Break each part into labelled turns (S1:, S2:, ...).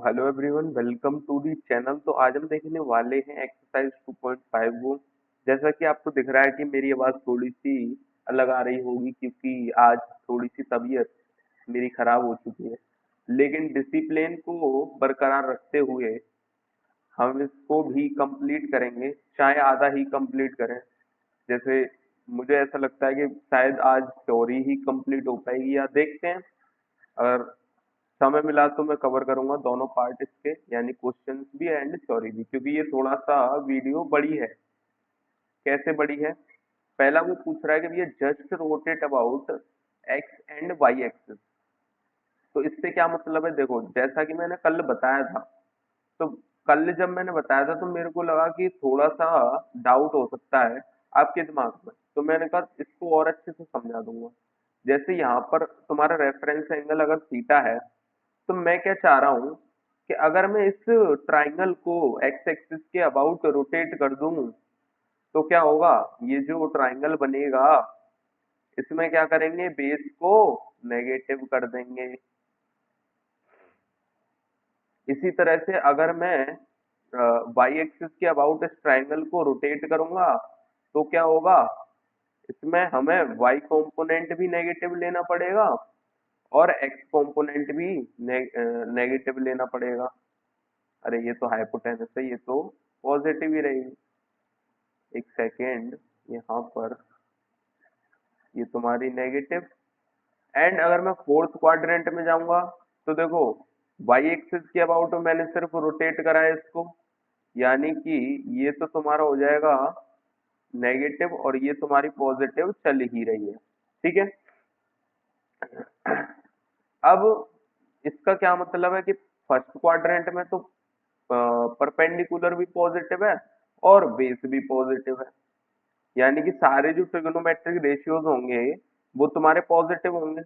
S1: Hello everyone, welcome to the channel. तो आज हम देखने वाले हैं एक्सरसाइज 2.5 को। जैसा कि आपको दिख रहा है कि मेरी आवाज़ थोड़ी सी अलग आ रही होगी क्योंकि आज थोड़ी सी तबीयत मेरी खराब हो चुकी है। लेकिन डिसिप्लिन को बरकरार रखते हुए हम इसको भी कंप्लीट करेंगे, चाहे आधा ही कंप्लीट करें। जैसे मुझे ऐसा लगता है कि शायद आज थ्योरी ही कंप्लीट हो पाएगी, या देखते हैं। अगर समय मिला तो मैं कवर करूंगा दोनों पार्ट इसके, यानी क्वेश्चंस भी एंड थ्योरी भी, क्योंकि ये थोड़ा सा वीडियो बड़ी है। कैसे बड़ी है? पहला वो पूछ रहा है कि भैया just rotate about x and y axis. तो इससे क्या मतलब है? देखो, जैसा कि मैंने कल बताया था, तो कल जब मैंने बताया था तो मेरे को लगा कि थोड़ा सा डाउट हो सकता है आपके दिमाग में, तो मैंने कहा इसको और अच्छे से समझा दूंगा। जैसे यहाँ पर तुम्हारा रेफरेंस एंगल अगर थीटा है, तो मैं क्या चाह रहा हूँ कि अगर मैं इस ट्राइंगल को एक्स एक्सिस के अबाउट रोटेट कर दूं, तो क्या होगा? ये जो ट्राइंगल बनेगा, इसमें क्या करेंगे? बेस को नेगेटिव कर देंगे। इसी तरह से अगर मैं वाई एक्सिस के अबाउट इस ट्राइंगल को रोटेट करूंगा, तो क्या होगा? इसमें हमें वाई कंपोनेंट भी नेगेटिव लेना पड़ेगा और एक्स कंपोनेंट भी नेगेटिव लेना पड़ेगा। अरे ये तो हाइपोटेनस है, ये तो पॉजिटिव ही रहेगी। एक सेकेंड, यहाँ पर ये तुम्हारी नेगेटिव। एंड अगर मैं फोर्थ क्वाड्रेंट में जाऊंगा, तो देखो, वाई एक्सिस के अबाउट मैंने सिर्फ रोटेट करा है इसको, यानी कि ये तो तुम्हारा हो जाएगा नेगेटिव और ये तुम्हारी पॉजिटिव चल ही रही है। ठीक है। अब इसका क्या मतलब है कि फर्स्ट क्वाड्रेंट में तो परपेंडिकुलर भी पॉजिटिव है और बेस भी पॉजिटिव है, यानी कि सारे जो ट्रिग्नोमेट्रिक रेशियोज होंगे वो तुम्हारे पॉजिटिव होंगे।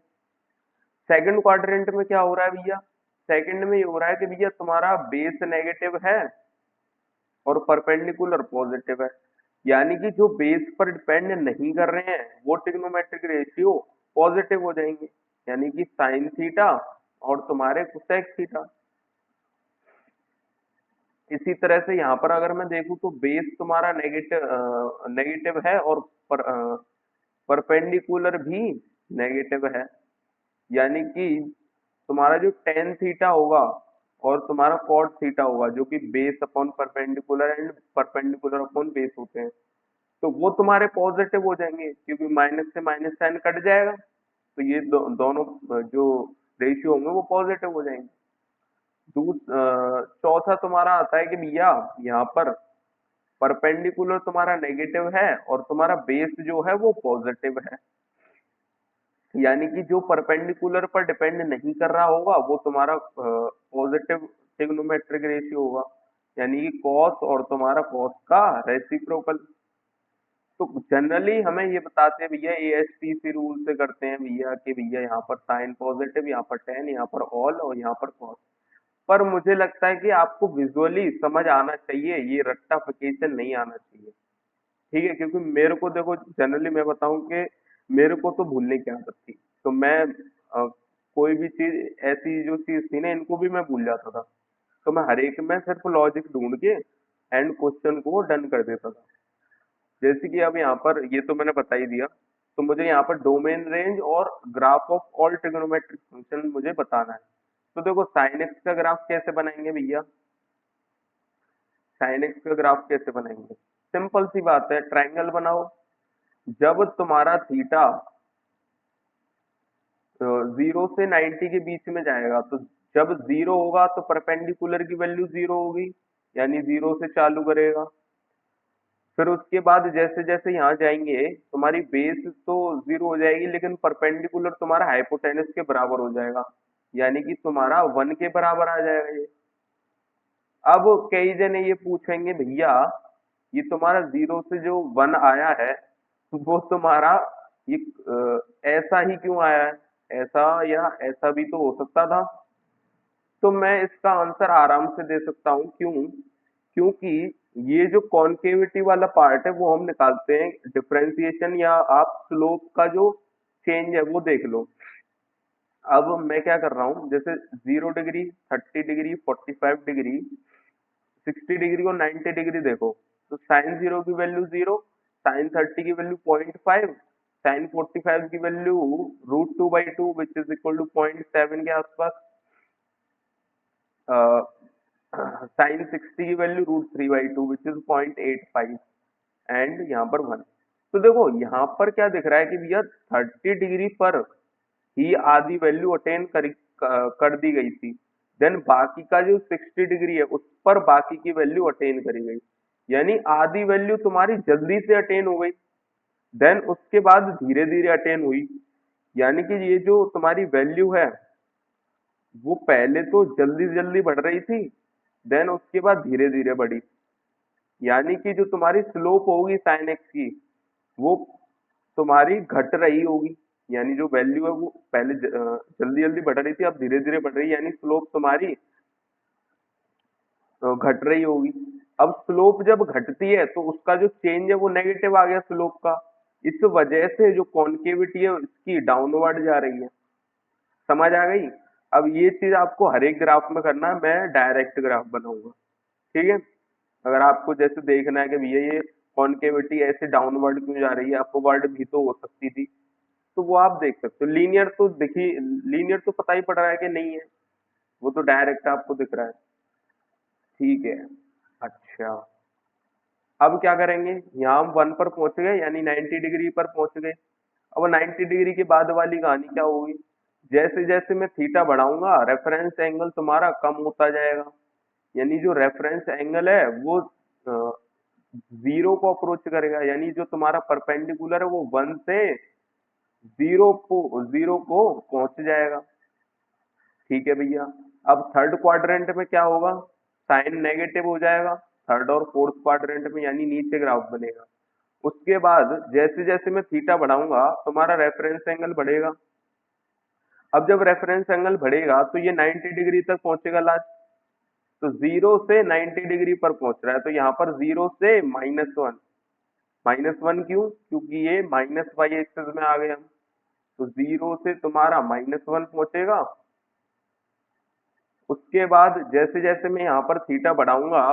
S1: सेकंड क्वाड्रेंट में क्या हो रहा है भैया? सेकंड में ये हो रहा है कि भैया तुम्हारा बेस नेगेटिव है और परपेंडिकुलर पॉजिटिव है, यानी कि जो बेस पर डिपेंड नहीं कर रहे हैं वो ट्रिग्नोमेट्रिक रेशियो पॉजिटिव हो जाएंगे, यानी कि साइन थीटा और तुम्हारे कोसेक थीटा। इसी तरह से यहाँ पर अगर मैं देखूं तो बेस तुम्हारा नेगेटिव है और परपेंडिकुलर भी नेगेटिव है, यानी कि तुम्हारा जो टेन थीटा होगा और तुम्हारा कॉट थीटा होगा, जो कि base upon perpendicular and perpendicular upon base होते हैं, तो वो तुम्हारे पॉजिटिव हो जाएंगे क्योंकि माइनस से माइनस साइन कट जाएगा। तो ये दोनों जो रेशियो होंगे वो पॉजिटिव हो जाएंगे। चौथा तुम्हारा आता है कि भैया यहाँ पर परपेंडिकुलर तुम्हारा नेगेटिव है और तुम्हारा बेस जो है वो पॉजिटिव है, यानी कि जो परपेंडिकुलर पर डिपेंड नहीं कर रहा होगा वो तुम्हारा पॉजिटिव ट्रिग्नोमेट्रिक रेशियो होगा, यानी कि कॉस और तुम्हारा कॉस का रेसिप्रोकल। तो जनरली हमें ये बताते हैं भैया, एएसटीसी रूल से करते हैं भैया कि भैया यहाँ पर साइन पॉजिटिव, यहाँ पर टेन, यहाँ पर ऑल और यहाँ पर कॉस। पर मुझे लगता है कि आपको विजुअली समझ आना चाहिए, ये रट्टाफिकेशन नहीं आना चाहिए। ठीक है, क्योंकि मेरे को देखो, जनरली मैं बताऊं कि मेरे को तो भूलने की आदत थी। तो मैं कोई भी चीज, ऐसी जो चीज थी ना, इनको भी मैं भूल जाता था। तो मैं हर एक में सिर्फ लॉजिक ढूंढ के एंड क्वेश्चन को डन कर देता था। जैसे कि अब यहाँ पर ये तो मैंने बता ही दिया, तो मुझे यहाँ पर डोमेन रेंज और graph of all trigonometric function मुझे बताना है। तो देखो, साइन एक्स का ग्राफ कैसे बनाएंगे भैया? साइन एक्स का ग्राफ कैसे बनाएंगे? सिंपल सी बात है, ट्राइंगल बनाओ। जब तुम्हारा थीटा जीरो से 90 के बीच में जाएगा, तो जब जीरो होगा तो परपेंडिकुलर की वैल्यू जीरो होगी, यानी जीरो से चालू करेगा। फिर उसके बाद जैसे जैसे यहाँ जाएंगे, तुम्हारी बेस तो जीरो हो जाएगी लेकिन परपेंडिकुलर तुम्हारा हाइपोटेनस के बराबर हो जाएगा, यानी कि तुम्हारा वन के बराबर आ जाएगा ये। अब कई जने ये पूछेंगे भैया, ये तुम्हारा जीरो से जो वन आया है वो तुम्हारा ये ऐसा ही क्यों आया है? ऐसा या ऐसा भी तो हो सकता था। तो मैं इसका आंसर आराम से दे सकता हूँ। क्यों? क्योंकि ये जो कॉन्केविटी वाला पार्ट है वो हम निकालते हैं डिफरेंशिएशन, या आप स्लोप का जो चेंज है वो देख लो। अब मैं क्या कर रहा हूँ, जैसे 0 डिग्री, 30 डिग्री, 45 डिग्री, 60 डिग्री और 90 डिग्री देखो, तो साइन 0 की वैल्यू 0, साइन 30 की वैल्यू 0.5, साइन 45 की value √2/2 which is equal to 0.7 के आसपास, साइन 60 की वैल्यू √3/2 विच इज 0.85 एंड यहाँ पर 1। तो देखो यहाँ पर क्या दिख रहा है कि भैया 30 डिग्री पर ही आधी वैल्यू अटेन कर दी गई थी, देन बाकी का जो 60 डिग्री है उस पर बाकी की वैल्यू अटेन करी गई, यानी आधी वैल्यू तुम्हारी जल्दी से अटेन हो गई, देन उसके बाद धीरे धीरे अटेन हुई, यानी कि ये जो तुम्हारी वैल्यू है वो पहले तो जल्दी जल्दी बढ़ रही थी, देन उसके बाद धीरे धीरे बढ़ी, यानी कि जो तुम्हारी स्लोप होगी साइन एक्स की वो तुम्हारी घट रही होगी, यानी जो वैल्यू है वो पहले जल्दी जल्दी बढ़ रही थी, अब धीरे धीरे बढ़ रही है, यानी स्लोप तुम्हारी घट रही होगी। अब स्लोप जब घटती है तो उसका जो चेंज है वो नेगेटिव आ गया स्लोप का, इस वजह से जो कॉन्केविटी है उसकी डाउनवर्ड जा रही है। समझ आ गई? अब ये चीज आपको हर एक ग्राफ में करना है, मैं डायरेक्ट ग्राफ बनाऊंगा, ठीक है। अगर आपको जैसे देखना है कि भैया ये कॉन्केविटी ऐसे डाउनवर्ड क्यों जा रही है, अपवर्ड भी तो हो सकती थी, तो वो आप देख सकते हो। लीनियर तो देखिए, लीनियर तो पता ही पड़ रहा है कि नहीं है, वो तो डायरेक्ट आपको दिख रहा है, ठीक है। अच्छा, अब क्या करेंगे, यहाँ हम 1 पर पहुंच गए यानी 90 डिग्री पर पहुंच गए। अब 90 डिग्री के बाद वाली कहानी क्या होगी, जैसे जैसे मैं थीटा बढ़ाऊंगा रेफरेंस एंगल तुम्हारा कम होता जाएगा, यानी जो रेफरेंस एंगल है वो जीरो को अप्रोच करेगा, यानी जो तुम्हारा परपेंडिकुलर है वो 1 से जीरो को पहुंच जाएगा, ठीक है भैया। अब थर्ड क्वाड्रेंट में क्या होगा, साइन नेगेटिव हो जाएगा थर्ड और फोर्थ क्वाड्रेंट में, यानी नीचे ग्राफ बनेगा। उसके बाद जैसे जैसे मैं थीटा बढ़ाऊंगा तुम्हारा रेफरेंस एंगल बढ़ेगा, अब जब रेफरेंस एंगल बढ़ेगा तो ये 90 डिग्री तक पहुंचेगा लास्ट, तो 0 से 90 डिग्री पर पहुंच रहा है, तो यहाँ पर 0 से -1, -1 क्यों, क्योंकि ये माइनस वाई एक्सिस में आ गए हम, तो 0 से तुम्हारा -1 पहुंचेगा। उसके बाद जैसे जैसे मैं यहाँ पर थीटा बढ़ाऊंगा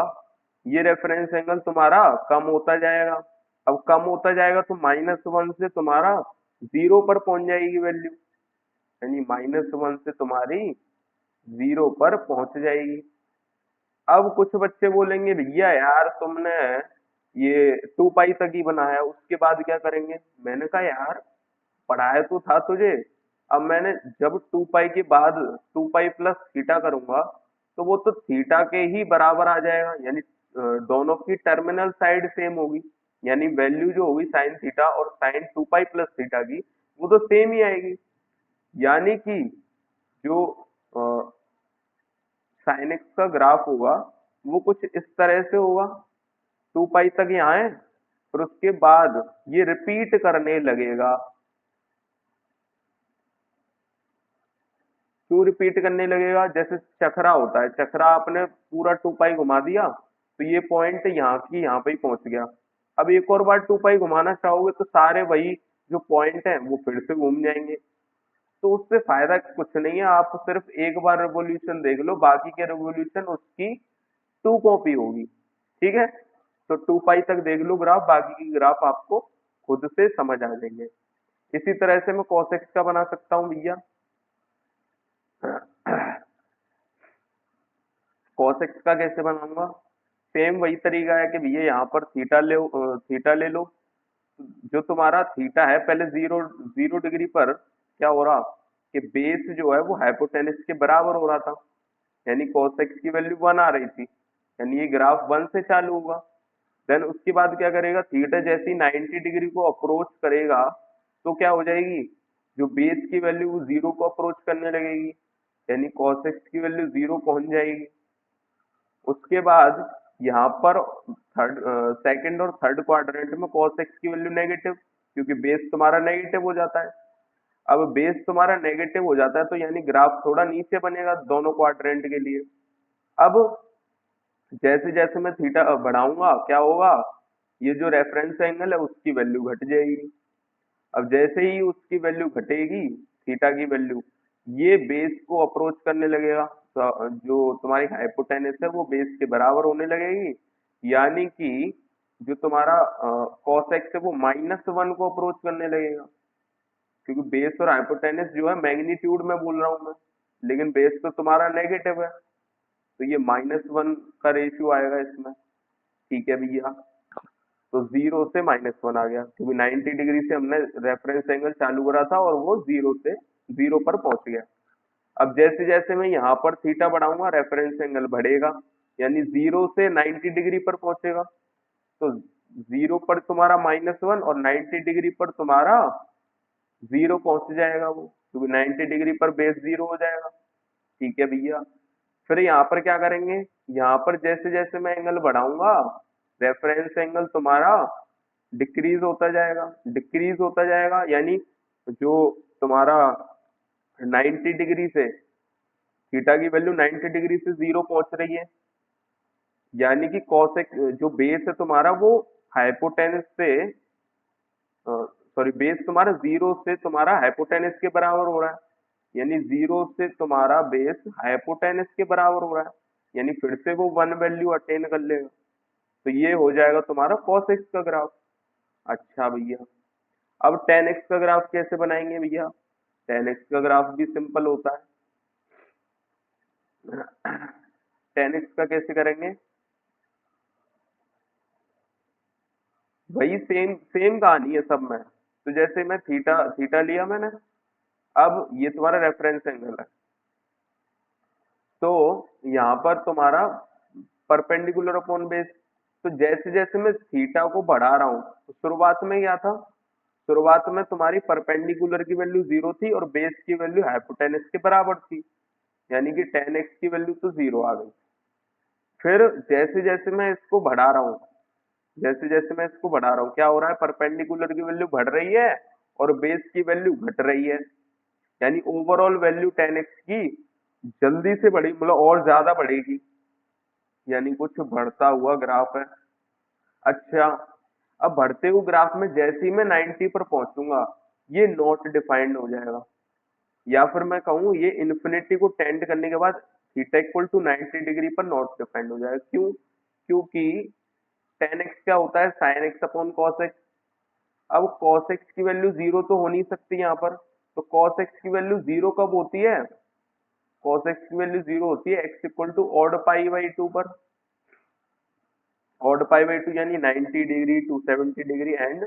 S1: ये रेफरेंस एंगल तुम्हारा कम होता जाएगा, अब कम होता जाएगा तो -1 से तुम्हारा 0 पर पहुंच जाएगी वैल्यू, यानी -1 से तुम्हारी 0 पर पहुंच जाएगी। अब कुछ बच्चे बोलेंगे भैया यार तुमने ये 2 पाई तक ही बनाया, उसके बाद क्या करेंगे, मैंने कहा यार पढ़ाया तो था तुझे, अब मैंने जब 2 पाई के बाद 2 पाई प्लस थीटा करूंगा तो वो तो थीटा के ही बराबर आ जाएगा, यानी दोनों की टर्मिनल साइड सेम होगी, यानी वैल्यू जो होगी साइन थीटा और साइन 2 पाई प्लस थीटा की वो तो सेम ही आएगी, यानी कि जो साइन एक्स का ग्राफ होगा वो कुछ इस तरह से होगा, 2 पाई तक यहाँ है, फिर उसके बाद ये रिपीट करने लगेगा। क्यों रिपीट करने लगेगा, जैसे चक्रा होता है, चक्रा आपने पूरा 2 पाई घुमा दिया तो ये पॉइंट यहाँ की यहाँ पे ही पहुंच गया, अब एक और बार 2 पाई घुमाना चाहोगे तो सारे वही जो पॉइंट है वो फिर से घूम जाएंगे, तो उससे फायदा कुछ नहीं है, आप सिर्फ एक बार रेवोल्यूशन देख लो, बाकी के रेवोल्यूशन उसकी 2 कॉपी होगी, ठीक है। तो 2 पाई तक देख लो ग्राफ, बाकी की ग्राफ आपको खुद से समझ आ जाएंगे। इसी तरह से मैं cos x का बना सकता हूँ भैया, cos x का कैसे बनाऊंगा, सेम वही तरीका है कि भैया यहाँ पर थीटा ले लो, जो तुम्हारा थीटा है पहले 0 डिग्री पर क्या हो रहा कि बेस जो है वो हाइपोटेनस के बराबर हो रहा था, यानी cos x की वैल्यू 1 आ रही थी, यानी ये ग्राफ 1 से चालू होगा, देन उसके बाद क्या करेगा, थीटा जैसी 90 डिग्री को अप्रोच करेगा तो क्या हो जाएगी, जो बेस की वैल्यू वो 0 को अप्रोच करने लगेगी, यानी cos x की वैल्यू 0 पहुंच जाएगी। उसके बाद यहाँ पर सेकंड और थर्ड क्वाड्रेंट में cos x की वैल्यू नेगेटिव, क्योंकि बेस तुम्हारा नेगेटिव हो जाता है, अब बेस तुम्हारा नेगेटिव हो जाता है तो यानी ग्राफ थोड़ा नीचे बनेगा दोनों क्वाड्रेंट के लिए। अब जैसे जैसे मैं थीटा बढ़ाऊंगा क्या होगा, ये जो रेफरेंस एंगल है उसकी वैल्यू घट जाएगी, अब जैसे ही उसकी वैल्यू घटेगी थीटा की वैल्यू, ये बेस को अप्रोच करने लगेगा, तो जो तुम्हारी हाइपोटेनस है वो बेस के बराबर होने लगेगी, यानी कि जो तुम्हारा कॉस एक्स है वो -1 को अप्रोच करने लगेगा, क्योंकि बेस और हाइपोटेनस जो है मैग्नीट्यूड में बोल रहा हूँ मैं, लेकिन बेस तो तुम्हारा नेगेटिव है, तो ये -1 का रेशियो आएगा इसमें। ठीक है भैया, तो 0 से -1 आ गया, क्योंकि 90 डिग्री से हमने रेफरेंस एंगल चालू करा था और वो 0 से 0 पर पहुंच गया। अब जैसे जैसे मैं यहाँ पर थीटा बढ़ाऊंगा रेफरेंस एंगल बढ़ेगा, यानी 0 से 90 डिग्री पर पहुंचेगा। तो 0 पर तुम्हारा -1 और 90 डिग्री पर तुम्हारा 0 पहुंच जाएगा वो, क्योंकि 90 डिग्री पर बेस 0 हो जाएगा। ठीक है भैया, फिर यहाँ पर क्या करेंगे, यहाँ पर जैसे जैसे मैं एंगल बढ़ाऊंगा रेफरेंस एंगल तुम्हारा डिक्रीज होता जाएगा, यानी जो तुम्हारा 90 डिग्री से थीटा की वैल्यू 90 डिग्री से 0 पहुंच रही है, यानी कि कॉसेक जो बेस है तुम्हारा वो हाइपोटेनस से सॉरी बेस तुम्हारा 0 से तुम्हारा हाइपोटेनस के बराबर हो रहा है, यानी 0 से तुम्हारा बेस हाइपोटेनस के बराबर हो रहा है, यानी फिर से वो 1 वैल्यू अटेन कर लेगा, तो ये हो जाएगा तुम्हारा cos x का ग्राफ। अच्छा भैया, अब tan x का ग्राफ कैसे बनाएंगे भैया? tan x का ग्राफ भी सिंपल होता है। tan x का कैसे करेंगे? वही सेम सेम कहानी है सब में। तो जैसे मैं थीटा थीटा लिया मैंने, अब ये तुम्हारा रेफरेंस एंगल है, तो यहाँ पर तुम्हारा परपेंडिकुलर अपॉन बेस। तो जैसे जैसे मैं थीटा को बढ़ा रहा हूँ, तो शुरुआत में क्या था, शुरुआत में तुम्हारी परपेंडिकुलर की वैल्यू 0 थी और बेस की वैल्यू हाइपोटेनस के बराबर थी, यानी कि tan x की वैल्यू तो 0 आ गई। फिर जैसे जैसे मैं इसको बढ़ा रहा हूँ, जैसे जैसे मैं इसको बढ़ा रहा हूँ, क्या हो रहा है, परपेंडिकुलर की वैल्यू बढ़ रही है और बेस की वैल्यू घट रही है, यानी ओवरऑल वैल्यू tan x की जल्दी से बढ़ी, मतलब और ज्यादा बढ़ेगी, यानी कुछ बढ़ता हुआ ग्राफ है। अच्छा, अब बढ़ते हुए ग्राफ में जैसे ही मैं 90 पर पहुंचूंगा, ये नॉट डिफाइंड हो जाएगा, या फिर मैं कहूँ ये इन्फिनिटी को टेंड करने के बाद थीटा इक्वल टू 90 डिग्री पर नॉट डिफाइंड हो जाएगा। क्यों? क्योंकि tan x क्या होता है, sin x upon cos x। अब cos x की वैल्यू 0 तो हो नहीं सकती यहाँ पर, तो cos x की वैल्यू 0 कब होती है, cos x की वैल्यू 0 होती है x equal to odd pi by 2 पर। ऑड पाई बाई 2 यानी 90 degree, 270 degree and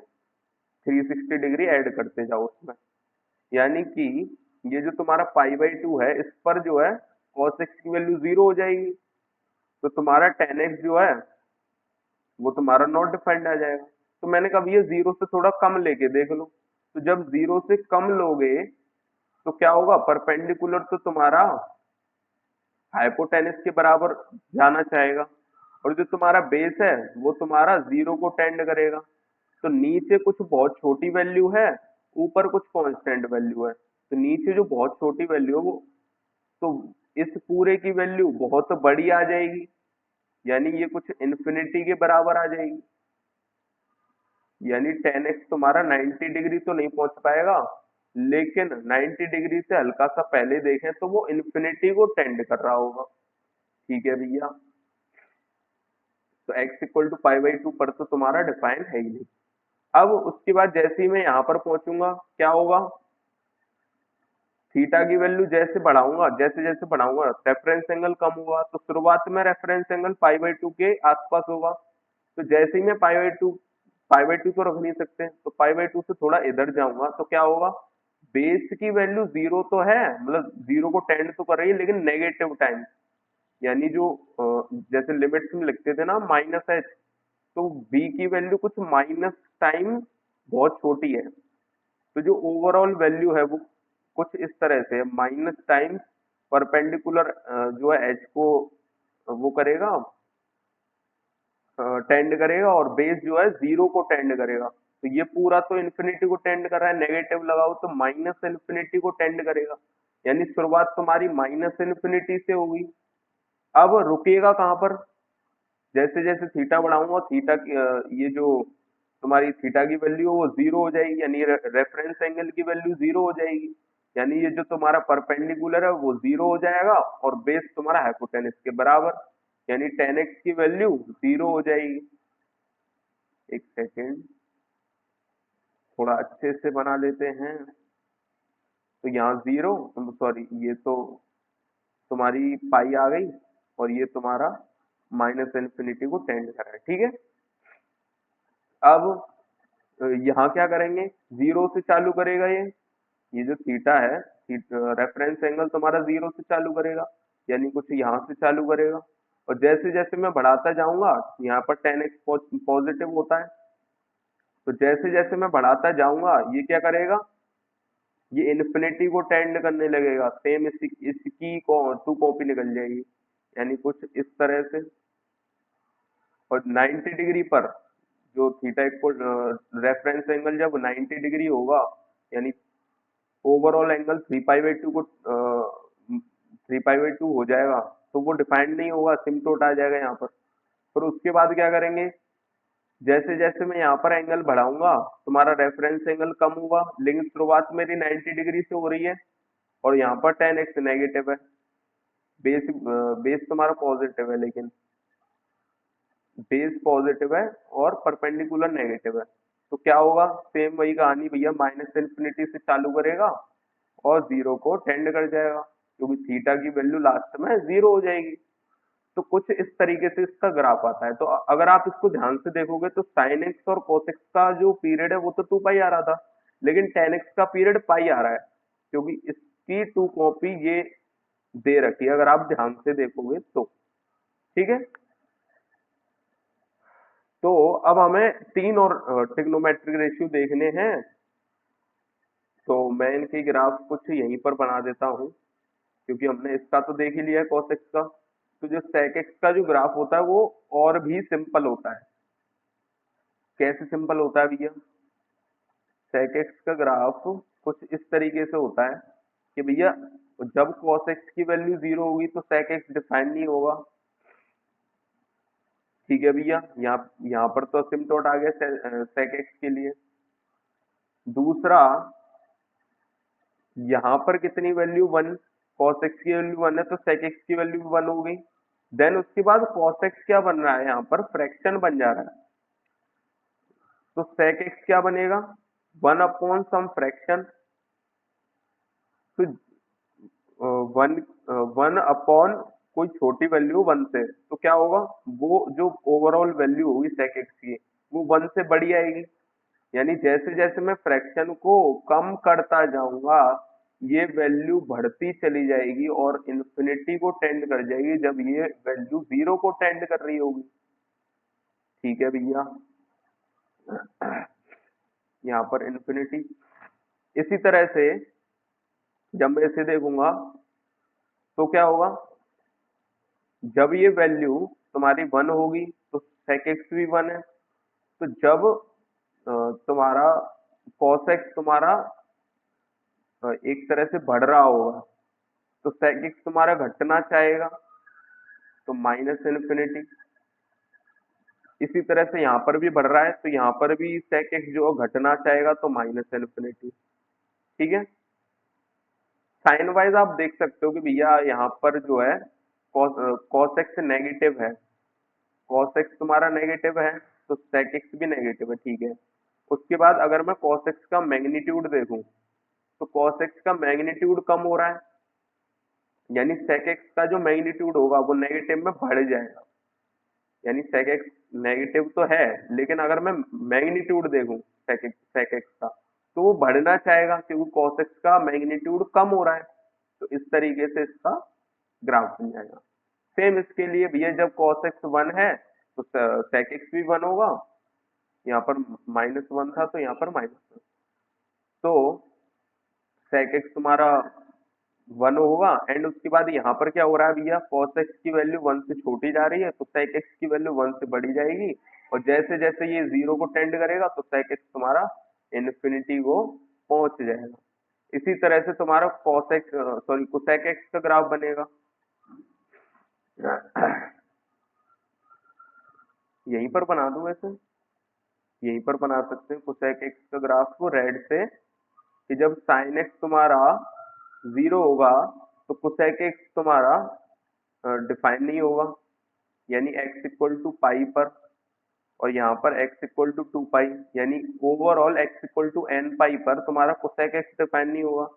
S1: 360 degree add करते जाओ उसमें, यानी कि ये जो तुम्हारा पाई बाई 2 है, इस पर जो है cos x की वैल्यू 0 हो जाएगी, तो तुम्हारा tan x जो है वो तुम्हारा नॉट डिफाइंड आ जाएगा। तो मैंने कहा भैया 0 से थोड़ा कम लेके देख लो, तो जब 0 से कम लोगे तो क्या होगा, परपेंडिकुलर तो तुम्हारा हाइपोटेनस के बराबर जाना चाहेगा, और जो तुम्हारा बेस है वो तुम्हारा 0 को टेंड करेगा। तो नीचे कुछ बहुत छोटी वैल्यू है, ऊपर कुछ कांस्टेंट वैल्यू है, तो नीचे जो बहुत छोटी वैल्यू है वो, तो इस पूरे की वैल्यू बहुत बड़ी आ जाएगी, यानी ये कुछ इन्फिनिटी के बराबर आ जाएगी, यानी tan x तुम्हारा 90 डिग्री तो नहीं पहुंच पाएगा, लेकिन 90 डिग्री से हल्का सा पहले देखें तो वो इन्फिनिटी को टेंड कर रहा होगा। ठीक है भैया, तो x equal to pi by 2 पर तो तुम्हारा डिफाइन है ही नहीं। अब उसके बाद जैसे ही मैं यहाँ पर पहुंचूंगा, क्या होगा, थीटा की वैल्यू जैसे बढ़ाऊंगा, जैसे जैसे बढ़ाऊंगा रेफरेंस एंगल कम हुआ, तो शुरुआत में रेफरेंस एंगल पाई बाई 2 के आसपास होगा, तो जैसे ही मैं पाई बाई 2 तो रख नहीं सकते, तो पाई बाई 2 से थोड़ा इधर जाऊंगा तो क्या होगा, बेस की वैल्यू 0 तो है, मतलब 0 को टेंड तो कर रही है लेकिन नेगेटिव टाइम, यानी जो जैसे लिमिट्स में लिखते थे ना -h, तो b की वैल्यू कुछ माइनस टाइम बहुत छोटी है, तो जो ओवरऑल वैल्यू है वो कुछ इस तरह से माइनस टाइम्स परपेंडिकुलर जो है एच को वो करेगा, टेंड करेगा, और बेस जो है 0 को टेंड करेगा, तो ये पूरा तो इन्फिनिटी को टेंड कर रहा है, नेगेटिव लगाओ तो माइनस इन्फिनिटी को टेंड करेगा, यानी शुरुआत तुम्हारी माइनस इन्फिनिटी से होगी। अब रुकेगा कहाँ पर, जैसे जैसे थीटा बढ़ाऊंगा थीटा की ये जो तुम्हारी थीटा की वैल्यू है वो 0 हो जाएगी, यानी रेफरेंस एंगल की वैल्यू 0 हो जाएगी, यानी ये जो तुम्हारा परपेंडिकुलर है वो 0 हो जाएगा और बेस तुम्हारा हाइपोटेनस के बराबर, यानी टेन एक्स की वैल्यू 0 हो जाएगी। एक सेकेंड, थोड़ा अच्छे से बना लेते हैं। तो यहाँ 0, सॉरी ये तो तुम्हारी पाई आ गई और ये तुम्हारा माइनस इन्फिनिटी को टेंड कर रहा है, ठीक है। अब यहाँ क्या करेंगे, 0 से चालू करेगा ये जो थीटा है, रेफरेंस एंगल तुम्हारा 0 से चालू करेगा, यानी कुछ यहाँ से चालू करेगा। और जैसे जैसे मैं बढ़ाता जाऊंगा, यहाँ पर टेन एक्स पॉजिटिव होता है, तो जैसे जैसे मैं बढ़ाता जाऊंगा ये क्या करेगा, ये इन्फिनिटी को टेंड करने लगेगा। सेम इसकी टू कॉपी निकल जाएगी, यानी कुछ इस तरह से। और 90 डिग्री पर जो थीटा इक्वल रेफरेंस एंगल जब 90 डिग्री होगा, यानी ओवरऑल एंगल 3 पाई बाई 2 को 3 पाई बाई 2 हो जाएगा, तो वो डिफाइंड नहीं होगा, सिमटोट आ जाएगा यहाँ पर। फिर उसके बाद क्या करेंगे, जैसे जैसे मैं यहाँ पर एंगल बढ़ाऊंगा तुम्हारा रेफरेंस एंगल कम होगा, लेकिन शुरुआत मेरी 90 डिग्री से हो रही है और यहाँ पर टेन एक्स नेगेटिव है, बेस तुम्हारा पॉजिटिव है, लेकिन बेस पॉजिटिव है और परपेंडिकुलर नेगेटिव है। तो क्या होगा, सेम वही कहानी भैया, माइनस इन्फिनिटी से चालू करेगा और 0 को टेंड कर जाएगा, क्योंकि थीटा की वैल्यू लास्ट में 0 हो जाएगी। तो कुछ इस तरीके से इसका ग्राफ आता है। तो अगर आप इसको ध्यान से देखोगे तो साइन एक्स और कोस एक्स का जो पीरियड है वो तो 2 पाई आ रहा था, लेकिन टेन एक्स का पीरियड पाई आ रहा है, क्योंकि इसकी टू कॉपी ये दे रखी है, अगर आप ध्यान से देखोगे तो, ठीक है। तो अब हमें तीन और ट्रिग्नोमेट्रिक रेशियो देखने हैं, तो मैं इनके ग्राफ कुछ यहीं पर बना देता हूँ, क्योंकि हमने इसका तो देख ही लिया है cos x का। तो जो sec x का जो ग्राफ होता है वो और भी सिंपल होता है। कैसे सिंपल होता है भैया, sec x का ग्राफ कुछ इस तरीके से होता है कि भैया जब cos x की वैल्यू 0 होगी तो sec x डिफाइन नहीं होगा, ठीक है भैया। यहाँ पर तो असिम्प्टोट आ गया sec x के लिए। दूसरा, यहाँ पर कितनी वैल्यू 1, cos x की वैल्यू 1 है तो sec x की वैल्यू भी 1 हो गई। देन उसके बाद cos x क्या बन रहा है, यहाँ पर फ्रैक्शन बन जा रहा है, तो sec x क्या बनेगा, 1 अपॉन सम फ्रैक्शन। तो वन वन अपॉन कोई छोटी वैल्यू 1 से, तो क्या होगा, वो जो ओवरऑल वैल्यू होगी sec x की वो 1 से बड़ी आएगी। यानी जैसे जैसे मैं फ्रैक्शन को कम करता जाऊंगा ये वैल्यू बढ़ती चली जाएगी और इन्फिनिटी को टेंड कर जाएगी, जब ये वैल्यू 0 को टेंड कर रही होगी, ठीक है भैया। यहाँ पर इन्फिनिटी। इसी तरह से जब मैं इसे देखूंगा तो क्या होगा, जब ये वैल्यू तुम्हारी 1 होगी तो sec x भी 1 है। तो जब तुम्हारा cos x तुम्हारा एक तरह से बढ़ रहा होगा तो sec x तुम्हारा घटना चाहेगा, तो माइनस इन्फिनिटी। इसी तरह से यहाँ पर भी बढ़ रहा है तो यहाँ पर भी sec x जो घटना चाहेगा तो माइनस इन्फिनिटी, ठीक है। साइन वाइज आप देख सकते हो कि भैया यहाँ पर जो है cos x नेगेटिव है, cos x तुम्हारा नेगेटिव है तो sec x भी नेगेटिव है, ठीक है। उसके बाद अगर मैं cos x का मैग्नीट्यूड देखूं तो cos x का मैग्नीट्यूड कम हो रहा है, यानी sec x का जो मैग्नीट्यूड होगा वो नेगेटिव में बढ़ जाएगा। यानी sec x नेगेटिव तो है, लेकिन अगर मैं मैग्नीट्यूड देखूं sec x का तो वो बढ़ना चाहेगा, क्योंकि cos x का मैग्नीट्यूड कम हो रहा है। तो इस तरीके से इसका ग्राफ बन जाएगा। सेम इसके लिए भैया जब cos x 1 है तो sec x भी 1 होगा, यहाँ पर -1 था तो यहाँ पर -1, तो sec x तुम्हारा 1 होगा। एंड उसके बाद यहाँ पर क्या हो रहा है भैया, cos x की वैल्यू 1 से छोटी जा रही है तो sec x की वैल्यू 1 से बढ़ी जाएगी, और जैसे जैसे ये 0 को टेंड करेगा तो sec x तुम्हारा इन्फिनिटी को पहुंच जाएगा। इसी तरह से तुम्हारा cos x sorry cosec x का ग्राफ बनेगा। यहीं पर बना दूं वैसे, यहीं पर बना सकते हैं cosec x का ग्राफ को रेड से, कि जब sin x तुम्हारा जीरो होगा तो कोसेक एक्स तुम्हारा डिफाइन नहीं होगा, यानी एक्स इक्वल टू पाई पर, और यहाँ पर एक्स इक्वल टू 2 पाई, यानी overall x equal to n pi पर तुम्हारा कोसेक एक्स डिफाइन नहीं होगा।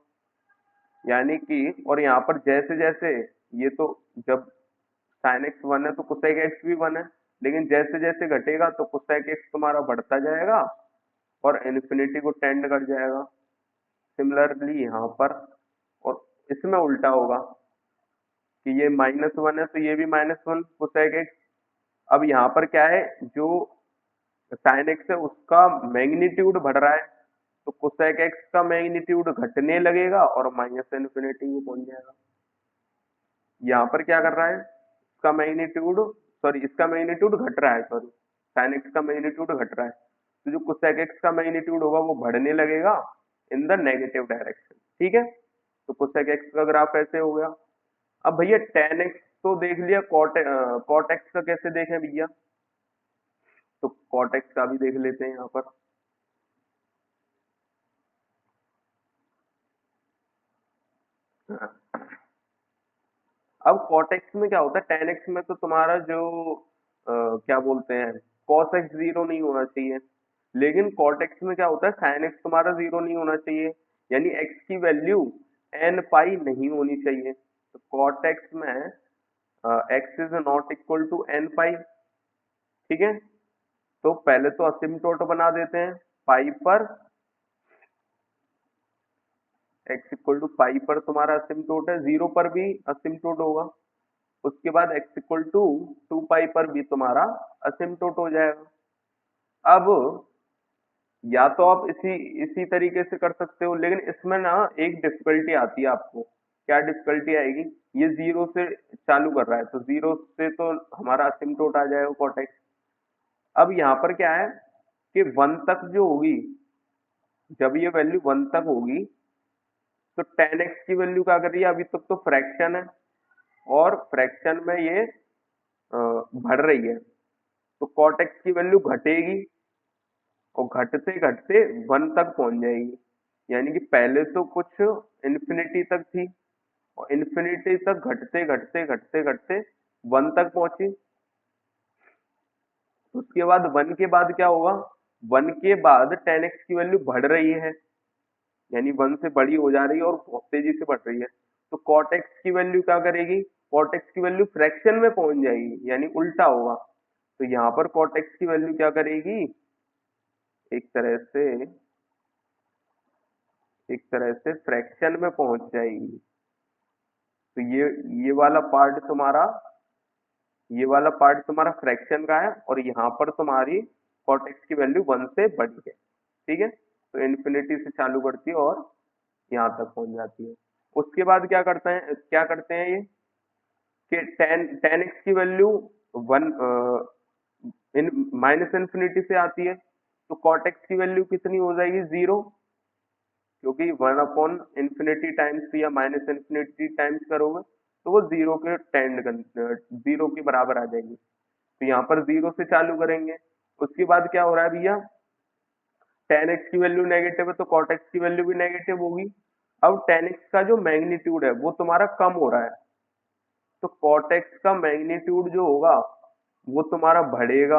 S1: यानी कि और यहाँ पर जैसे जैसे ये तो जब साइन एक्स 1 है तो कोसेक एक्स भी 1 है, लेकिन जैसे जैसे घटेगा तो कोसेक एक्स तुम्हारा बढ़ता जाएगा और इन्फिनिटी को टेंड कर जाएगा। सिमिलरली यहाँ पर, और इसमें उल्टा होगा कि ये -1 है तो ये भी -1 कोसेक एक्स। अब यहाँ पर क्या है, जो साइन एक्स है उसका मैग्नीट्यूड बढ़ रहा है, तो कोसेक एक्स का मैग्नीट्यूड घटने लगेगा और माइनस इन्फिनिटी को पहुंच जाएगा। यहाँ पर क्या कर रहा है, इसका मैग्नीट्यूड, सॉरी इसका मैग्नीट्यूड घट रहा है, सॉरी साइन एक्स का मैग्नीट्यूड घट रहा है, तो जो कोसेक एक्स का मैग्नीट्यूड होगा वो बढ़ने लगेगा इन द नेगेटिव डायरेक्शन। ठीक है, तो कोसेक एक्स का ग्राफ ऐसे हो गया। अब भैया टेन एक्स तो देख लिया, कॉट एक्स का कैसे देखें भैया, तो कॉट एक्स का भी देख लेते हैं यहाँ पर। अब cot x में क्या होता है, tan x में तो तुम्हारा जो क्या बोलते हैं cos x जीरो नहीं होना चाहिए, लेकिन cot x में क्या होता है sin x तुम्हारा जीरो नहीं होना चाहिए, यानी x की वैल्यू n पाई नहीं होनी चाहिए। तो cot x में x is not equal to n pi. ठीक है, तो पहले तो असिम्प्टोट बना देते हैं पाई पर, x इक्वल टू पाई पर तुम्हारा असिम्प्टोट है, जीरो पर भी असिम्प्टोट होगा, उसके बाद x इक्वल टू 2 पाई पर भी तुम्हारा असिम्प्टोट हो जाएगा। अब या तो आप इसी इसी तरीके से कर सकते हो, लेकिन इसमें ना एक डिफिकल्टी आती है आपको। क्या डिफिकल्टी आएगी, ये जीरो से चालू कर रहा है तो जीरो से तो हमारा असिम्प्टोट आ जाएगा कॉटेक्स। अब यहाँ पर क्या है कि 1 तक जो होगी, जब ये वैल्यू 1 तक होगी तो टेन एक्स की वैल्यू क्या कर रही है, अभी तक तो फ्रैक्शन है और फ्रैक्शन में ये बढ़ रही है, तो कॉट एक्स की वैल्यू घटेगी और घटते घटते 1 तक पहुंच जाएगी। यानी कि पहले तो कुछ इन्फिनिटी तक थी और इन्फिनिटी तक घटते घटते घटते घटते 1 तक पहुंची। उसके बाद 1 के बाद क्या होगा, 1 के बाद टेन एक्स की वैल्यू बढ़ रही है, यानी 1 से बड़ी हो जा रही है और बहुत तेजी से बढ़ रही है, तो कॉट एक्स की वैल्यू क्या करेगी, कॉट एक्स की वैल्यू फ्रैक्शन में पहुंच जाएगी, यानी उल्टा होगा। तो यहाँ पर कॉट एक्स की वैल्यू क्या करेगी, एक तरह से फ्रैक्शन में पहुंच जाएगी। तो ये वाला पार्ट तुम्हारा फ्रैक्शन का है और यहाँ पर तुम्हारी कॉट एक्स की वैल्यू 1 से बड़ी है। ठीक है, तो इन्फिनिटी से चालू करती है और यहाँ तक पहुंच जाती है। उसके बाद क्या करते हैं ये कि टेन एक्स की वैल्यू 1 इन माइनस इन्फिनिटी से आती है, तो कॉट एक्स की वैल्यू कितनी हो जाएगी, जीरो, क्योंकि 1/इंफिनिटी टाइम्स या माइनस इन्फिनिटी टाइम्स करोगे तो वो जीरो के बराबर आ जाएगी। तो यहाँ पर जीरो से चालू करेंगे। उसके बाद क्या हो रहा है भैया, टेन एक्स की वैल्यू नेगेटिव है तो कॉट एक्स की वैल्यू भी नेगेटिव होगी। अब टेन एक्स का जो मैग्नीट्यूड है वो तुम्हारा कम हो रहा है, तो कॉट एक्स का मैग्नीट्यूड जो होगा वो तुम्हारा बढ़ेगा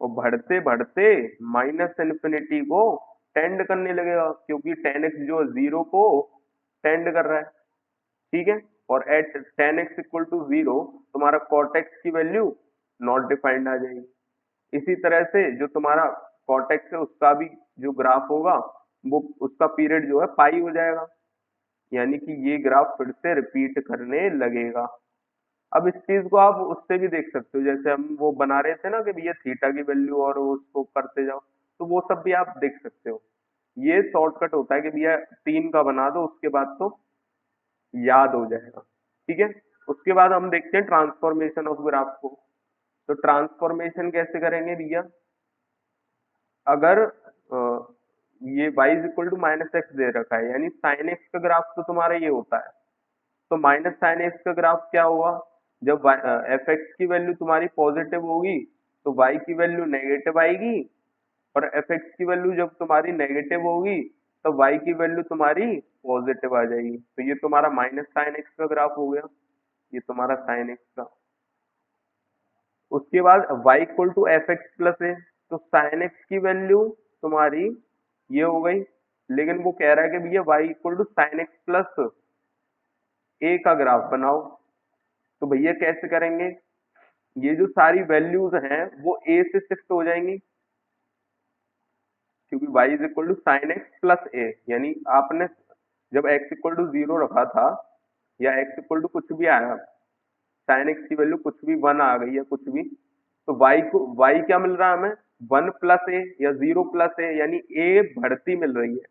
S1: और बढ़ते बढ़ते माइनस इन्फिनिटी को टेंड करने लगेगा, क्योंकि टेन एक्स जो जीरो को टेंड कर रहा है। ठीक है, और at tan x equal to zero तुम्हारा कॉट एक्स की वैल्यू नॉट डिफाइंड आ जाएगी। इसी तरह से जो तुम्हारा कॉट एक्स है उसका भी जो ग्राफ होगा वो उसका पीरियड जो है पाई हो जाएगा, यानी कि ये ग्राफ फिर से रिपीट करने लगेगा। अब इस चीज को आप उससे भी देख सकते हो, जैसे हम वो बना रहे थे ना कि भैया थीटा की वैल्यू और उसको करते जाओ, तो वो सब भी आप देख सकते हो। ये शॉर्टकट होता है कि भैया 3 का बना दो, उसके बाद तो याद हो जाएगा। ठीक है, उसके बाद हम देखते हैं ट्रांसफॉर्मेशन ऑफ ग्राफ को। तो ट्रांसफॉर्मेशन कैसे करेंगे भैया, अगर ये y is equal to minus x दे रखा है, यानी साइन एक्स का ग्राफ तो तुम्हारा ये होता है, तो माइनस साइन एक्स का ग्राफ क्या होगा, जब एफ एक्स की वैल्यू तुम्हारी पॉजिटिव होगी तो y की वैल्यू नेगेटिव आएगी, और एफ एक्स की वैल्यू जब तुम्हारी नेगेटिव होगी तो y की वैल्यू तुम्हारी पॉजिटिव आ जाएगी। तो ये तुम्हारा माइनस साइन एक्स का ग्राफ हो गया, ये तुम्हारा साइन एक्स का। उसके बाद y equal to f x plus a, तो साइन एक्स की वैल्यू तुम्हारी ये हो गई, लेकिन वो कह रहा है कि भैया y equal to sine x plus a का ग्राफ बनाओ। तो भैया कैसे करेंगे, ये जो सारी वैल्यूज हैं वो a से शिफ्ट हो जाएंगी, क्योंकि y is equal to sine x plus a, यानी आपने जब x इक्वल टू 0 रखा था या x इक्वल टू कुछ भी आया, साइन एक्स की वैल्यू कुछ भी 1 आ गई है कुछ भी, तो y क्या मिल रहा है हमें, 1 प्लस ए या 0 प्लस ए, यानी a बढ़ती मिल रही है।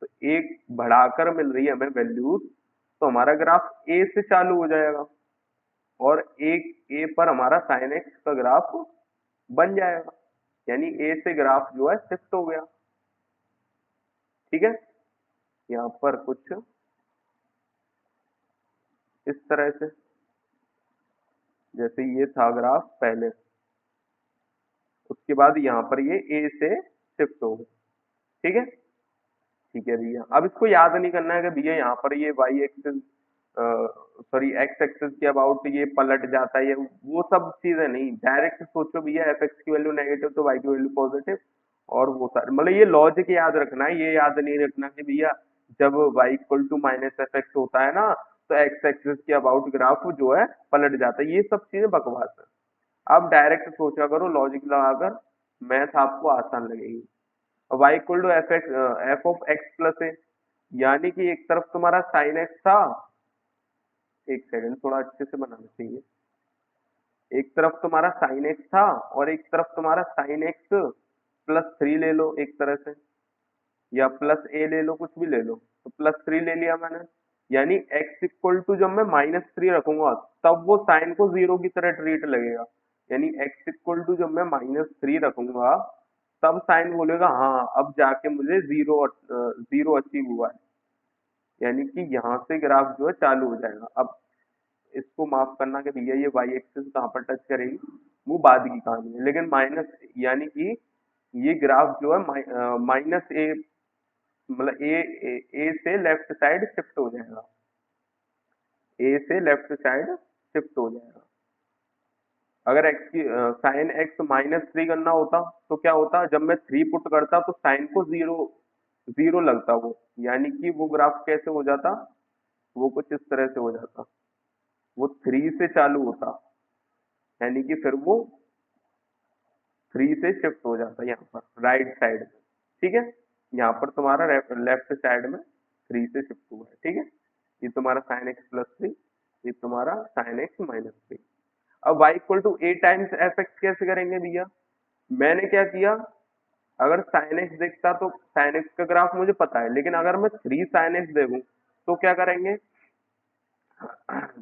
S1: तो a बढ़ाकर मिल रही है हमें वैल्यूज, तो हमारा ग्राफ a से चालू हो जाएगा और a पर हमारा साइन एक्स का ग्राफ बन जाएगा, यानी a से ग्राफ जो है शिफ्ट हो गया। ठीक है, यहाँ पर कुछ इस तरह से, जैसे ये था ग्राफ पहले, उसके बाद यहाँ पर ये a से शिफ्ट हो गया। ठीक है, ठीक है भैया। अब इसको याद नहीं करना है कि भैया यहाँ पर ये y axis sorry x axis के अबाउट ये पलट जाता है, ये वो सब चीजें नहीं, डायरेक्ट सोचो भैया एफ एक्स की वैल्यू नेगेटिव तो y की वैल्यू पॉजिटिव, और वो सारे मतलब ये लॉजिक याद रखना है, ये याद नहीं रखना कि भैया जब y equal to minus f x होता है ना तो x एक्सिस के अबाउट ग्राफ जो है पलट जाता है, ये सब चीजें बकवास है। आप डायरेक्ट सोचा करो लॉजिक लगाकर, मैथ आपको आसान लगेगी। y equal to f of x plus a, यानी कि एक तरफ तुम्हारा साइन एक्स था, एक सेकंड थोड़ा अच्छे से बनाना चाहिए, एक तरफ तुम्हारा साइन एक्स था और एक तरफ तुम्हारा साइन एक्स प्लस 3 ले लो एक तरह से, या प्लस ए ले लो, कुछ भी ले लो, तो प्लस 3 ले लिया मैंने, यानी x इक्वल टू जब मैं माइनस 3 रखूंगा तब वो साइन को जीरो की तरह ट्रीट लगेगा, यानी x इक्वल टू जब मैं माइनस 3 रखूंगा तब साइन बोलेगा हाँ अब जाके मुझे जीरो अचीव हुआ है, यानी कि यहाँ से ग्राफ जो है चालू हो जाएगा। अब इसको माफ करना कि भैया ये y एक्सिस कहाँ पर टच करेगी, वो बाद की कहानी है, लेकिन माइनस यानी कि ये ग्राफ जो है माइनस ए मतलब ए से लेफ्ट साइड शिफ्ट हो जाएगा, ए से लेफ्ट साइड शिफ्ट हो जाएगा। अगर x की साइन एक्स माइनस 3 करना होता तो क्या होता, जब मैं 3 पुट करता तो साइन को जीरो जीरो लगता वो, यानी कि वो ग्राफ कैसे हो जाता, वो कुछ इस तरह से हो जाता, वो 3 से चालू होता, यानी कि फिर वो 3 से शिफ्ट हो जाता यहाँ पर राइट साइड में। ठीक है, यहाँ पर तुम्हारा लेफ्ट साइड में 3 से शिफ्ट हुआ है। ठीक है, ये तुम्हारा साइन एक्स प्लस 3, ये तुम्हारा साइन एक्स माइनस 3। अब y equal to a times f x कैसे करेंगे भैया, मैंने क्या किया, अगर साइन एक्स देखता तो साइन एक्स का ग्राफ मुझे पता है, लेकिन अगर मैं 3 साइन एक्स देखूं तो क्या करेंगे,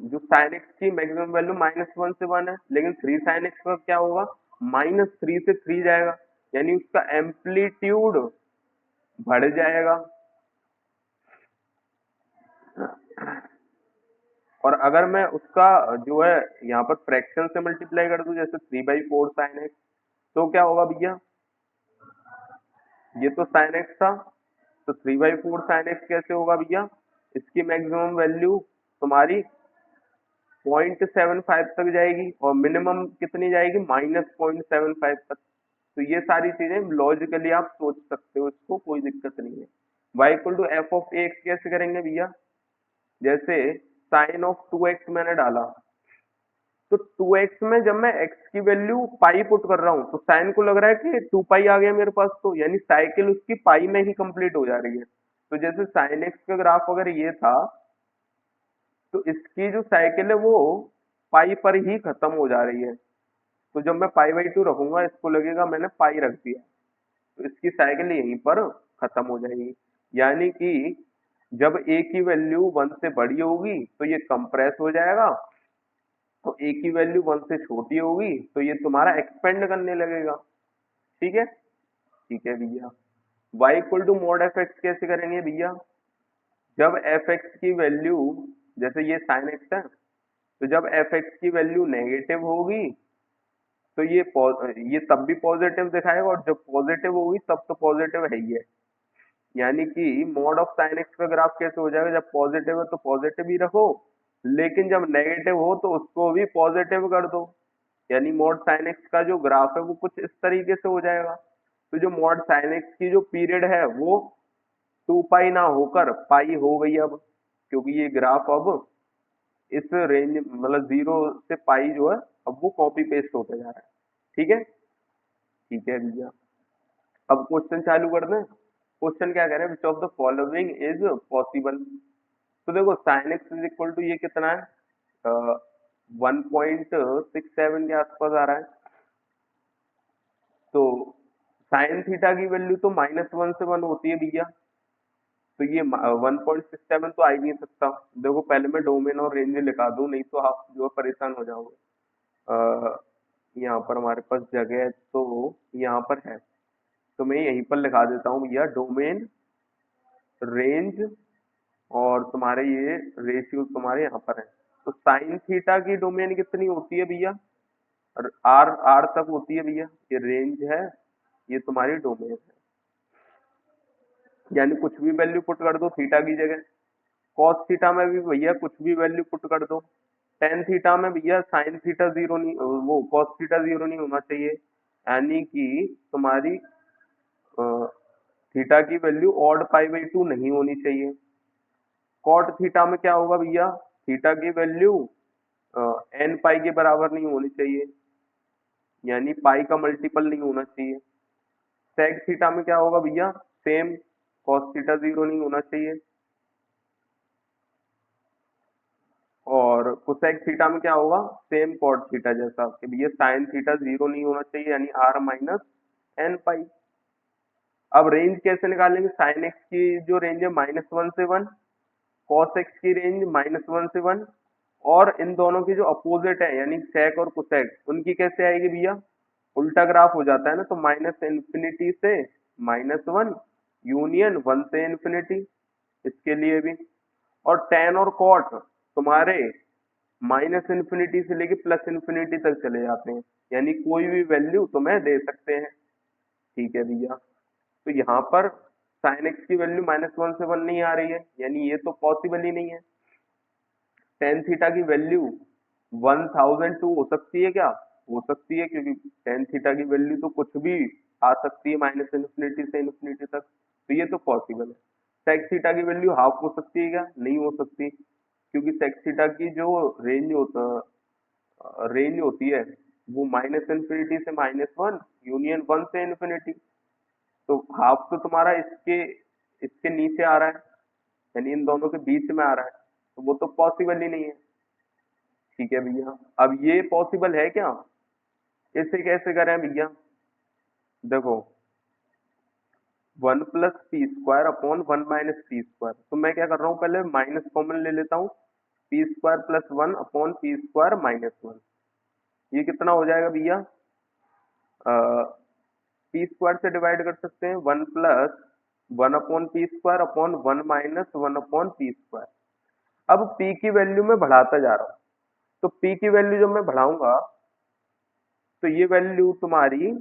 S1: जो साइन एक्स की मैक्सिमम वैल्यू -1 से 1 है, लेकिन 3 साइन एक्स का क्या होगा, -3 से 3 जाएगा, यानी उसका एम्पलीट्यूड बढ़ जाएगा। और अगर मैं उसका जो है यहाँ पर फ्रैक्शन से मल्टीप्लाई कर दूं, जैसे 3/4 साइन एक्स, तो क्या होगा भैया, ये तो साइन एक्स था, तो 3/4 साइन एक्स कैसे होगा भैया, इसकी मैक्सिमम वैल्यू तुम्हारी 0.75 तक जाएगी और मिनिमम कितनी जाएगी, -0.75 तक। तो ये सारी चीजें लॉजिकली आप सोच सकते हो, इसको कोई दिक्कत नहीं है। y equal to f of x कैसे करेंगे भैया, जैसे साइन ऑफ 2x मैंने डाला, तो 2x में जब मैं x की वैल्यू पाई पुट कर रहा हूँ तो साइन को लग रहा है कि 2 पाई आ गया मेरे पास, तो यानी साइकिल उसकी पाई में ही कंप्लीट हो जा रही है। तो जैसे साइन एक्स का ग्राफ अगर ये था तो इसकी जो साइकिल है वो पाई पर ही खत्म हो जा रही है, तो जब मैं पाई/2 रखूंगा इसको लगेगा मैंने पाई रख दिया, तो इसकी साइकिल यहीं पर खत्म हो जाएगी, यानी कि जब a की वैल्यू 1 से बड़ी होगी तो ये कंप्रेस हो जाएगा, तो a की वैल्यू 1 से छोटी होगी तो ये तुम्हारा एक्सपेंड करने लगेगा। ठीक है, ठीक है भैया। y equal to mod f x कैसे करेंगे भैया, जब एफ एक्स की वैल्यू, जैसे ये साइन एक्स है, तो जब एफ एक्स की वैल्यू नेगेटिव होगी तो ये तब भी पॉजिटिव दिखाएगा, और जब पॉजिटिव होगी तब तो पॉजिटिव है ही है, यानी कि मॉड ऑफ साइन एक्स का ग्राफ कैसे हो जाएगा, जब पॉजिटिव है तो पॉजिटिव ही रखो, लेकिन जब नेगेटिव हो तो उसको भी पॉजिटिव कर दो। यानी मॉड साइन एक्स का जो ग्राफ है वो कुछ इस तरीके से हो जाएगा। तो जो मॉड साइन एक्स की जो पीरियड है वो 2 पाई ना होकर पाई हो गई अब, क्योंकि ये ग्राफ अब इस रेंज मतलब 0 से पाई जो है अब वो कॉपी पेस्ट होता जा रहा है। ठीक है, ठीक है भैया। अब क्वेश्चन चालू कर दें। क्वेश्चन क्या कह रहे हैं, which of the following is possible. तो देखो sine x is equal to ये कितना है, 1.67 के आसपास आ रहा है। तो साइन थीटा की वैल्यू तो -1 से 1 होती है भैया, तो ये 1.67 तो आ ही नहीं सकता। देखो पहले मैं डोमेन और रेंज लिखा दूं, नहीं तो आप जो है परेशान हो जाओगे। यहाँ पर हमारे पास जगह है तो यहाँ पर है, तो मैं यहीं पर लिखा देता हूँ भैया, डोमेन, रेंज और तुम्हारे ये रेशियो तुम्हारे यहाँ पर है। तो साइन थीटा की डोमेन कितनी होती है भैया, आर आर तक होती है भैया। ये रेंज है, ये तुम्हारी डोमेन है। यानी कुछ भी वैल्यू पुट कर दो थीटा की जगह। कॉस थीटा में भी भैया कुछ भी वैल्यू पुट कर दो। टेन थीटा में भैया साइन थीटा जीरो नहीं, वो कॉस थीटा जीरो नहीं होना चाहिए, यानी कि तुम्हारी थीटा की वैल्यू ऑड पाई/2 नहीं होनी चाहिए। कॉट थीटा में क्या होगा भैया, थीटा की वैल्यू एन पाई के बराबर नहीं होनी चाहिए, यानी पाई का मल्टीपल नहीं होना चाहिए। सेक थीटा में क्या होगा भैया, सेम, कॉस थीटा जीरो नहीं होना चाहिए। और कोसेक थीटा में क्या होगा, सेम कॉट थीटा जैसा कि भैया साइन थीटा जीरो नहीं होना चाहिए, यानी आर माइनस एन पाई। अब रेंज कैसे निकालेंगे, साइन एक्स की जो रेंज है -1 से 1, कॉस एक्स की रेंज -1 से 1, और इन दोनों की जो अपोजिट है यानी सेक और कोसेक, उनकी कैसे आएगी भैया, उल्टा ग्राफ हो जाता है ना, तो -इन्फिनिटी से -1 यूनियन 1 से इन्फिनिटी, इसके लिए भी। और टेन और कॉट तुम्हारे -इन्फिनिटी से लेके +इन्फिनिटी तक चले जाते हैं, यानी कोई भी वैल्यू तुम्हें दे सकते हैं। ठीक है भैया, तो यहाँ पर साइन एक्स की वैल्यू -1 से 1 नहीं आ रही है, यानी ये तो पॉसिबल ही नहीं है। टेन थीटा की वैल्यू 1002 हो सकती है क्या, हो सकती है, क्योंकि टेन थीटा की वैल्यू तो कुछ भी आ सकती है -इन्फिनिटी से इन्फिनिटी तक, तो ये तो पॉसिबल है। सेक थीटा की वैल्यू हाफ हो सकती है क्या, नहीं हो सकती, क्योंकि सेक थीटा की जो रेंज होती है वो -इन्फिनिटी से -1 यूनियन 1 से इन्फिनिटी, तो हाफ तो तुम्हारा इसके इसके नीचे आ रहा है, यानी इन दोनों के बीच में आ रहा है, तो वो तो पॉसिबल ही नहीं है। ठीक है भैया, अब ये पॉसिबल है क्या, इसे कैसे करें भैया, देखो 1 + p² अपॉन 1 - p², तो मैं क्या कर रहा हूँ, पहले माइनस कॉमन ले लेता हूँ, p² + 1 अपॉन p² - 1, ये कितना हो जाएगा भैया, p² से डिवाइड कर सकते हैं, 1 + 1 upon p² upon 1 - 1 upon p²। अब p की वैल्यू में बढ़ाता जा रहा हूँ, तो p की वैल्यू जब मैं बढ़ाऊंगा तो ये वैल्यू तुम्हारी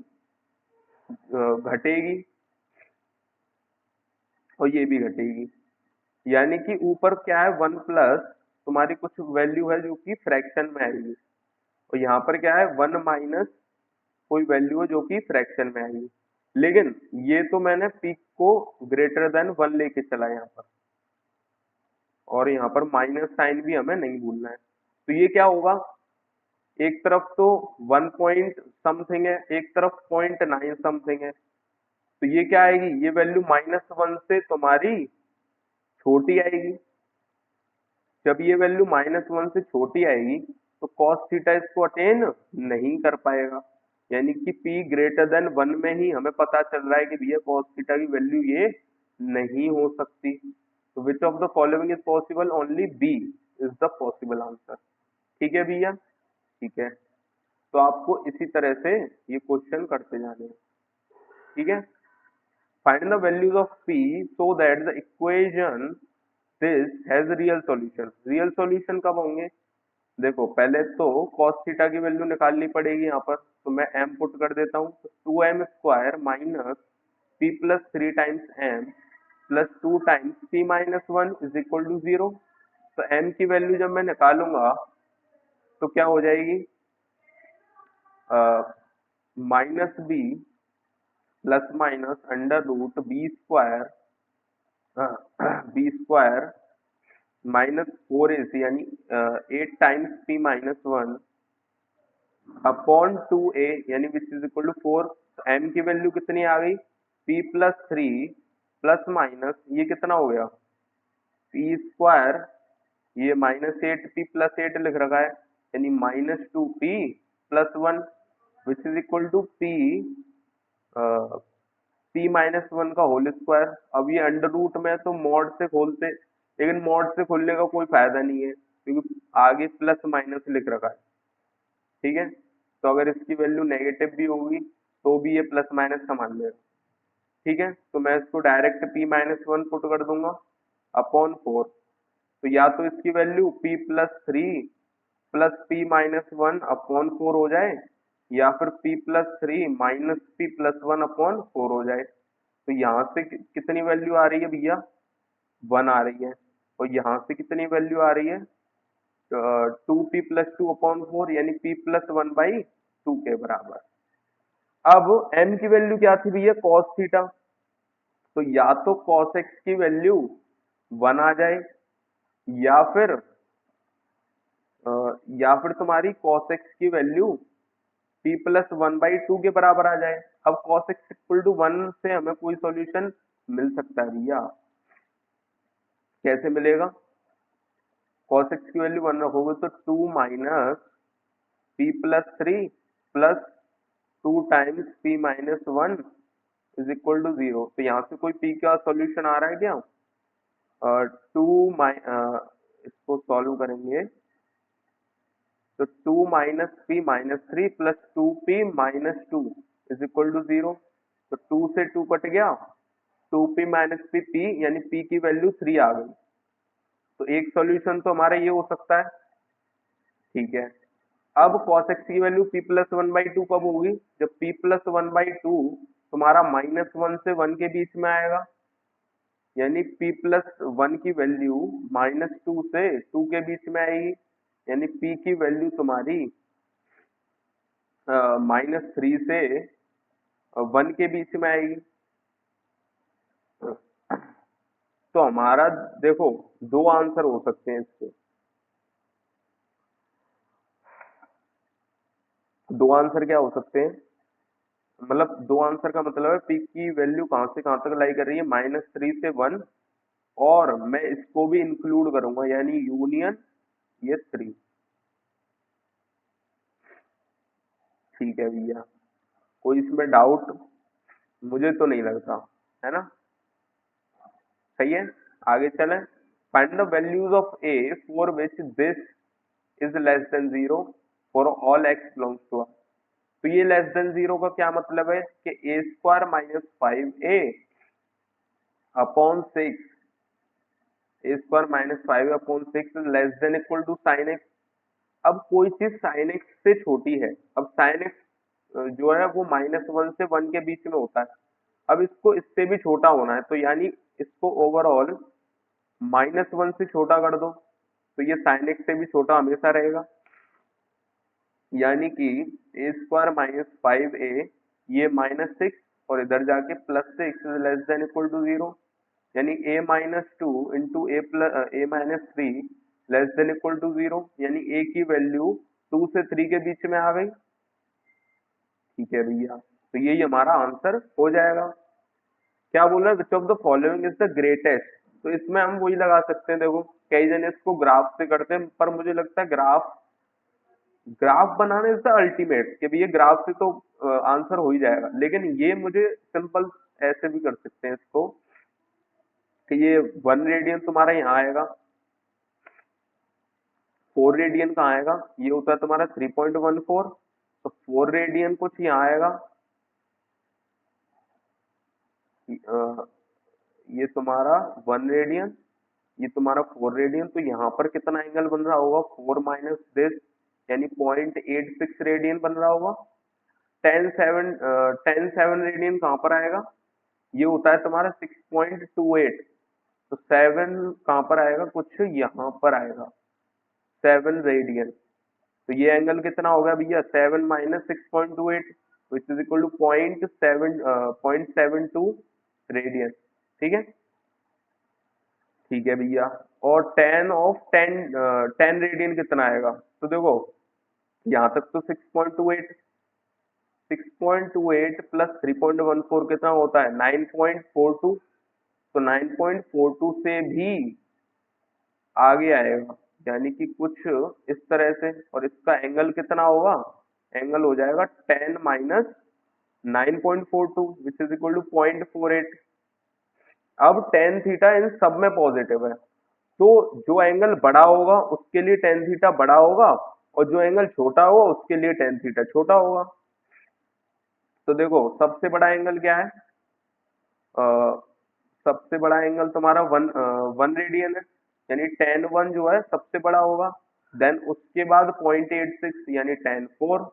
S1: घटेगी और ये भी घटेगी, यानी कि ऊपर क्या है, 1 प्लस तुम्हारी कुछ वैल्यू है जो कि फ्रैक्शन में आएगी, और यहाँ पर क्या है, 1 माइनस कोई वैल्यू है जो कि फ्रैक्शन में आएगी। लेकिन ये तो मैंने पी को ग्रेटर देन 1 लेके चला यहाँ पर, और यहाँ पर माइनस साइन भी हमें नहीं भूलना है। तो ये क्या होगा, एक तरफ तो 1 पॉइंट समथिंग है, एक तरफ 0.9 समथिंग है, तो ये क्या आएगी, ये वैल्यू -1 से तुम्हारी छोटी आएगी। जब ये वैल्यू -1 से छोटी आएगी तो cos थीटा इसको अटेन नहीं कर पाएगा, यानी कि p ग्रेटर देन 1 में ही हमें पता चल रहा है कि भैया cos थीटा की वैल्यू ये नहीं हो सकती। तो which of the following is possible, only b is the possible answer. ठीक है भैया, ठीक है, तो आपको इसी तरह से ये क्वेश्चन करते जाने हैं। ठीक है, find the values of p so that the equation this has real solution। Real solution कब होंगे, देखो पहले तो cos थीटा की वैल्यू निकालनी पड़ेगी यहाँ पर, तो मैं m पुट कर देता हूँ, तो 2m² - p + 3 times m plus 2 times p minus 1 is equal to 0। तो m की वैल्यू जब मैं निकालूंगा तो क्या हो जाएगी, minus b plus minus under root b square, b square minus 4ac यानी 8 times p minus 1 upon 2a यानी विच इज इक्वल टू 4। तो m की वैल्यू कितनी आ गई, p प्लस 3 प्लस माइनस ये कितना हो गया p स्क्वायर, ये माइनस 8p प्लस 8 लिख रखा है यानी minus 2p plus 1 which is equal to p minus 1 का होल स्क्वायर। अब ये अंडर रूट में है तो मॉड से खोलते, लेकिन मॉड से खोलने का कोई फायदा नहीं है क्योंकि आगे प्लस माइनस लिख रखा है, ठीक है। तो अगर इसकी वैल्यू नेगेटिव भी होगी तो भी ये प्लस माइनस संभाल लेगा, ठीक है। तो मैं इसको डायरेक्ट p माइनस 1 पुट कर दूंगा अपॉन 4। तो या तो इसकी value p plus 3 plus p minus 1 upon 4 हो जाए, या फिर p plus 3 minus p plus 1 upon 4 हो जाए। तो यहाँ से कितनी वैल्यू आ रही है भैया, 1 आ रही है। और यहाँ से कितनी वैल्यू आ रही है, 2p प्लस 2 अपॉन 4 यानी p प्लस 1 बाई 2 के बराबर। अब m की वैल्यू क्या थी भैया, cos थीटा। तो या तो cos x की वैल्यू 1 आ जाए, या फिर तुम्हारी cos x की वैल्यू p प्लस 1 बाई 2 के बराबर आ जाए। अब cos x इक्वल टू 1 से हमें कोई सॉल्यूशन मिल सकता है भैया, कैसे मिलेगा, cos x की वैल्यू 1 रखोगे तो 2 minus p plus 3 plus 2 times p minus 1 is equal to 0। तो यहाँ से कोई p का सॉल्यूशन आ रहा है क्या, इसको सॉल्व करेंगे तो 2 minus p minus 3 plus 2p minus 2 is equal to 0। तो 2 से 2 कट गया, 2p माइनस p यानी p की वैल्यू 3 आ गई। तो एक सॉल्यूशन तो हमारा ये हो सकता है, ठीक है। अब cos x की वैल्यू p प्लस 1 बाई 2 कब होगी, जब p प्लस 1 बाई 2 तुम्हारा माइनस 1 से 1 के बीच में आएगा, यानी p प्लस 1 की वैल्यू माइनस 2 से 2 के बीच में आएगी, यानी p की वैल्यू तुम्हारी माइनस 3 से 1 के बीच में आएगी। तो हमारा देखो दो आंसर हो सकते हैं इसके, दो आंसर क्या हो सकते हैं, मतलब दो आंसर का मतलब है p की वैल्यू कहां से कहां तक लाई कर रही है, माइनस 3 से 1, और मैं इसको भी इंक्लूड करूंगा यानी यूनियन ये 3, ठीक है भैया। कोई इसमें डाउट, मुझे तो नहीं लगता, है ना, सही है। आगे चलें, find the values of a for which this is less than 0 for all x belongs to R। तो ये लेस देन 0 का क्या मतलब है कि a square minus 5a upon 6, a square minus 5 upon 6 less than equal to sine x. अब कोई चीज साइन एक्स से छोटी है, अब साइन एक्स जो है वो माइनस 1 से 1 के बीच में होता है, अब इसको इससे भी छोटा होना है, तो यानी इसको ओवरऑल माइनस 1 से छोटा कर दो, तो ये साइन एक्स से भी छोटा हमेशा रहेगा, यानी कि ए स्क्वायर माइनस 5a ये माइनस 6 और इधर जाके plus 6 less than equal to 0, यानी a minus 2 into a minus 3 less than equal to 0, यानी a की वैल्यू 2 से 3 के बीच में आ गई, ठीक है भैया। तो यही हमारा आंसर हो जाएगा। क्या बोल रहा है, विच of the following is the greatest. तो इसमें हम वही लगा सकते हैं, देखो कई जन इसको ग्राफ से करते हैं, पर मुझे लगता है ग्राफ ग्राफ बनाने से अल्टीमेट कि भैया ग्राफ से तो आंसर हो ही जाएगा, लेकिन ये मुझे सिंपल ऐसे भी कर सकते हैं इसको कि ये 1 रेडियन तुम्हारा यहाँ आएगा, 4 रेडियन कहाँ आएगा, ये होता है तुम्हारा 3.14, तो 4 रेडियन कुछ यहाँ आएगा, ये तुम्हारा 1 रेडियन, ये तुम्हारा 4 रेडियन, तो यहाँ पर कितना एंगल बन रहा होगा, 4 माइनस दिस यानी 0.86 रेडियन बन रहा होगा। 10 7 रेडियन कहाँ पर आएगा, ये होता है तुम्हारा 6.28। तो 7 कहाँ पर आएगा, कुछ यहाँ पर आएगा, 7 रेडियन। तो ये एंगल कितना होगा भैया, 7 - 6.28, which is equal to 0.72 radian. ठीक है, ठीक है भैया। और टेन रेडियन कितना आएगा, तो देखो यहाँ तक तो 6.28, 6.28 प्लस 3.14 कितना होता है, 9.42। तो 9.42 से भी आगे आएगा, यानी कि कुछ इस तरह से। और इसका एंगल कितना होगा, एंगल हो जाएगा 10 - 9.42, विच इज इक्वल टू 0.48। अब टेन थीटा इन सब में पॉजिटिव है, तो जो एंगल बड़ा होगा उसके लिए टेन थीटा बड़ा होगा, और जो एंगल छोटा होगा उसके लिए टेन थीटा छोटा होगा। तो देखो सबसे बड़ा एंगल क्या है, अ, सबसे बड़ा एंगल तुम्हारा 1 रेडियन है, यानी tan 1 जो है सबसे बड़ा होगा। देन उसके बाद 0.86 यानी tan 4।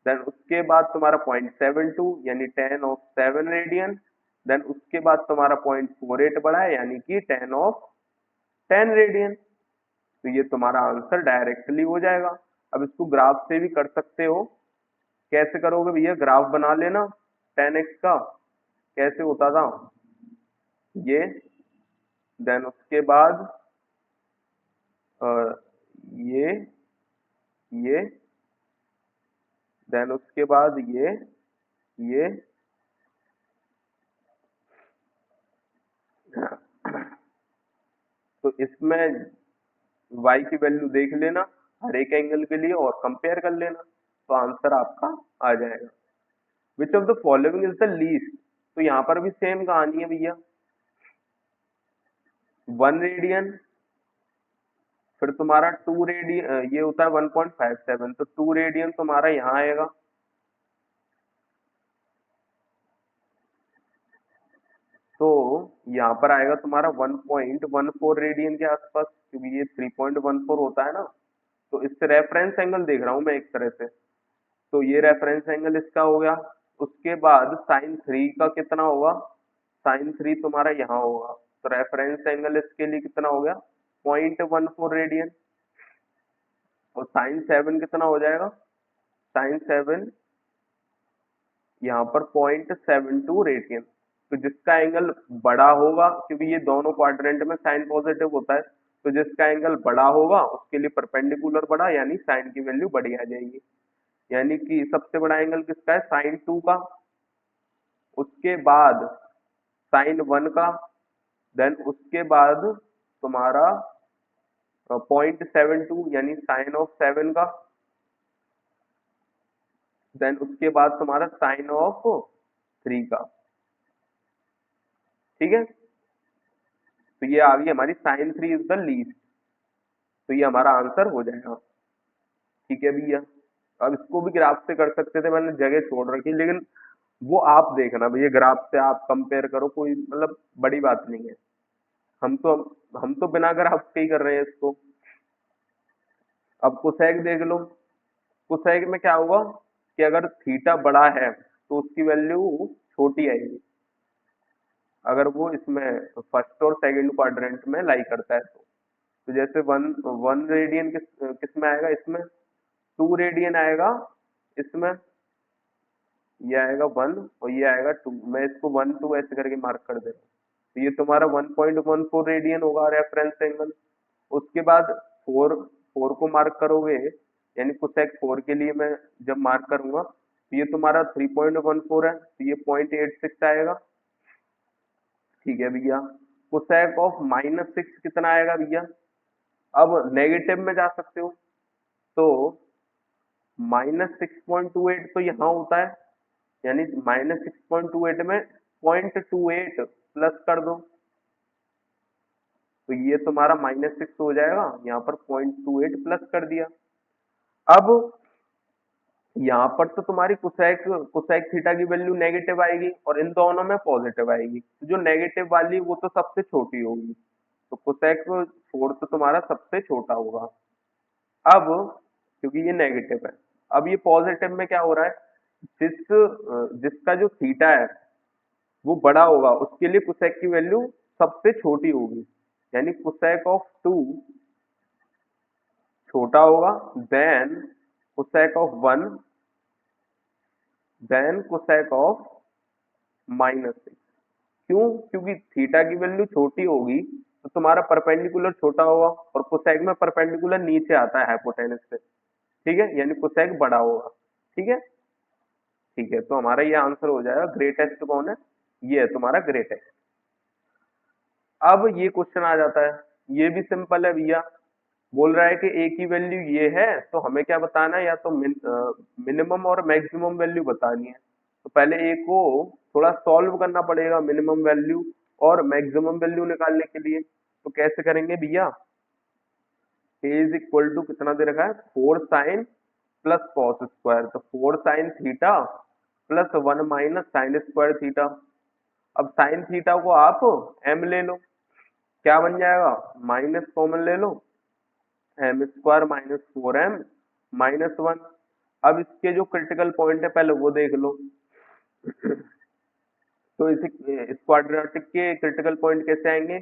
S1: देन उसके बाद तुम्हारा 0.72 यानी tan(7 रेडियन)। देन उसके बाद तुम्हारा 0.48 बड़ा है, यानी कि tan(10 रेडियन)। तो ये तुम्हारा आंसर डायरेक्टली हो जाएगा। अब इसको ग्राफ से भी कर सकते हो। कैसे करोगे भैया, ग्राफ बना लेना 10x का। कैसे होता था ये, देन उसके बाद अ, ये ये देन उसके बाद ये तो इसमें y की वैल्यू देख लेना हर एक एंगल के लिए और कंपेयर कर लेना, तो आंसर आपका आ जाएगा। विच of the following is the least, तो यहाँ पर भी सेम कहानी है भैया। 1 रेडियन, फिर तुम्हारा 2 रेडियन, ये होता है 1.57, तो 2 रेडियन तुम्हारा यहाँ आएगा। तो यहाँ पर आएगा तुम्हारा 1.14 रेडियन के आसपास, क्योंकि ये 3.14 होता है ना। तो इससे रेफरेंस एंगल देख रहा हूँ मैं एक तरह से, तो ये रेफरेंस एंगल इसका हो गया। उसके बाद sin 3 का कितना होगा, sin 3 तुम्हारा यहाँ होगा, तो रेफरेंस एंगल इसके लिए कितना हो गया, 0.14 रेडियन। और sin 7 कितना हो जाएगा, sin 7 यहाँ पर 0.72 रेडियन। तो जिसका एंगल बड़ा होगा, क्योंकि ये दोनों क्वाड्रेंट में साइन पॉजिटिव होता है, तो जिसका एंगल बड़ा होगा उसके लिए परपेंडिकुलर बड़ा, यानी साइन की वैल्यू बड़ी आ जाएगी। यानी कि सबसे बड़ा एंगल किसका है, sin 2 का। उसके बाद sin 1 का। देन उसके बाद तुम्हारा 0.72 यानी sin(7) का। देन उसके बाद तुम्हारा sin(3) का। ठीक है, तो ये आ गई हमारी sin 3 इज द लीस्ट, तो ये हमारा आंसर हो जाएगा। ठीक है भैया, अब इसको भी ग्राफ से कर सकते थे, मैंने जगह छोड़ रखी, लेकिन वो आप देखना भैया, ग्राफ से आप कंपेयर करो, कोई मतलब बड़ी बात नहीं है। हम तो हम तो बिना ग्राफ के ही कर रहे हैं इसको। अब कोसेक देख लो, कोसेक में क्या होगा कि अगर थीटा बड़ा है तो उसकी वैल्यू छोटी आएगी, अगर वो इसमें फर्स्ट और सेकंड क्वाड्रेंट में लाई करता है तो जैसे 1 रेडियन किस में आएगा, इसमें 2 रेडियन आएगा, इसमें ये आएगा 1 और ये आएगा 2। मैं इसको 1 2 ऐसे करके मार्क कर दे रहा हूँ, तो ये तुम्हारा 1.14 रेडियन होगा रेफरेंस एंगल। उसके बाद 4 को मार्क करोगे, यानी कोसेक 4 के लिए मैं जब मार्क करूंगा तो ये तुम्हारा 3.14 है, तो ये 0.86 आएगा। ठीक है भैया, कोसेक ऑफ -6 कितना आएगा भैया, अब नेगेटिव में जा सकते हो, तो -6.28 तो यहाँ होता है, यानी -6.28 में 0.28 प्लस कर दो, तो ये तुम्हारा -6 हो जाएगा, यहाँ पर 0.28 प्लस कर दिया। अब यहाँ पर तो तुम्हारी कोसेक कोसेक थीटा की वैल्यू नेगेटिव आएगी और इन दोनों में पॉजिटिव आएगी, तो जो नेगेटिव वाली वो तो सबसे छोटी होगी, तो कोसेक 4 तो तुम्हारा सबसे छोटा होगा। अब क्योंकि ये नेगेटिव है, अब ये पॉजिटिव में क्या हो रहा है, जिसका जो थीटा है वो बड़ा होगा उसके लिए कोसेक की वैल्यू सबसे छोटी होगी, यानी कोसेक ऑफ 2 छोटा होगा then cosec of 1 then cosec of -6। क्यों? क्योंकि थीटा की वैल्यू छोटी होगी तो तुम्हारा परपेंडिकुलर छोटा होगा और कोसेक में परपेंडिकुलर नीचे आता है हाइपोटेनस से, ठीक है, यानी कोसेक बड़ा होगा। ठीक है, ठीक है, तो हमारा ये आंसर हो जाएगा। ग्रेटेस्ट कौन है? ये है तुम्हारा ग्रेटेस्ट। अब ये क्वेश्चन आ जाता है, ये भी सिंपल है भैया। बोल रहा है कि ए की वैल्यू ये है तो हमें क्या बताना है, या तो मिनिमम और मैक्सिमम वैल्यू बतानी है। तो पहले ए को थोड़ा सॉल्व करना पड़ेगा मिनिमम वैल्यू और मैक्सिमम वैल्यू निकालने के लिए। तो कैसे करेंगे भैया? ए इज इक्वल टू कितना दे रखा है, 4 साइन प्लस कॉस स्क्वायर, तो 4 sine theta plus 1 minus sign square theta. अब साइन थीटा को आप एम ले लो, क्या बन जाएगा, माइनस कॉमन ले लो, m square minus 4m minus 1। अब इसके जो क्रिटिकल पॉइंट है पहले वो देख लो। तो इस क्वाड्रेटिक के क्रिटिकल पॉइंट कैसे आएंगे,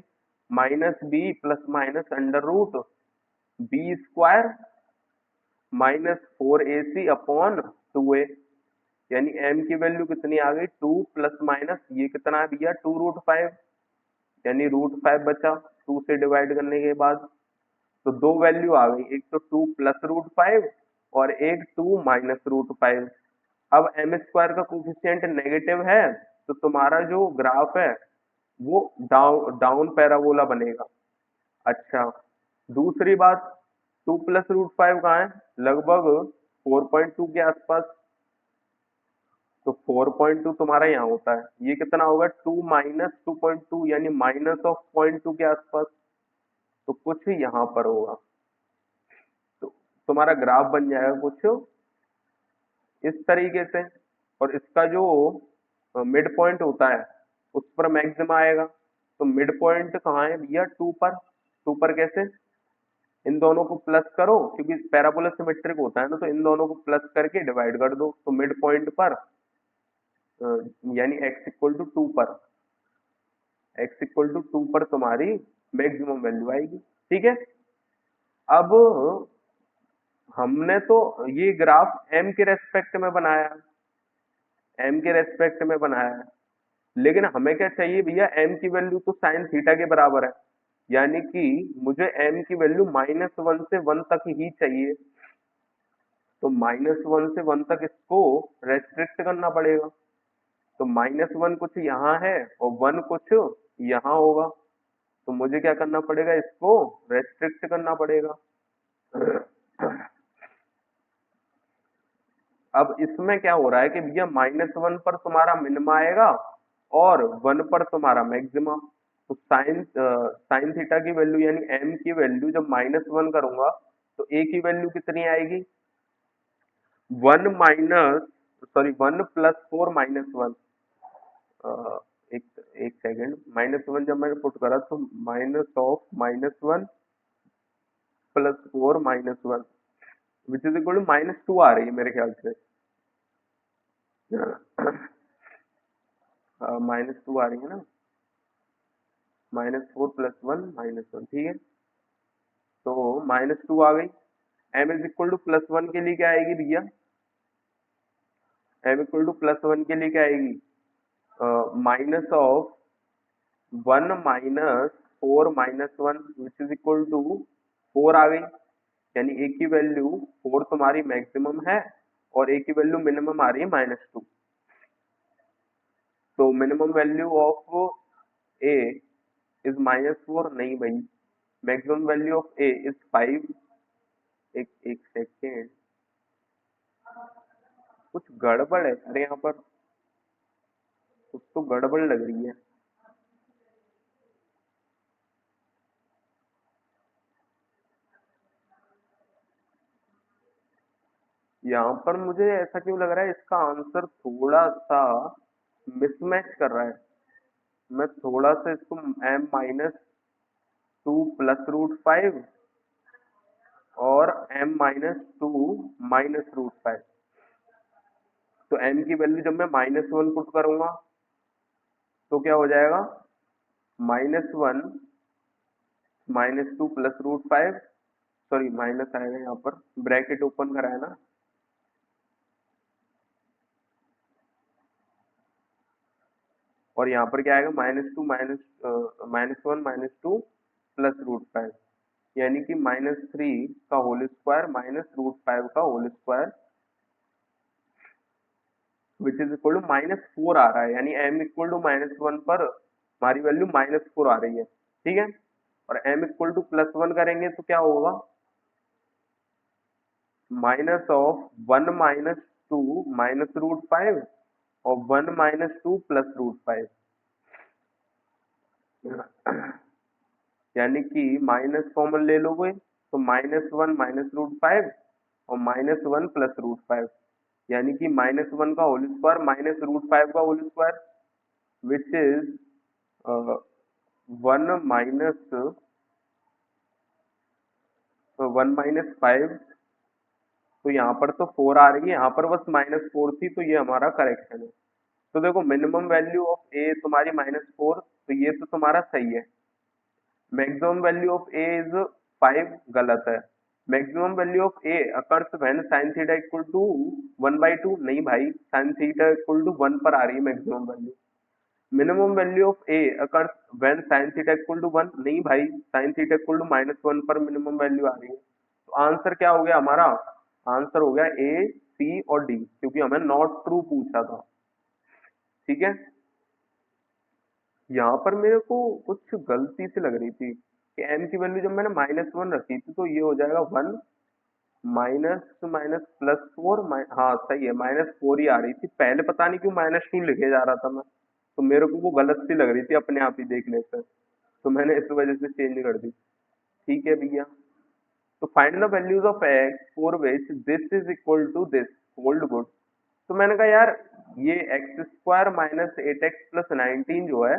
S1: minus b plus minus under root b square minus 4ac upon 2a, यानी m की वैल्यू कितनी आ गई, 2 प्लस माइनस ये कितना है भैया, 2√5, यानी √5 बचा 2 से डिवाइड करने के बाद। तो दो वैल्यू आ गई, एक तो 2 प्लस √5 और एक 2 माइनस √5। अब एम स्क्वायर का कोफिशिएंट नेगेटिव है तो तुम्हारा जो ग्राफ है वो डाउन पैराबोला बनेगा। अच्छा, दूसरी बात, 2 प्लस √5 कहाँ है, लगभग 4.2 के आसपास। तो 4.2 तुम्हारा यहाँ होता है, ये कितना होगा, 2 माइनस 2.2 यानी माइनस ऑफ 0.2 के आसपास। तो कुछ यहाँ पर होगा, तो तुम्हारा ग्राफ बन जाएगा कुछ इस तरीके से। और इसका जो मिड पॉइंट होता है उस पर मैक्सिमा आएगा। तो मिड पॉइंट कहाँ है भैया, 2 पर। 2 पर कैसे, इन दोनों को प्लस करो क्योंकि पैराबोला सिमेट्रिक होता है ना, तो इन दोनों को प्लस करके डिवाइड कर दो, तो मिड पॉइंट पर यानी x इक्वल टू 2 पर, x इक्वल टू 2 पर तुम्हारी मैक्सिमम वैल्यू आएगी। ठीक है, अब हमने तो ये ग्राफ m के रेस्पेक्ट में बनाया, m के रेस्पेक्ट में बनाया है, लेकिन हमें क्या चाहिए भैया, m की वैल्यू तो साइन थीटा के बराबर है, यानी कि मुझे m की वैल्यू -1 से 1 तक ही चाहिए। तो -1 से 1 तक इसको रेस्ट्रिक्ट करना पड़ेगा। तो -1 कुछ यहाँ है और 1 कुछ यहाँ होगा, तो मुझे क्या करना पड़ेगा, इसको रेस्ट्रिक्ट करना पड़ेगा। अब इसमें क्या हो रहा है कि भैया -1 पर तुम्हारा मिनिमा आएगा और 1 पर तुम्हारा मैक्सिमा। तो साइन थीटा की वैल्यू यानी m की वैल्यू जब -1 करूंगा तो a की वैल्यू कितनी आएगी, 1 माइनस, सॉरी 1 प्लस 4 माइनस 1। एक एक सेकेंड, -1 जब मैंने पुट करा तो minus of -1 plus 4 minus 1 which is equal to -2 आ रही है मेरे ख्याल से। -2 आ रही है ना, -4 प्लस 1 -1, ठीक है। तो -2 आ गई। m इज इक्वल टू +1 के लिए क्या आएगी भैया, m इक्वल टू +1 के लिए क्या आएगी, minus of 1 minus 4 minus 1 which is equal to 4 आ गई, यानी a की वैल्यू 4 तुम्हारी मैक्सिमम है और a की वैल्यू मिनिमम आ रही है -2। तो minimum value of a is -4, नहीं भाई, maximum value of a is 5। एक एक सेकेंड, कुछ गड़बड़ है अरे यहाँ पर, कुछ तो गड़बड़ लग रही है। यहाँ पर मुझे ऐसा क्यों लग रहा है, इसका आंसर थोड़ा सा मिसमैच कर रहा है। मैं थोड़ा सा इसको m-2 प्लस √5 और m-2 माइनस √5। तो m की वैल्यू जब मैं -1 पुट करूंगा तो क्या हो जाएगा, -1 -2 प्लस रूट 5, सॉरी माइनस आएगा यहाँ पर, ब्रैकेट ओपन करा है ना, और यहाँ पर क्या आएगा, -1 -2 प्लस रूट 5, यानी कि -3 का होल स्क्वायर माइनस रूट 5 का whole square, which is equal to -4 आ रहा है, यानी m इक्वल टू -1 पर हमारी वैल्यू -4 आ रही है, ठीक है। और m इक्वल टू +1 करेंगे तो क्या होगा, माइनस ऑफ 1 -2 माइनस रूट 5 और 1 -2 प्लस रूट 5, यानी कि माइनस कॉमन ले लोगे तो -1 माइनस रूट 5 और -1 प्लस रूट 5, यानी कि -1 का होल स्क्वायर माइनस रूट 5 का होल स्क्वायर, विच इज 1 - 5, तो यहाँ पर तो 4 आ रही है, यहाँ पर बस -4 थी, तो ये हमारा करेक्शन है। तो देखो मिनिमम वैल्यू ऑफ ए तुम्हारी -4, तो ये तो तुम्हारा सही है। Maximum value of a is 5, गलत है। Maximum value of a occurs when sin theta equal to 1/2, नहीं भाई, sin थीटा इक्वल टू 1 पर आ रही है maximum value. Minimum value of a occurs when sin theta equal to 1, नहीं भाई, sin थीटा इक्वल टू -1 पर मिनिमम वैल्यू आ रही है। तो आंसर क्या हो गया हमारा, आंसर हो गया ए, सी और डी, क्योंकि हमें नॉट ट्रू पूछा था, ठीक है। यहाँ पर मेरे को कुछ गलती सी लग रही थी कि m की वैल्यू जब मैंने -1 रखी थी तो ये हो जाएगा 1 माइनस माइनस +4, हाँ सही है, -4 ही आ रही थी, पहले पता नहीं क्यों -2 लिखे जा रहा था मैं, तो मेरे को वो गलत सी लग रही थी अपने आप ही देखने से, तो मैंने इस वजह से चेंज कर दी। ठीक है भैया, तो find the values of x for which this is equal to this, hold good. तो मैंने कहा यार ये x² माइनस 8x प्लस 19 जो है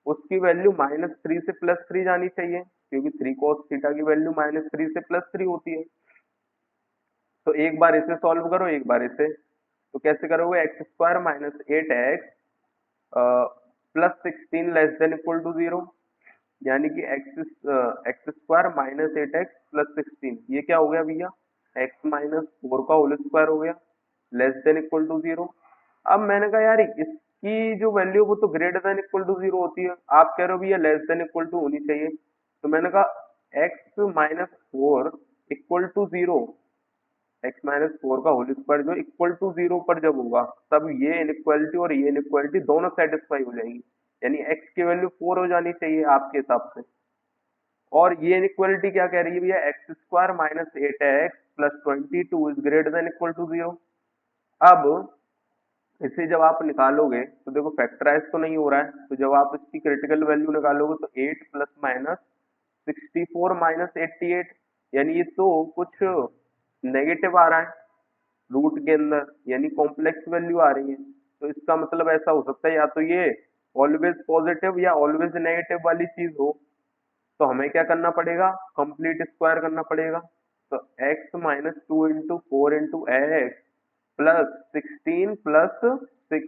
S1: उसकी वैल्यू -3 से +3 जानी चाहिए, क्योंकि 3 cos थीटा की वैल्यू -3 से +3 होती है। तो एक बार इसे सॉल्व करो, एक बार इसे, तो कैसे करोगे, x² minus 8x plus 16 less than equal to 0, यानी कि x² माइनस 8x प्लस 16, ये क्या हो गया भैया, x -4 का होल स्क्वायर हो गया, लेस देन इक्वल टू 0। अब मैंने कहा यार इसकी जो वैल्यू वो तो ग्रेटर देन इक्वल टू 0 होती है, आप कह रहे हो भैया लेस देन इक्वल टू होनी चाहिए, तो मैंने कहा x-4 इक्वल टू 0, x-4 का होल स्क्वायर जो इक्वल टू 0 पर जब होगा तब ये इनइक्वालिटी और ये इनइक्वालिटी दोनों सेटिस्फाई हो जाएंगी, यानी x की वैल्यू 4 हो जानी चाहिए आपके हिसाब से। और ये इनइक्वालिटी क्या कह रही है भैया, x² minus 8x plus 22 is greater than equal to 0। अब इसे जब आप निकालोगे तो देखो फैक्टराइज तो नहीं हो रहा है, तो जब आप इसकी क्रिटिकल वैल्यू निकालोगे तो 8 प्लस माइनस 64 माइनस 88, यानी ये तो कुछ नेगेटिव आ रहा है रूट के अंदर, यानी कॉम्प्लेक्स वैल्यू आ रही है। तो इसका मतलब ऐसा हो सकता है या तो ये ऑलवेज पॉजिटिव या ऑलवेज नेगेटिव वाली चीज हो, तो हमें क्या करना पड़ेगा, कंप्लीट स्क्वायर करना पड़ेगा। तो x-2 × 4 × x प्लस 16 प्लस 6,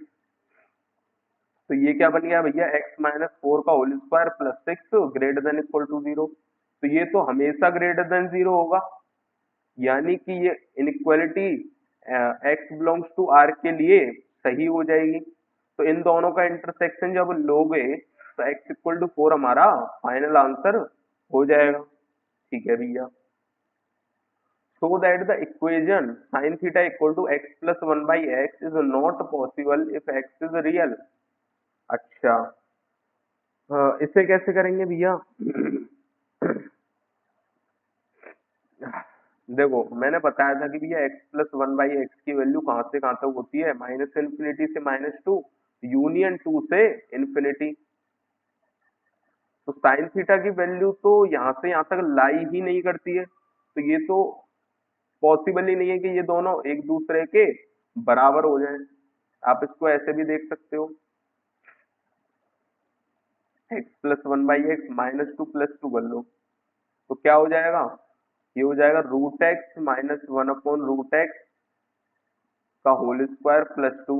S1: तो ये क्या बन गया भैया, x-4 का whole square plus 6 greater than equal to 0, तो ये तो हमेशा ग्रेटर देन 0 होगा, यानी कि ये inequality x belongs to r के लिए सही हो जाएगी। तो इन दोनों का इंटरसेक्शन जब लोगे तो x इक्वल टू 4 हमारा फाइनल आंसर हो जाएगा, ठीक है भैया। So that the equation sin theta equal to x plus 1 by x is not possible if x is real। अच्छा, इसे कैसे करेंगे भैया, देखो मैंने बताया था कि भैया x प्लस 1 बाई एक्स की वैल्यू कहाँ से कहाँ तक होती है, -∞ से -2 यूनियन 2 से इंफिनिटी। तो साइन थीटा की वैल्यू तो यहाँ से यहाँ तक लाई ही नहीं करती है, तो ये तो पॉसिबल ही नहीं है कि ये दोनों एक दूसरे के बराबर हो जाएं। आप इसको ऐसे भी देख सकते हो, x प्लस 1 बाई एक्स -2 + 2 कर लो, तो क्या हो जाएगा, ये हो जाएगा √x -1/√x का होल स्क्वायर प्लस 2।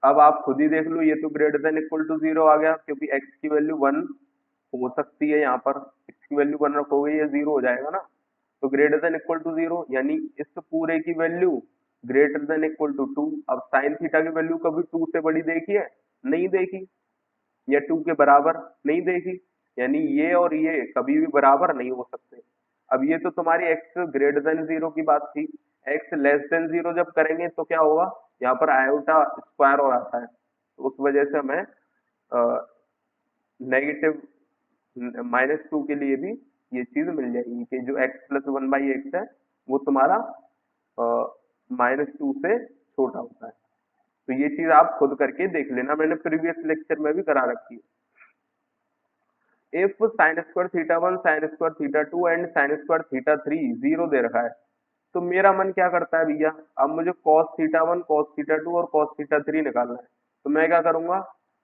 S1: अब आप खुद ही देख लो, ये तो greater than equal to zero आ गया, क्योंकि x की वैल्यू 1 हो सकती है, यहाँ पर x की वैल्यू 1 रखोगे ये 0 हो जाएगा ना। तो ग्रेटर देन इक्वल टू 0 यानी इस पूरे की value greater than equal to 2। अब साइन थीटा की वैल्यू कभी 2 से बड़ी देखी है? नहीं देखी। या 2 के बराबर नहीं देखी। यानी ये और ये कभी भी बराबर नहीं हो सकते। अब ये तो तुम्हारी x ग्रेटर देन 0 की बात थी। x लेस देन 0 जब करेंगे तो क्या होगा? यहाँ पर आयोटा स्क्वायर हो जाता है, तो उस वजह से हमें नेगेटिव -2 के लिए भी ये चीज मिल जाएगी कि जो x प्लस 1/x है वो तुम्हारा -2 से छोटा होता है। तो ये चीज आप खुद करके देख लेना, मैंने प्रीवियस लेक्चर में भी करा रखी है। If sign square theta 1 sign square theta 2 and sign square theta 3 0 दे रखा है, तो मेरा मन क्या करता है भैया, अब मुझे cos थीटा 1 cos थीटा 2 और cos थीटा 3 निकालना है। तो मैं क्या करूंगा,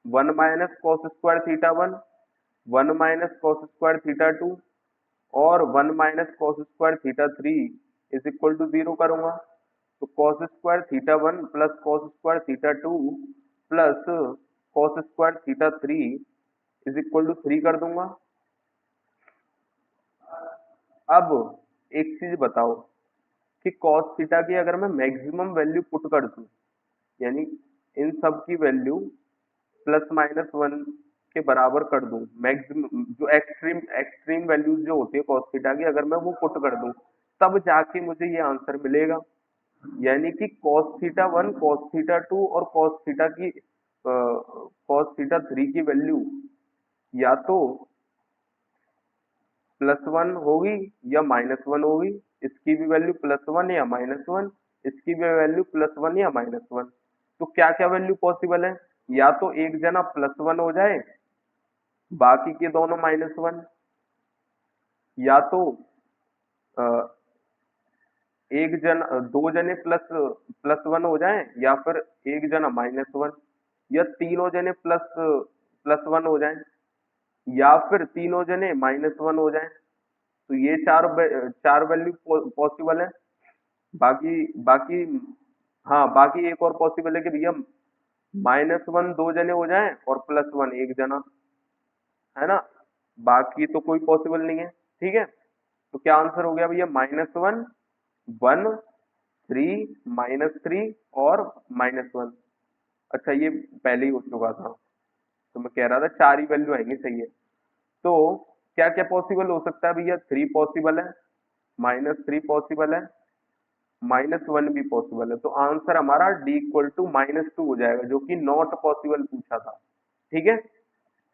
S1: 1 minus cos square theta 1, 1 minus cos square theta 2 और 1 minus cos square theta 3 is equal to 0 करूंगा। तो cos square theta 1 plus cos square theta 2 plus cos square theta 3 is equal to 3 कर दूंगा। अब एक चीज बताओ कि cos थीटा की अगर मैं मैक्सिमम वैल्यू पुट कर दूं, यानी इन सब की वैल्यू +-1 के बराबर कर दूं, मैक्सिमम जो एक्सट्रीम एक्सट्रीम वैल्यूज जो होती है cos थीटा की, अगर मैं वो पुट कर दूं, तब जाके मुझे ये आंसर मिलेगा। यानी कि cos थीटा 1 cos थीटा 2 और cos थीटा 3 की वैल्यू या तो +1 होगी या -1 होगी। इसकी भी वैल्यू +1 या -1, इसकी भी वैल्यू +1 या -1। तो क्या क्या वैल्यू पॉसिबल है? या तो एक जना +1 हो जाए, बाकी के दोनों -1, या तो अ, दो जने +1 हो जाएं, या फिर एक जना -1, या तीनों जने +1 हो जाएं, या फिर तीनों जने -1 हो जाएं। तो ये चार वैल्यू पॉसिबल है। बाकी बाकी हाँ, बाकी एक और पॉसिबल है कि भैया -1 दो जने हो जाएं और +1 एक जना, है ना। बाकी तो कोई पॉसिबल नहीं है। ठीक है, तो क्या आंसर हो गया भैया? -1, 1, 3, -3 और -1। अच्छा, ये पहले ही हो चुका था, तो मैं कह रहा था चार ही वैल्यू आएंगी, सही है। तो क्या क्या पॉसिबल हो सकता है भैया? 3 पॉसिबल है, -3 पॉसिबल है, -1 भी पॉसिबल है। तो आंसर हमारा D इक्वल टू -2 हो जाएगा, जो कि नॉट पॉसिबल पूछा था। ठीक है,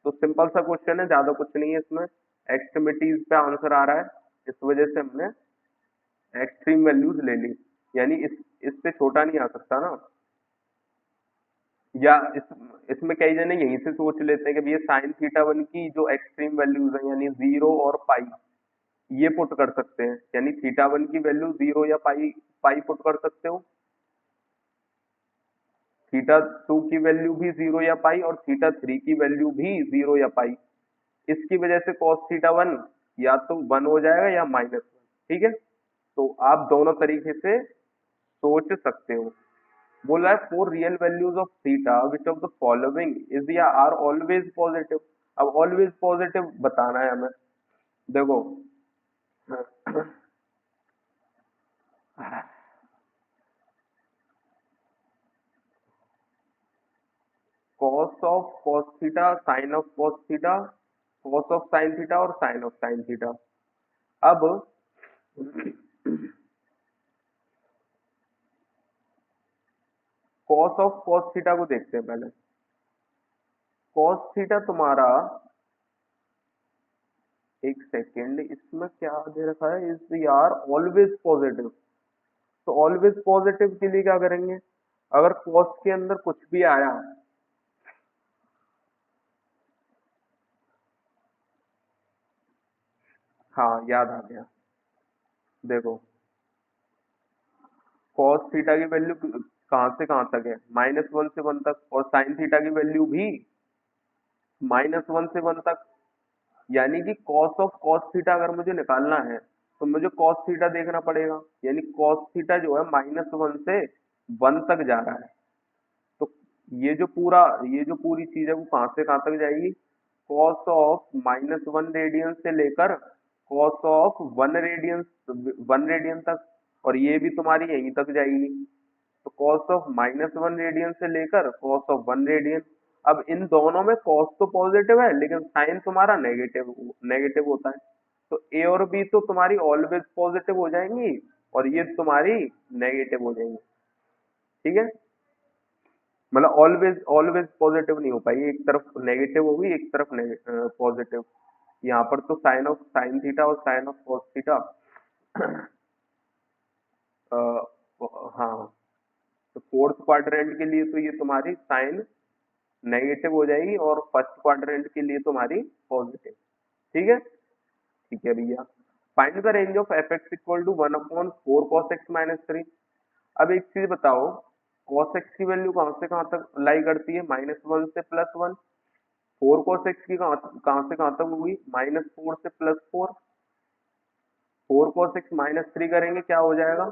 S1: तो सिंपल सा क्वेश्चन है, ज्यादा कुछ नहीं है इसमें। एक्सट्रीमिटीज पे आंसर आ रहा है, इस वजह से हमने एक्सट्रीम वैल्यूज ले ली, यानी इससे छोटा नहीं आ सकता ना। या इसमें कई जने यहीं से सोच लेते हैं कि भैया साइन थीटा 1 की जो एक्सट्रीम वैल्यूज है, यानी 0 और पाई, ये पुट कर सकते हैं। यानी थीटा 1 की वैल्यू 0 या पाई पाई पुट कर सकते हो, थीटा 2 की वैल्यू भी 0 या पाई, और थीटा 3 की वैल्यू भी 0 या पाई। इसकी वजह से cos थीटा 1 या तो 1 हो जाएगा या -1। ठीक है, तो आप दोनों तरीके से सोच सकते हो। बोल रहा है for real values of theta which of the following is या आर ऑलवेज पॉजिटिव। अब ऑलवेज पॉजिटिव बताना है हमें। देखो cos of cos theta, sine of cos theta, cos of sine theta और साइन ऑफ साइन थीटा। अब cos of cos theta को देखते हैं पहले। कॉस थीटा तुम्हारा, एक सेकेंड, इसमें क्या दे रखा है, इज यार ऑलवेज पॉजिटिव। तो ऑलवेज पॉजिटिव के लिए क्या करेंगे? अगर कॉस के अंदर कुछ भी आया, हाँ याद आ गया, देखो कॉस थीटा की वैल्यू कहाँ से कहाँ तक है? -1 से 1 तक, और साइन थीटा की वैल्यू भी -1 से 1 तक। यानी कि कॉस ऑफ कॉस थीटा अगर मुझे निकालना है, तो मुझे कॉस थीटा देखना पड़ेगा। यानी कॉस थीटा जो है -1 से 1 तक जा रहा है। तो ये जो पूरी चीज है वो कहाँ से कहाँ तक जाएगी, कॉस ऑफ -1 रेडियन से लेकर कॉस ऑफ 1 रेडियन तक, और ये भी तुम्हारी यहीं तक जाएगी। तो कॉस ऑफ -1 रेडियन से लेकर कॉस ऑफ 1 रेडियन। अब इन दोनों में कॉस तो पॉजिटिव है लेकिन साइन तुम्हारा नेगेटिव नेगेटिव होता है, तो ए और बी तो तुम्हारी ऑलवेज पॉजिटिव हो जाएंगी और ये तुम्हारी नेगेटिव हो जाएंगी। ठीक है, मतलब ऑलवेज ऑलवेज पॉजिटिव नहीं हो पाएगी, एक तरफ नेगेटिव होगी एक तरफ पॉजिटिव। यहाँ पर तो साइन ऑफ साइन थीटा और साइन ऑफ कॉस थीटा हाँ, तो फोर्थ क्वाड्रेंट के लिए तो ये तुम्हारी साइन नेगेटिव हो जाएगी और फर्स्ट क्वाड्रेंट के लिए तुम्हारी पॉजिटिव। ठीक है, ठीक है भैया। Find the range of f x equal to 1/4 cos x minus 3। अब एक चीज बताओ, cos x की वैल्यू कहाँ से कहाँ तक लाई करती है, -1 से +1। 4 cos x की कहाँ से कहाँ तक होगी, -4 से +4। 4 cos x -3 करेंगे क्या हो जाएगा,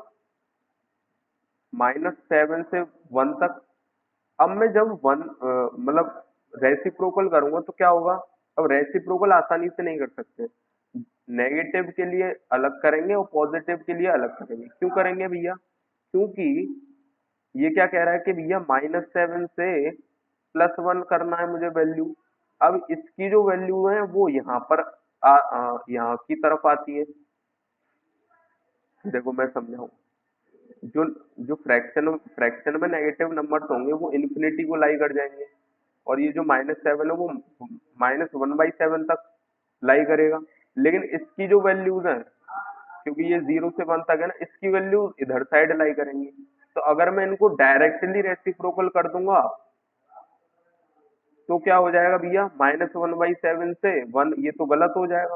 S1: -7 से 1 तक। अब मैं जब वन मतलब रेसिप्रोकल करूंगा तो क्या होगा, अब रेसिप्रोकल आसानी से नहीं कर सकते, नेगेटिव के लिए अलग करेंगे और पॉजिटिव के लिए अलग करेंगे। क्यों करेंगे भैया, क्योंकि ये क्या कह रहा है कि भैया -7 से +1 करना है मुझे वैल्यू। अब इसकी जो वैल्यू है वो यहाँ पर यहाँ की तरफ आती है। देखो मैं समझाऊं, जो जो फ्रैक्शन में नेगेटिव नंबर्स होंगे वो इन्फिनिटी को लाई कर जाएंगे, और ये जो -7 है वो -1/7 तक लाई करेगा। लेकिन इसकी जो वैल्यूज हैं, क्योंकि ये 0 से 1 तक है ना, इसकी वैल्यू इधर साइड लाई करेंगी। तो अगर मैं इनको डायरेक्टली रेसिप्रोकल कर दूंगा तो क्या हो जाएगा भैया, -1/7 से 1, ये तो गलत हो जाएगा।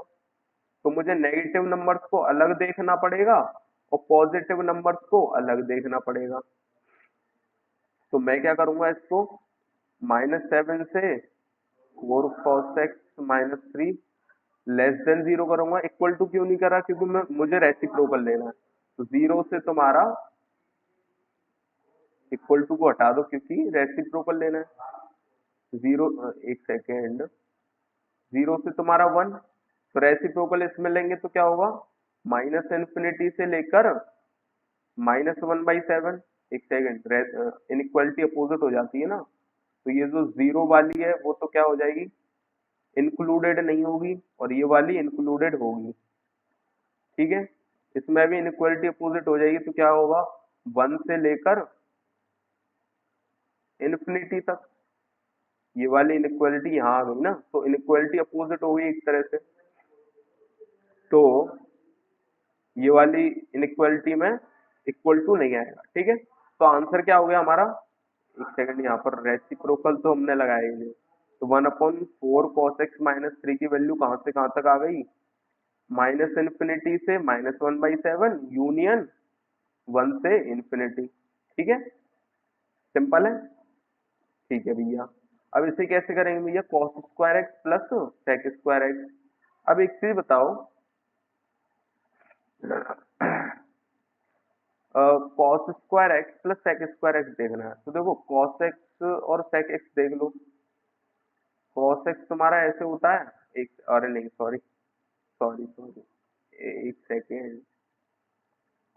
S1: तो मुझे नेगेटिव नंबर्स को अलग देखना पड़ेगा और पॉजिटिव नंबर्स को अलग देखना पड़ेगा। तो मैं क्या करूंगा, इसको -7 से 4 cos x -3 < 0 करूंगा। इक्वल टू क्यों नहीं करा, क्योंकि मुझे रेसिप्रोकल लेना है। तो 0 से तुम्हारा इक्वल टू को हटा दो क्योंकि रेसिप्रोकल लेना है। 0, एक सेकेंड, 0 से तुम्हारा 1, तो रेसिप्रोकल इसमें लेंगे तो क्या होगा, -इन्फिनिटी से लेकर -1/7। एक सेकेंड, इनइक्वालिटी अपोजिट हो जाती है ना, तो ये जो 0 वाली है वो तो क्या हो जाएगी, इंक्लूडेड नहीं होगी, और ये वाली इंक्लूडेड होगी। ठीक है, इसमें भी इनइक्वालिटी अपोजिट हो जाएगी, तो क्या होगा, 1 से लेकर इन्फिनिटी तक। ये वाली इनइक्वालिटी यहाँ आ गई ना, तो इनइक्वालिटी अपोजिट हो गई एक तरह से। तो ये वाली इनइक्वालिटी में इक्वल टू नहीं आएगा। ठीक है, तो आंसर क्या हो गया हमारा, एक सेकंड, यहाँ पर रेसिप्रोकल तो हमने लगाया ही नहीं। तो 1/4 cos x -3 की वैल्यू कहाँ से कहाँ तक आ गई, -इन्फिनिटी से -1/7 यूनियन 1 से इन्फिनिटी। ठीक है, सिंपल है। ठीक है भैया, अब इसे कैसे करेंगे भैया, cos square x plus sec square x. अब एक चीज बताओ, cos square x plus sec square x देखना है, तो देखो cos x और sec x देख लो। cos x तुम्हारा ऐसे होता है, एक, अरे नहीं, सॉरी सॉरी सॉरी, एक सेकेंड,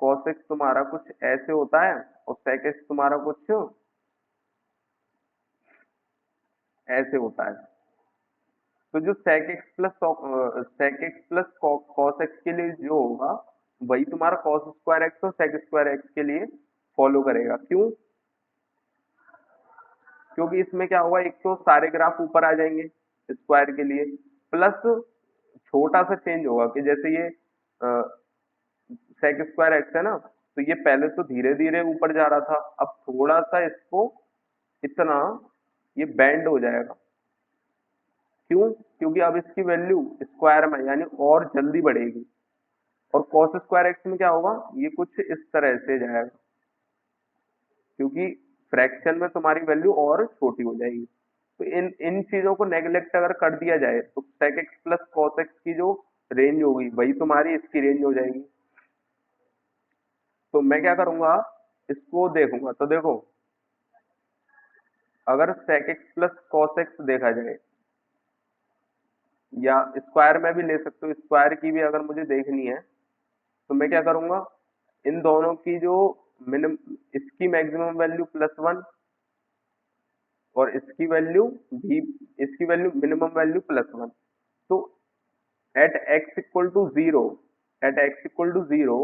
S1: cos x तुम्हारा कुछ ऐसे होता है और sec x तुम्हारा कुछ ऐसे होता है। तो जो sec x plus cos x के लिए जो होगा वही तुम्हारा cos स्क्वायर एक्स और sec स्क्वायर एक्स के लिए फॉलो करेगा। क्यों, क्योंकि इसमें क्या होगा, एक तो सारे ग्राफ ऊपर आ जाएंगे स्क्वायर के लिए, प्लस छोटा सा चेंज होगा कि जैसे ये sec स्क्वायर एक्स है ना, तो ये पहले तो धीरे धीरे ऊपर जा रहा था, अब थोड़ा सा इसको इतना ये बैंड हो जाएगा। क्यों, क्योंकि अब इसकी वैल्यू स्क्वायर में यानी और जल्दी बढ़ेगी, और cos स्क्वायर एक्स में क्या होगा, ये कुछ इस तरह से जाएगा, क्योंकि फ्रैक्शन में तुम्हारी वैल्यू और छोटी हो जाएगी। तो इन इन चीजों को नेग्लेक्ट अगर कर दिया जाए तो sec x plus cos x की जो रेंज होगी वही तुम्हारी इसकी रेंज हो जाएगी। तो मैं क्या करूंगा, इसको देखूंगा, तो देखो अगर sec x plus cos x देखा जाए, या स्क्वायर में भी ले सकते हो, स्क्वायर की भी अगर मुझे देखनी है तो मैं क्या करूंगा, इन दोनों की जो मिनिम इसकी मैक्सिमम वैल्यू +1 और इसकी वैल्यू भी, इसकी वैल्यू मिनिमम वैल्यू +1, तो at x equal to zero, at x equal to zero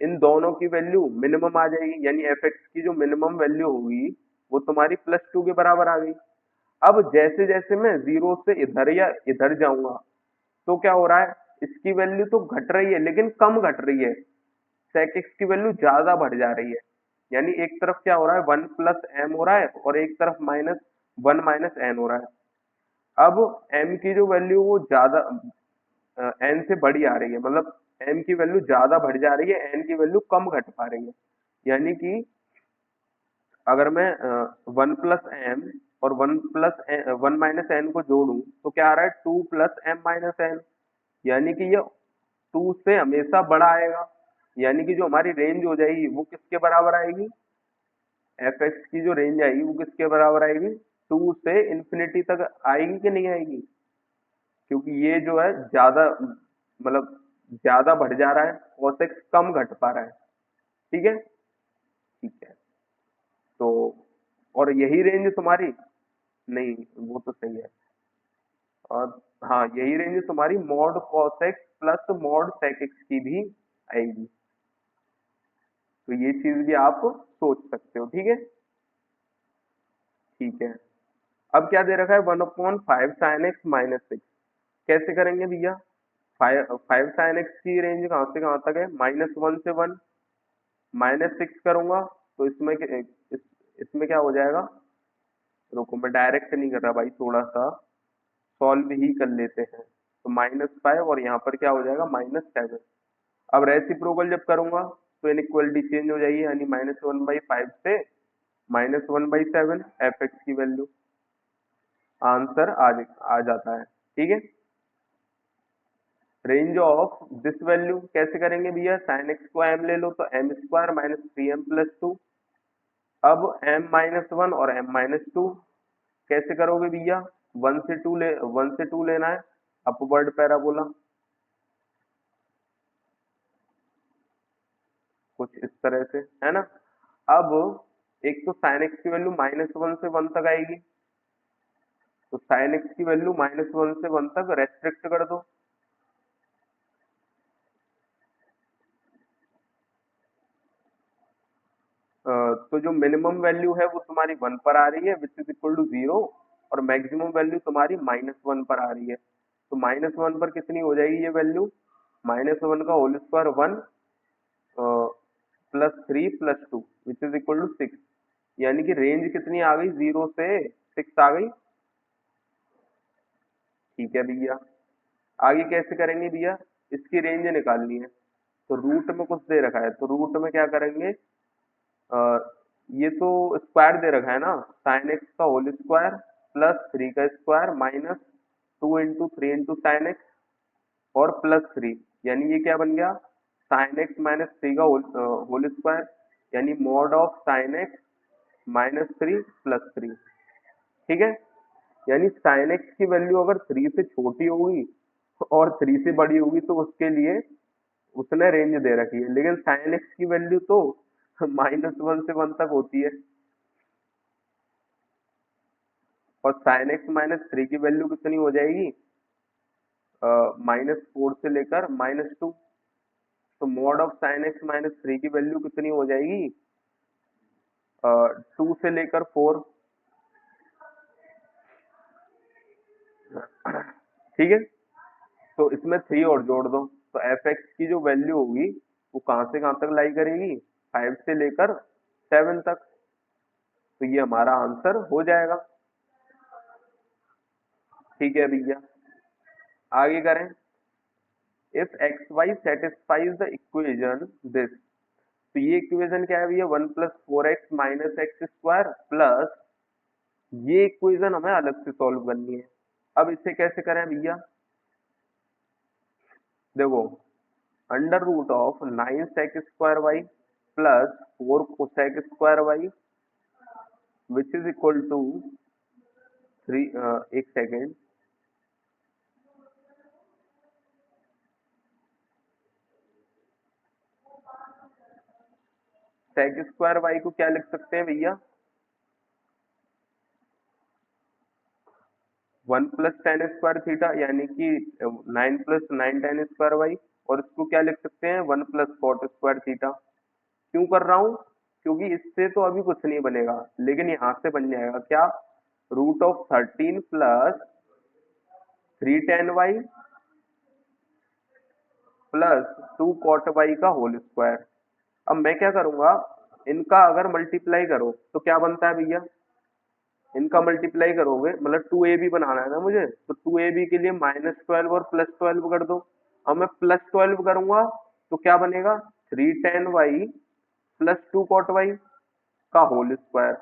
S1: इन दोनों की वैल्यू मिनिमम आ जाएगी, यानी एफ एक्स की जो मिनिमम वैल्यू होगी वो तुम्हारी +2 के बराबर आ गई। अब जैसे जैसे मैं जीरो से इधर या इधर जाऊंगा तो क्या हो रहा है, इसकी वैल्यू तो घट रही है लेकिन कम घट रही है, sec x की वैल्यू ज्यादा बढ़ जा रही है। यानी एक तरफ क्या हो रहा है, 1 + m हो रहा है और एक तरफ -1 - n हो रहा है। अब m की जो वैल्यू वो ज्यादा n से बड़ी आ रही है, मतलब m की वैल्यू ज्यादा बढ़ जा रही है, n की वैल्यू कम घट पा रही है। यानी कि अगर मैं 1 + m और 1 - n को जोड़ूं तो क्या आ रहा है, 2 + m - n, यानी कि ये 2 से हमेशा बड़ा आएगा। यानी कि जो हमारी रेंज हो जाएगी वो किसके बराबर आएगी, एफ एक्स की जो रेंज आएगी वो किसके बराबर आएगी, 2 से इंफिनिटी तक आएगी कि नहीं आएगी, क्योंकि ये जो है ज्यादा, मतलब ज्यादा बढ़ जा रहा है, cos x कम घट पा रहा है। ठीक है, ठीक है। तो और यही रेंज तुम्हारी, नहीं वो तो सही है, और हाँ यही रेंज तुम्हारी mod cos x plus mod sec x की भी आएगी। तो ये चीज भी आप सोच सकते हो। ठीक है, ठीक है। अब क्या दे रखा है, 1/5 sin x - 6, कैसे करेंगे भैया, 5 sin x की रेंज कहाँ से कहाँ तक है, -1 से 1, -6 करूंगा तो इसमें क्या हो जाएगा, रुको मैं डायरेक्ट नहीं कर रहा भाई, थोड़ा सा सॉल्व ही कर लेते हैं। तो -5 और यहाँ पर क्या हो जाएगा, -7। अब रेसिप्रोकल जब करूंगा तो इनइक्वालिटी चेंज हो जाएगी, यानी -1/5 से -1/7 एफ एक्स की वैल्यू, आंसर आ जाता है। ठीक है, रेंज ऑफ दिस वैल्यू कैसे करेंगे भैया, साइन एक्स को m ले लो तो m² -3m+2। अब m-1 और m-2 कैसे करोगे भैया, 1 से 2 लेना है, अपवर्ड पैराबोला, कुछ इस तरह से, है ना। अब एक तो साइन एक्स की वैल्यू -1 से 1 तक आएगी, तो साइन एक्स की वैल्यू -1 से 1 तक रेस्ट्रिक्ट कर दो। तो जो मिनिमम वैल्यू है वो तुम्हारी 1 पर आ रही है, विच इज इक्वल टू 0, और मैक्सिमम वैल्यू तुम्हारी -1 पर आ रही है। तो -1 पर कितनी हो जाएगी ये वैल्यू, -1 का whole square 1 +3 + 2 which is equal to 6, यानी कि रेंज कितनी आ गई, 0 से 6 आ गई। ठीक है भैया, आगे कैसे करेंगे भैया, इसकी रेंज निकालनी है, तो रूट में कुछ दे रखा है, तो रूट में क्या करेंगे, अ, ये तो स्क्वायर दे रखा है ना, साइन एक्स का होल स्क्वायर +3 का स्क्वायर -2 × 3 × sin x और +3, यानी ये क्या बन गया, साइन एक्स -3 का होल स्क्वायर, यानी मॉड ऑफ साइन एक्स -3 +3। ठीक है, यानी साइन एक्स की वैल्यू अगर 3 से छोटी होगी और 3 से बड़ी होगी तो उसके लिए उसने रेंज दे रखी है, लेकिन साइन एक्स की वैल्यू तो -1 से 1 तक होती है, और साइन एक्स -3 की वैल्यू कितनी हो जाएगी, -4 से लेकर -2, तो मॉड ऑफ साइन एक्स -3 की वैल्यू कितनी हो जाएगी, 2 से लेकर 4। ठीक है, तो इसमें 3 और जोड़ दो, तो एफ एक्स की जो वैल्यू होगी वो कहाँ से कहाँ तक लाई करेगी, 5 से लेकर 7 तक, तो ये हमारा आंसर हो जाएगा। ठीक है भैया, आगे करें, if x y satisfies the equation this, तो ये इक्वेशन क्या है भैया, 1 + 4x - x² प्लस, ये इक्वेशन हमें अलग से सॉल्व करनी है। अब इसे कैसे करें भैया, देखो, √9 sec² y plus 4 cosec² y which is equal to three, एक सेकेंड, सेक स्क्वायर वाई को क्या लिख सकते हैं भैया, 1 + tan² थीटा, यानी कि 9 + 9 tan² वाई, और इसको क्या लिख सकते हैं 1 + cot² थीटा। क्यों कर रहा हूं, क्योंकि इससे तो अभी कुछ नहीं बनेगा, लेकिन यहां से बन जाएगा क्या, √13 + 3 tan y + 2 cot y का होल स्क्वायर। अब मैं क्या करूंगा, इनका अगर मल्टीप्लाई करो तो क्या बनता है भैया, इनका मल्टीप्लाई करोगे मतलब 2ab बनाना है ना मुझे, तो 2ab के लिए -12 और +12 कर दो। अब मैं +12 करूंगा तो क्या बनेगा, 3 tan y + 2 cot y का होल स्क्वायर।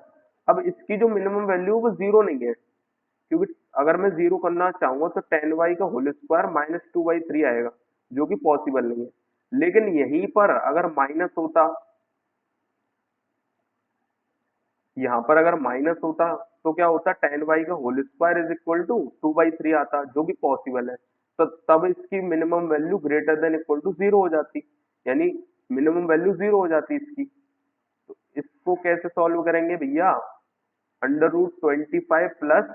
S1: अब इसकी जो मिनिमम वैल्यू है वो जीरो नहीं है, क्योंकि अगर मैं जीरो करना चाहूंगा तो 10y का होल स्क्वायर -2/3 आएगा, जो कि पॉसिबल नहीं है। लेकिन यहीं पर अगर माइनस होता, यहाँ पर अगर माइनस होता तो क्या होता, 10y का whole square is equal to 2/3 आता, जो कि पॉसिबल है। तो तब इसकी minimum value greater than equal to zero हो जाती, यानी मिनिमम वैल्यू जीरो हो जाती इसकी। तो इसको कैसे सॉल्व करेंगे भैया, √25 plus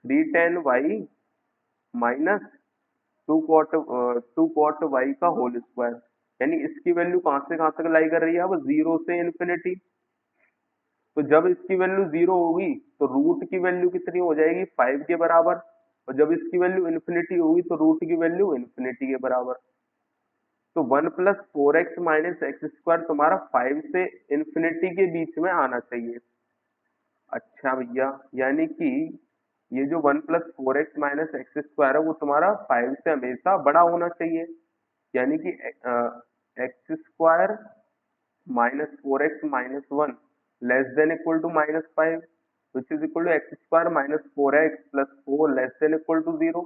S1: 3 tan y minus 2 cot y का होल स्क्वायर, यानी इसकी वैल्यू कहां से कहां तक लाई कर रही है, अब जीरो से इन्फिनिटी। तो जब इसकी वैल्यू जीरो होगी तो रूट की वैल्यू कितनी हो जाएगी, 5 के बराबर, और जब इसकी वैल्यू इन्फिनिटी होगी तो रूट की वैल्यू इन्फिनिटी के बराबर। तो 1 + 4x - x² तुम्हारा 5 से इन्फिनिटी के बीच में आना चाहिए। अच्छा भैया, यानी कि ये जो 1 + 4x - x² है वो तुम्हारा 5 से हमेशा बड़ा होना चाहिए, यानी कि x² -4x - 1 less than equal to -5, which is equal to x² -4x + 4 less than equal to 0,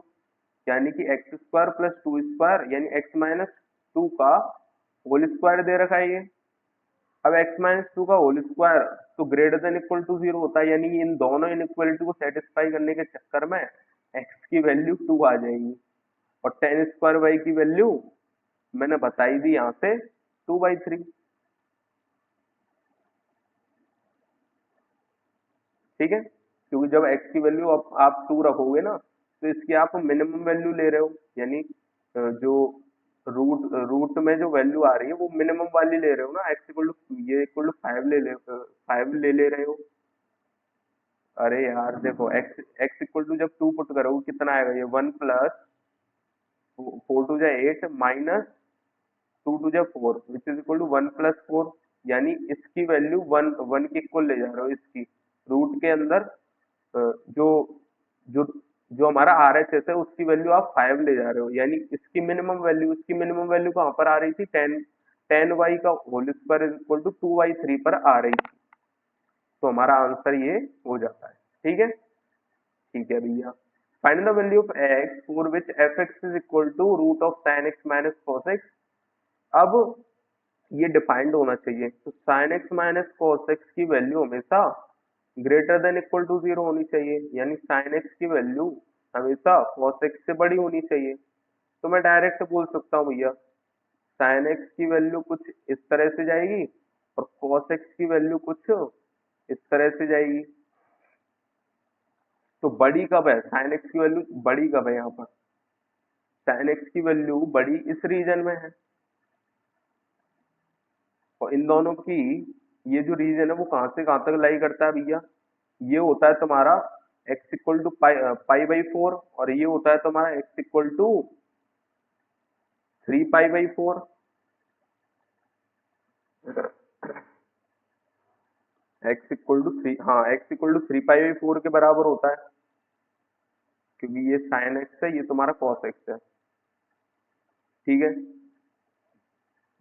S1: यानी कि x² + 2² यानी x - 2 का होल स्क्वायर दे रखा है ये। अब x - 2 का होल स्क्वायर तो ग्रेटर देन इक्वल टू 0 होता है, यानी कि इन दोनों इनइक्वालिटी को सेटिस्फाई करने के चक्कर में x की वैल्यू 2 आ जाएगी, और tan² y की वैल्यू मैंने बताई दी यहाँ से 2/3। ठीक है, क्योंकि जब x की वैल्यू आप 2 रखोगे ना तो इसकी आप मिनिमम वैल्यू ले रहे हो, यानी जो रूट रूट में जो वैल्यू आ रही है वो मिनिमम वाली ले रहे हो ना, x इक्वल टू ये इक्वल टू 5 ले रहे हो। अरे यार देखो, x इक्वल टू जब 2 पुट करोगे कितना आएगा, ये 1 + 4 × 8 minus 2 × 4 which is equal to 1 + 4, यानी इसकी वैल्यू 1 के इक्वल ले जा रहे हो, इसकी रूट के अंदर जो जो जो हमारा RHS है उसकी वैल्यू आप 5 ले जा रहे हो, यानी इसकी मिनिमम वैल्यू कहाँ पर आ रही थी, 10 का whole square is equal to 2/3 पर आ रही थी। तो हमारा आंसर ये हो जाता है। ठीक है, ठीक है भैया, find the value of x for which fx is equal to √tan x - cos x। अब ये डिफाइंड होना चाहिए, तो sin x - cos x की वैल्यू हमेशा ग्रेटर देन इक्वल टू 0 होनी चाहिए, यानी sin x की वैल्यू हमेशा cos x से बड़ी होनी चाहिए। तो मैं डायरेक्ट बोल सकता हूँ भैया, sin x की वैल्यू कुछ इस तरह से जाएगी और cos x की वैल्यू कुछ इस तरह से जाएगी। तो बड़ी कब है, sin x की वैल्यू बड़ी कब है, यहाँ पर sin x की वैल्यू बड़ी इस रीजन में है, और इन दोनों की ये जो रीजन है वो कहां से कहां तक लाई करता है भैया, ये होता है तुम्हारा x इक्वल टू पाई/4, और ये होता है तुम्हारा x इक्वल टू 3 पाई/4। x इक्वल टू 3, हाँ x इक्वल टू 3 पाई/4 के बराबर होता है, क्योंकि ये sin x है, ये तुम्हारा cos x है। ठीक है,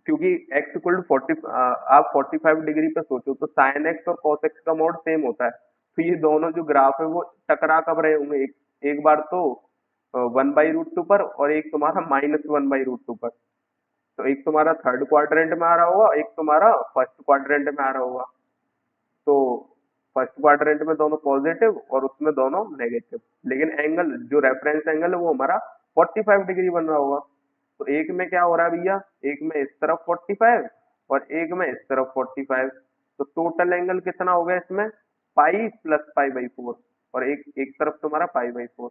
S1: क्योंकि x इक्वल टू 40, आप 45 डिग्री पे सोचो तो sin x और cos x का मोड सेम होता है, तो ये दोनों जो ग्राफ है वो टकरा कब रहे होंगे, एक बार तो 1/√2 पर, और एक तुम्हारा -1/√2 पर। तो एक तुम्हारा थर्ड क्वाड्रेंट में आ रहा होगा, एक तुम्हारा फर्स्ट क्वाड्रेंट में आ रहा होगा। तो फर्स्ट क्वाड्रेंट में दोनों पॉजिटिव और उसमें दोनों नेगेटिव, लेकिन एंगल जो रेफरेंस एंगल है वो हमारा 45 डिग्री बन रहा होगा। तो एक में क्या हो रहा है भैया, एक में इस तरफ 45 और एक में इस तरफ 45, तो टोटल एंगल कितना हो गया इसमें, पाई प्लस पाई बाई 4, और एक एक तरफ तुम्हारा पाई बाई 4।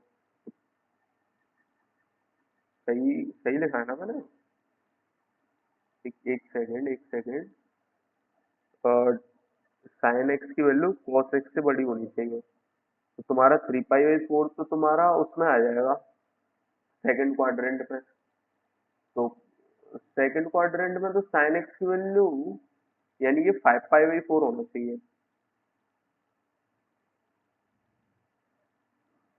S1: सही सही लिखा है ना मैंने? एक सेकेंड, एक सेकेंड। साइन एक्स की वैल्यू कॉस एक्स से बड़ी होनी चाहिए, तो तुम्हारा 3 पाई बाई 4 तो तुम्हारा उसमें आ जाएगा सेकंड क्वाड्रेंट में। तो सेकंड क्वाड्रेंट में तो साइन एक्स की वैल्यू यानी कि 5 पाई बाई 4 होना चाहिए,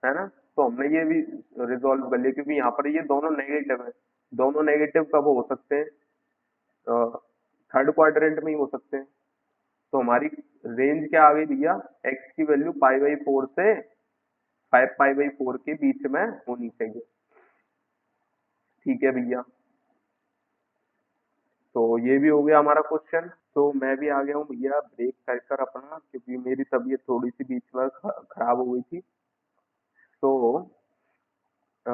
S1: है ना? तो हमने ये भी रिजॉल्व कर लिया, क्योंकि यहाँ पर ये दोनों नेगेटिव है, दोनों नेगेटिव कब हो सकते हैं, थर्ड क्वाड्रेंट में ही हो सकते हैं। तो हमारी रेंज क्या आ गई भैया, एक्स की वैल्यू पाई बाई 4 से 5 पाई बाई 4 के बीच में होनी चाहिए। ठीक है भैया, तो ये भी हो गया हमारा क्वेश्चन। तो मैं भी आ गया हूँ भैया ब्रेक कर कर अपना, क्योंकि मेरी तबीयत थोड़ी सी बीच में खराब हो गई थी। तो अ,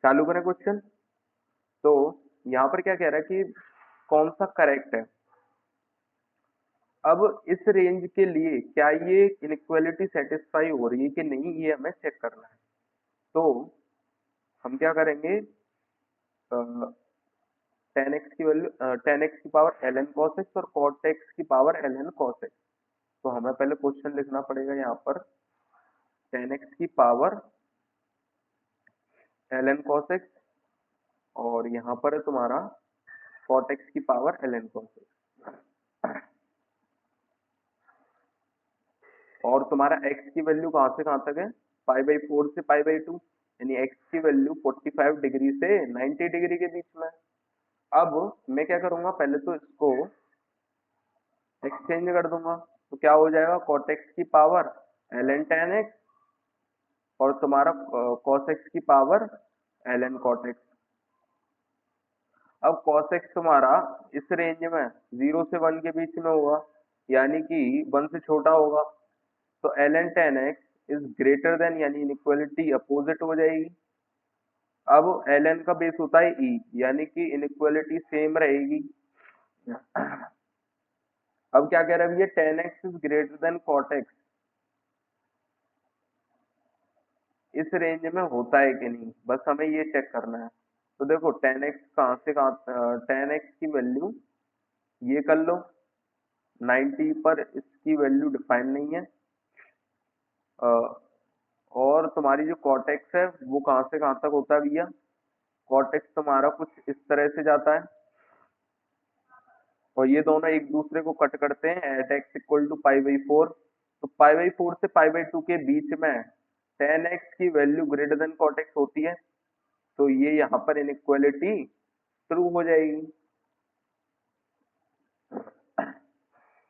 S1: चालू करें क्वेश्चन। तो यहाँ पर क्या कह रहा है कि कौन सा करेक्ट है। अब इस रेंज के लिए क्या ये इनइक्वालिटी सेटिस्फाई हो रही है कि नहीं, ये हमें चेक करना है। तो हम क्या करेंगे, टेन एक्स की वैल्यू, टेन एक्स की power l n cos x और कॉट एक्स की power l n cos x. तो हमें पहले क्वेश्चन लिखना पड़ेगा यहाँ पर, टेन एक्स की power l n cos x, और यहाँ पर है तुम्हारा कॉट एक्स की power l n cos x. और तुम्हारा x की वैल्यू कहाँ से कहाँ तक है, पाई बाई 4 से पाई बाई 2, यानी x की वैल्यू 45 डिग्री से 90 डिग्री के बीच में। अब मैं क्या करूंगा, पहले तो इसको एक्सचेंज कर दूंगा, तो क्या हो जाएगा, cot x की power l n tan x और तुम्हारा cos x की power l n cot x. अब cos x तुम्हारा इस रेंज में 0 से 1 के बीच में होगा, यानी कि 1 से छोटा होगा, तो l n tan x is greater than, यानी इनइक्वालिटी अपोजिट हो जाएगी। अब एल एन का बेस होता है ई, यानी कि इनइक्वालिटी सेम रहेगी। अब क्या कह रहा है भैया, tan x is greater than cot x, इस रेंज में होता है कि नहीं, बस हमें ये चेक करना है। तो देखो टेन एक्स कहाँ से कहाँ, टेन एक्स की वैल्यू ये कर लो 90 पर, इसकी वैल्यू डिफाइन नहीं है। अ, और तुम्हारी जो कॉट एक्स है वो कहाँ से कहाँ तक होता है भैया, कॉट एक्स तुम्हारा कुछ इस तरह से जाता है, और ये दोनों एक दूसरे को कट करते हैं at x equal to pi by 4। तो पाई बाई 4 से पाई बाई 2 के बीच में टेन एक्स की value greater than cot x होती है, तो ये यहाँ पर इनइक्वालिटी ट्रू हो जाएगी।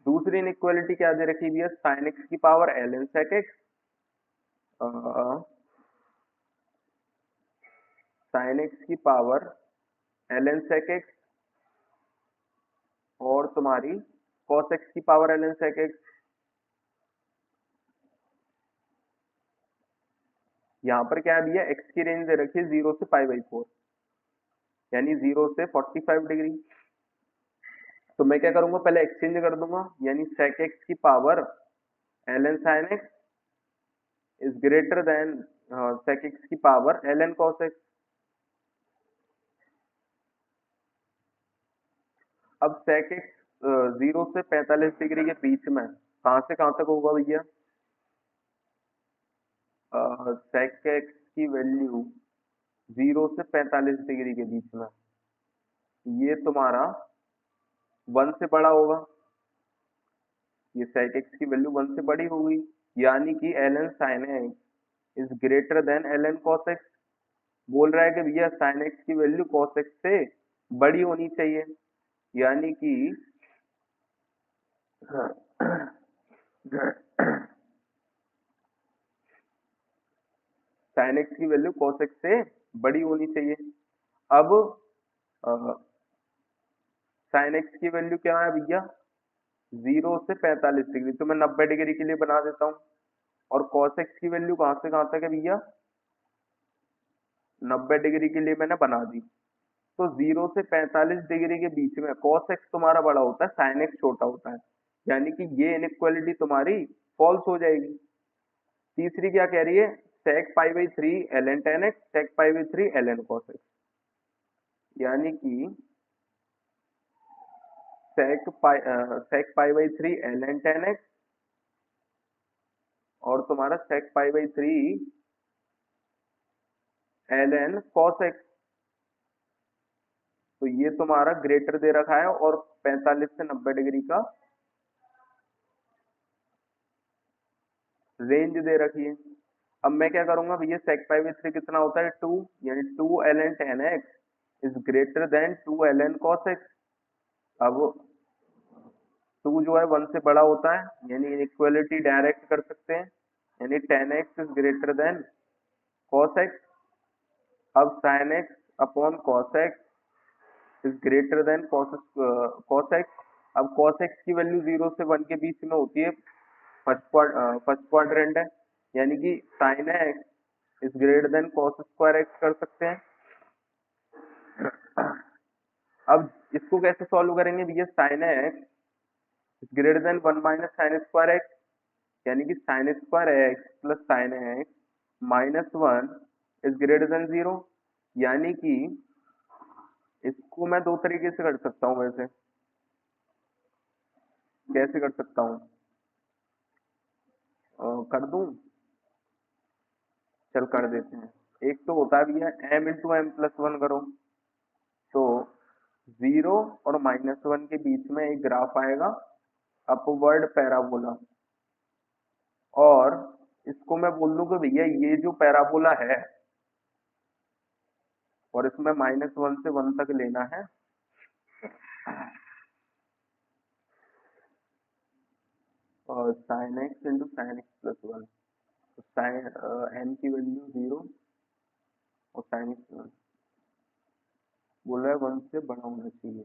S1: दूसरी इनइक्वालिटी क्या दे रखी है, साइन एक्स की power l n sec x, sine x की power l n sec x और तुम्हारी कॉस एक्स की power l n sec x. यहाँ पर क्या है भैया, एक्स की रेंज दे रखी है 0 से पाई बाई 4, यानी 0 से 45 डिग्री। तो मैं क्या करूंगा, पहले एक्सचेंज कर दूंगा, यानी sec x की power ln sin x is greater then sec x की पावर ln cos x। अब sec x 0 से 45 डिग्री के बीच में कहाँ से कहाँ तक होगा भैया, sec x की वैल्यू 0 से 45 डिग्री के बीच में, ये तुम्हारा 1 से बड़ा होगा, ये sec x की वैल्यू 1 से बड़ी होगी, यानी कि ln sin x is greater then ln cos x। बोल रहा है कि भैया साइन एक्स की वैल्यू कॉस एक्स से बड़ी होनी चाहिए, यानी कि साइन एक्स की वैल्यू कॉस एक्स से बड़ी होनी चाहिए। अब साइन एक्स की वैल्यू क्या है भैया, 0 से 45 डिग्री, तो मैं 90 डिग्री के लिए बना देता हूँ। और cos x की वैल्यू कहाँ से कहाँ तक है भैया? 90 डिग्री के लिए मैंने बना दी। तो 0 से 45 डिग्री के बीच में cos x तुम्हारा बड़ा होता है, sin x छोटा होता है, यानी कि ये इनइक्वालिटी तुम्हारी फॉल्स हो जाएगी। तीसरी क्या कह रही है? sec pi by 3 ln tan x, sec pi by 3 ln cos x, यानी कि sec pi by 3 ln tan x और तुम्हारा sec pi by 3 ln cos x। तो ये तुम्हारा ग्रेटर दे रखा है और 45 से 90 डिग्री का रेंज दे रखी है। अब मैं क्या करूंगा भैया, sec पाई बाई 3 कितना होता है? 2, यानी 2 ln tan x is greater then 2 ln cos x। अब 2 जो है 1 से बड़ा होता है, यानी इनइक्वालिटी डायरेक्ट कर सकते हैं, यानी tan x is greater then cos x। अब sin x upon cos x is greater then cos x। अब cos x की वैल्यू 0 से 1 के बीच में होती है, फर्स्ट क्वाड्रेंट है, यानी कि sin x is greater then cos square x कर सकते हैं। अब इसको कैसे सॉल्व करेंगे भैया? sin x is greater then 1 minus sign square x, यानी कि sign square x plus sine x minus 1 is greater then 0, यानी कि इसको मैं दो तरीके से कर सकता हूँ। वैसे कैसे कर सकता हूँ? कर दूं? चल कर देते हैं। एक तो होता है भैया m इंटू एम प्लस 1 करो, तो 0 और -1 के बीच में एक ग्राफ आएगा, अपवर्ड पैराबोला। और इसको मैं बोल दूं कि भैया ये जो पैराबोला है और इसमें -1 से 1 तक लेना है, और sign x into sine x plus 1, तो साइन एन की वैल्यू 0 और साइन एक्स 1 बोल रहा है 1 से बड़ा होना चाहिए,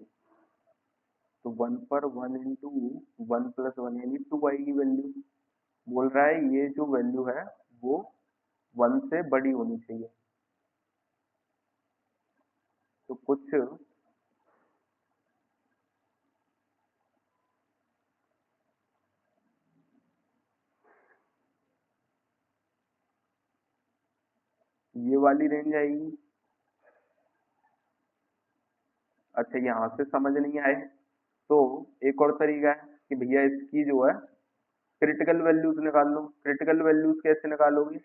S1: तो 1 पर 1 इंटू 1 प्लस 1 यानी 2 आएगी वैल्यू। बोल रहा है ये जो वैल्यू है वो 1 से बड़ी होनी चाहिए। तो कुछ ये वाली रेंज आएगी। अच्छा, यहाँ से समझ नहीं आए तो एक और तरीका है कि भैया इसकी जो है क्रिटिकल वैल्यूज निकाल लो। क्रिटिकल वैल्यूज कैसे निकालोगे?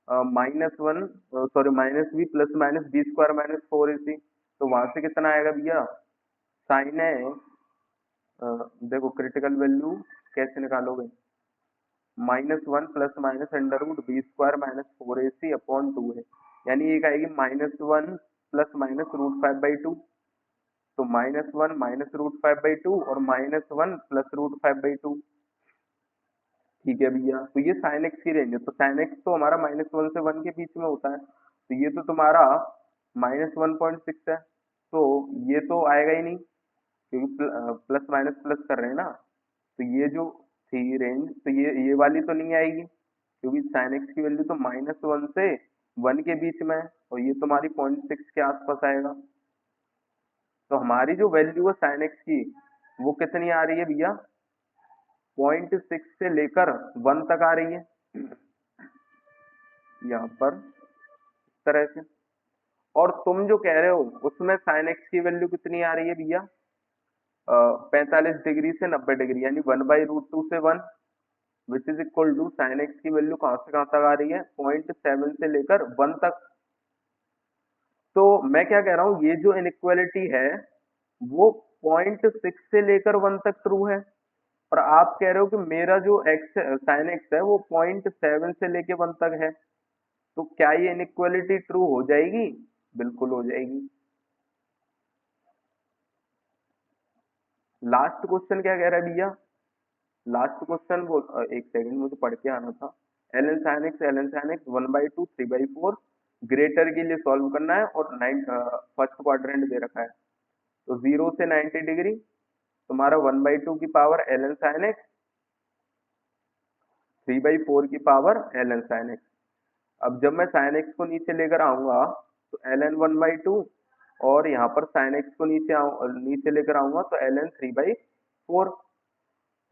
S1: -1 sorry -b plus minus b square minus 4ac, तो वहां से कितना आएगा भैया? साइन है, देखो क्रिटिकल वैल्यू कैसे निकालोगे? -1 plus minus under root b square minus 4ac upon 2 है, यानी एक आएगी -1 प्लस माइनस √5/2, तो -1 माइनस √5/2 और -1 प्लस √5/2। ठीक है भैया, तो ये साइन एक्स की रेंज है, तो साइन एक्स तो हमारा -1 से 1 के बीच में होता है, तो ये तो तुम्हारा -1.6 है, तो ये तो आएगा ही नहीं क्योंकि प्लस माइनस प्लस कर रहे हैं ना, तो ये जो थी रेंज, तो ये वाली तो नहीं आएगी क्योंकि साइन एक्स की वैल्यू तो -1 से 1 के बीच में है, और ये तुम्हारी 0.6 के आसपास आएगा। तो हमारी जो वैल्यू है साइन एक्स की वो कितनी आ रही है भैया? 0.6 से लेकर 1 तक आ रही है यहाँ पर इस तरह से। और तुम जो कह रहे हो उसमें साइन एक्स की वैल्यू कितनी आ रही है भैया? 45 डिग्री से 90 डिग्री, यानी 1/√2 से 1, which is equal to sine x की वैल्यू कहाँ से कहाँ तक आ रही है? 0.7 से लेकर 1 तक। तो मैं क्या कह रहा हूँ, ये जो इनइक्वालिटी है वो 0.6 से लेकर 1 तक ट्रू है, और आप कह रहे हो कि मेरा जो एक्स साइन एक्स है वो 0.7 से लेके 1 तक है, तो क्या ये इनइक्वालिटी ट्रू हो जाएगी? बिल्कुल हो जाएगी। लास्ट क्वेश्चन क्या कह रहा है भैया? लास्ट क्वेश्चन वो एक सेकंड मुझे पढ़ के आना था। ln sin x 1/2 3/4 ग्रेटर के लिए सॉल्व करना है, और फर्स्ट क्वाड्रेंट दे रखा है, तो 0 से 90 डिग्री तुम्हारा 1/2 की पावर ln sin x, 3/4 की पावर ln sin x। अब जब मैं sin x को नीचे लेकर आऊंगा तो ln 1/2, और यहाँ पर sin x को नीचे लेकर आऊंगा तो ln 3/4।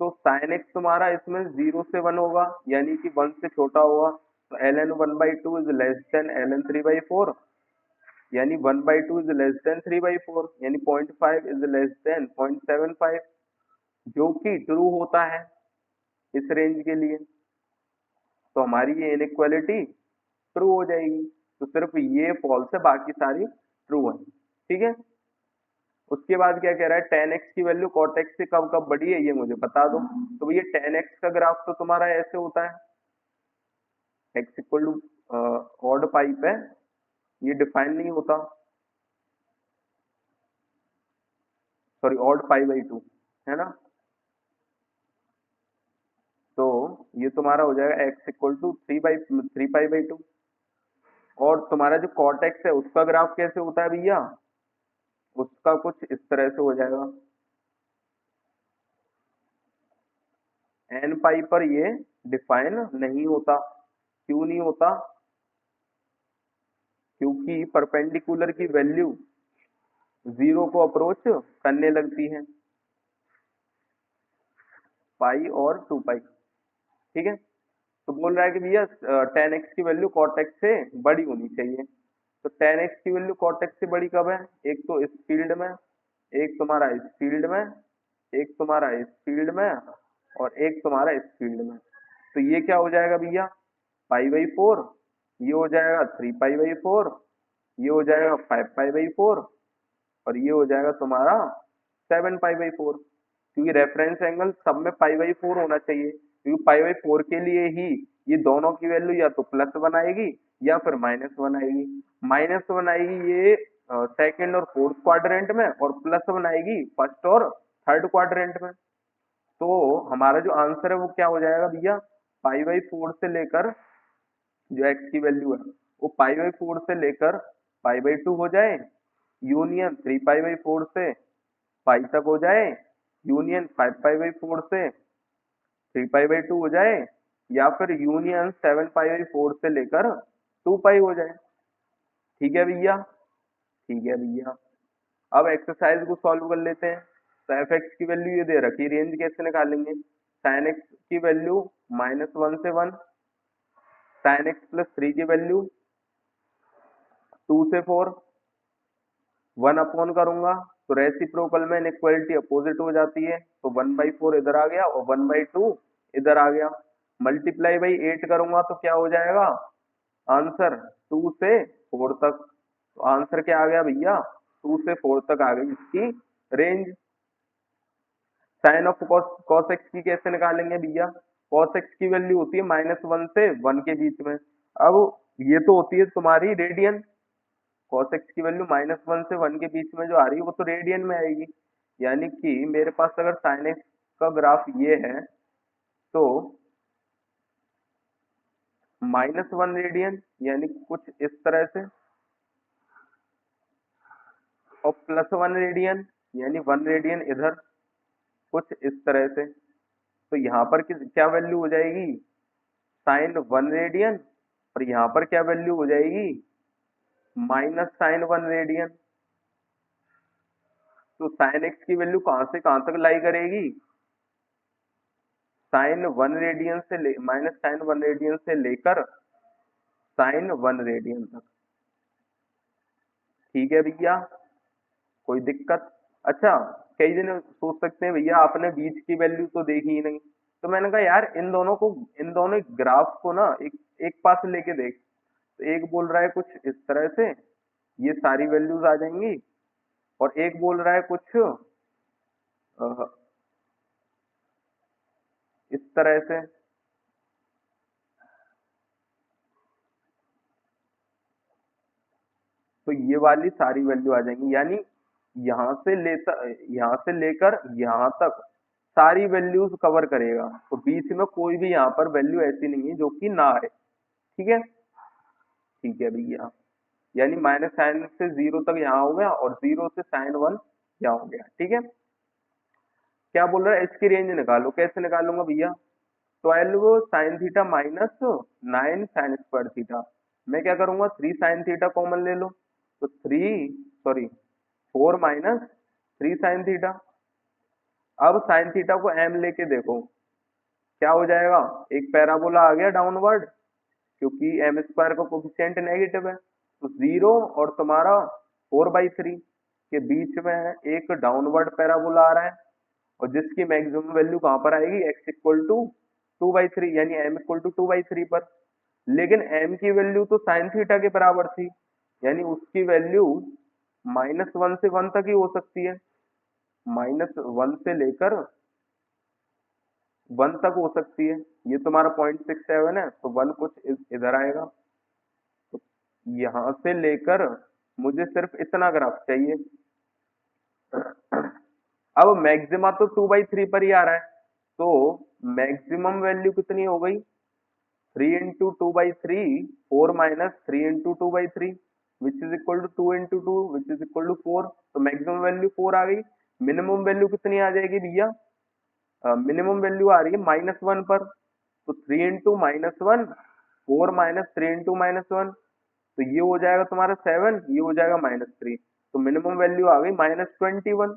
S1: तो sin x तुम्हारा इसमें 0 से 1 होगा, यानी कि 1 से छोटा होगा, तो ln 1/2 is less then ln 3/4, यानी 1/2 इज लेस देन 3/4, यानी 0.5 इज लेस देन 0.75, जो कि ट्रू होता है इस रेंज के लिए। तो हमारी ये इनइक्वालिटी ट्रू हो जाएगी। तो सिर्फ ये फॉल्स है, बाकी सारी ट्रू है। ठीक है। उसके बाद क्या कह रहा है, tan x की वैल्यू cot x से कब कब बढ़ी है ये मुझे बता दो। तो भैया tan x का ग्राफ तो तुम्हारा ऐसे होता है, x equal to odd pipe है, ये डिफाइन नहीं होता, सॉरी ऑड π/2 है ना। तो ये तुम्हारा हो जाएगा x इक्वल टू 3π/2। और तुम्हारा जो cot x है उसका ग्राफ कैसे होता है भैया, उसका कुछ इस तरह से हो जाएगा, n पाई पर ये डिफाइन नहीं होता। क्यों नहीं होता, क्योंकि परपेंडिकुलर की वैल्यू 0 को अप्रोच करने लगती है, पाई और 2π। ठीक है। तो बोल रहा है कि भैया tan x की वैल्यू cot x से बड़ी होनी चाहिए। तो tan x की वैल्यू cot x से बड़ी कब है, एक तो इस फील्ड में, एक तुम्हारा इस फील्ड में, एक तुम्हारा इस फील्ड में, और एक तुम्हारा इस फील्ड में। तो ये क्या हो जाएगा भैया, π/4, ये हो जाएगा 3π/4, ये हो जाएगा 5π/4, और ये हो जाएगा तुम्हारा 7π/4, क्योंकि रेफरेंस एंगल सब में π/4 होना चाहिए, क्योंकि π/4 के लिए ही ये दोनों की वैल्यू या तो प्लस बनाएगी या फिर माइनस बनाएगी। माइनस बनाएगी ये सेकंड और फोर्थ क्वाड्रेंट में, और प्लस बनाएगी फर्स्ट और थर्ड क्वाड्रेंट में। तो हमारा जो आंसर है वो क्या हो जाएगा भैया, π/4 से लेकर, जो x की वैल्यू है वो π/4 से लेकर π/2 हो जाए, यूनियन 3π/4 से पाई तक हो जाए, यूनियन 5π/4 से 3π/2 हो जाए, या फिर यूनियन 7π/4 से लेकर 2π हो जाए। ठीक है भैया, ठीक है भैया। अब एक्सरसाइज को सॉल्व कर लेते हैं। तो एफ एक्स की वैल्यू ये दे रखी, रेंज कैसे निकालेंगे, साइन एक्स की वैल्यू -1 से 1, साइन एक्स प्लस 3 की वैल्यू 2 से 4, 1 अपॉन करूंगा तो रेसिप्रोकल में इनइक्वालिटी अपोजिट हो जाती है, तो 1/4 इधर आ गया और 1/2 इधर आ गया। मल्टीप्लाई बाई 8 करूंगा तो क्या हो जाएगा आंसर, 2 से 4 तक। तो आंसर क्या आ गया भैया, 2 से 4 तक आ गई इसकी range. Sine of cos x की कैसे निकालेंगे भैया, cos x की वैल्यू होती है -1 से 1 के बीच में। अब ये तो होती है तुम्हारी रेडियन, cos x की वैल्यू -1 से 1 के बीच में जो आ रही है वो तो रेडियन में आएगी। यानी कि मेरे पास अगर sin x का ग्राफ ये है तो -1 रेडियन, यानी कुछ इस तरह से, और +1 रेडियन यानी 1 रेडियन इधर, कुछ इस तरह से। तो यहाँ पर क्या वैल्यू हो जाएगी, sin 1 रेडियन, और यहाँ पर क्या वैल्यू हो जाएगी, -sin 1 रेडियन। तो sin x की वैल्यू कहां से कहां तक लाई करेगी, sin 1 रेडियन से -sin 1 रेडियन से लेकर sin 1 रेडियन तक। ठीक है भैया, कोई दिक्कत। अच्छा, कई जने सोच सकते हैं भैया आपने बीच की वैल्यू तो देखी ही नहीं। तो मैंने कहा यार इन दोनों ग्राफ को ना एक एक पास लेके देख। तो एक बोल रहा है कुछ इस तरह से, ये सारी वैल्यूज आ जाएंगी, और एक बोल रहा है कुछ इस तरह से। तो ये वाली सारी वैल्यू आ जाएंगी, यानी यहाँ से लेकर यहाँ तक सारी वैल्यूज कवर करेगा। तो बीच में कोई भी यहाँ पर वैल्यू ऐसी नहीं है जो कि ना आए। ठीक है, ठीक है भैया। यानी -sin से 0 तक यहाँ हो गया, और 0 से sin 1 यहाँ हो गया। ठीक है। क्या बोल रहा है, इसकी रेंज निकालो। कैसे निकालूंगा भैया, 12 sine theta minus 9 sign square theta. मैं क्या करूंगा, 3 साइन थीटा कॉमन ले लो, तो 4 माइनस 3 साइन थीटा। अब साइन थीटा को एम लेके देखो क्या हो जाएगा, एक पैराबोला आ गया डाउनवर्ड, क्योंकि एम स्क्वायर का कोफिशिएंट नेगेटिव है, तो 0 और तुम्हारा 4/3 के बीच में एक डाउनवर्ड पैराबोला आ रहा है, और जिसकी मैक्सिमम वैल्यू कहाँ पर आएगी, x इक्वल टू 2/3, यानी m इक्वल टू 2/3 पर। लेकिन m की वैल्यू तो साइन थीटा के बराबर थी, यानी उसकी वैल्यू -1 से 1 तक ही हो सकती है, -1 से लेकर 1 तक हो सकती है। ये तुम्हारा 0.67 है, तो 1 कुछ इधर आएगा, तो यहां से लेकर मुझे सिर्फ इतना ग्राफ चाहिए। अब मैक्सिमा तो 2/3 पर ही आ रहा है, तो मैक्सिमम वैल्यू कितनी हो गई, 3 into 2/3, 4 minus 3 into 2/3 which is equal to 2 into 2 which is equal to 4। तो मैक्सिमम वैल्यू 4 आ गई। मिनिमम वैल्यू कितनी आ जाएगी भैया, मिनिमम वैल्यू आ रही है -1 पर, तो 3 इंटू -1, 4 माइनस 3 इंटू -1, तो ये हो जाएगा तुम्हारा 7, ये हो जाएगा -3, तो मिनिमम वैल्यू आ गई -21।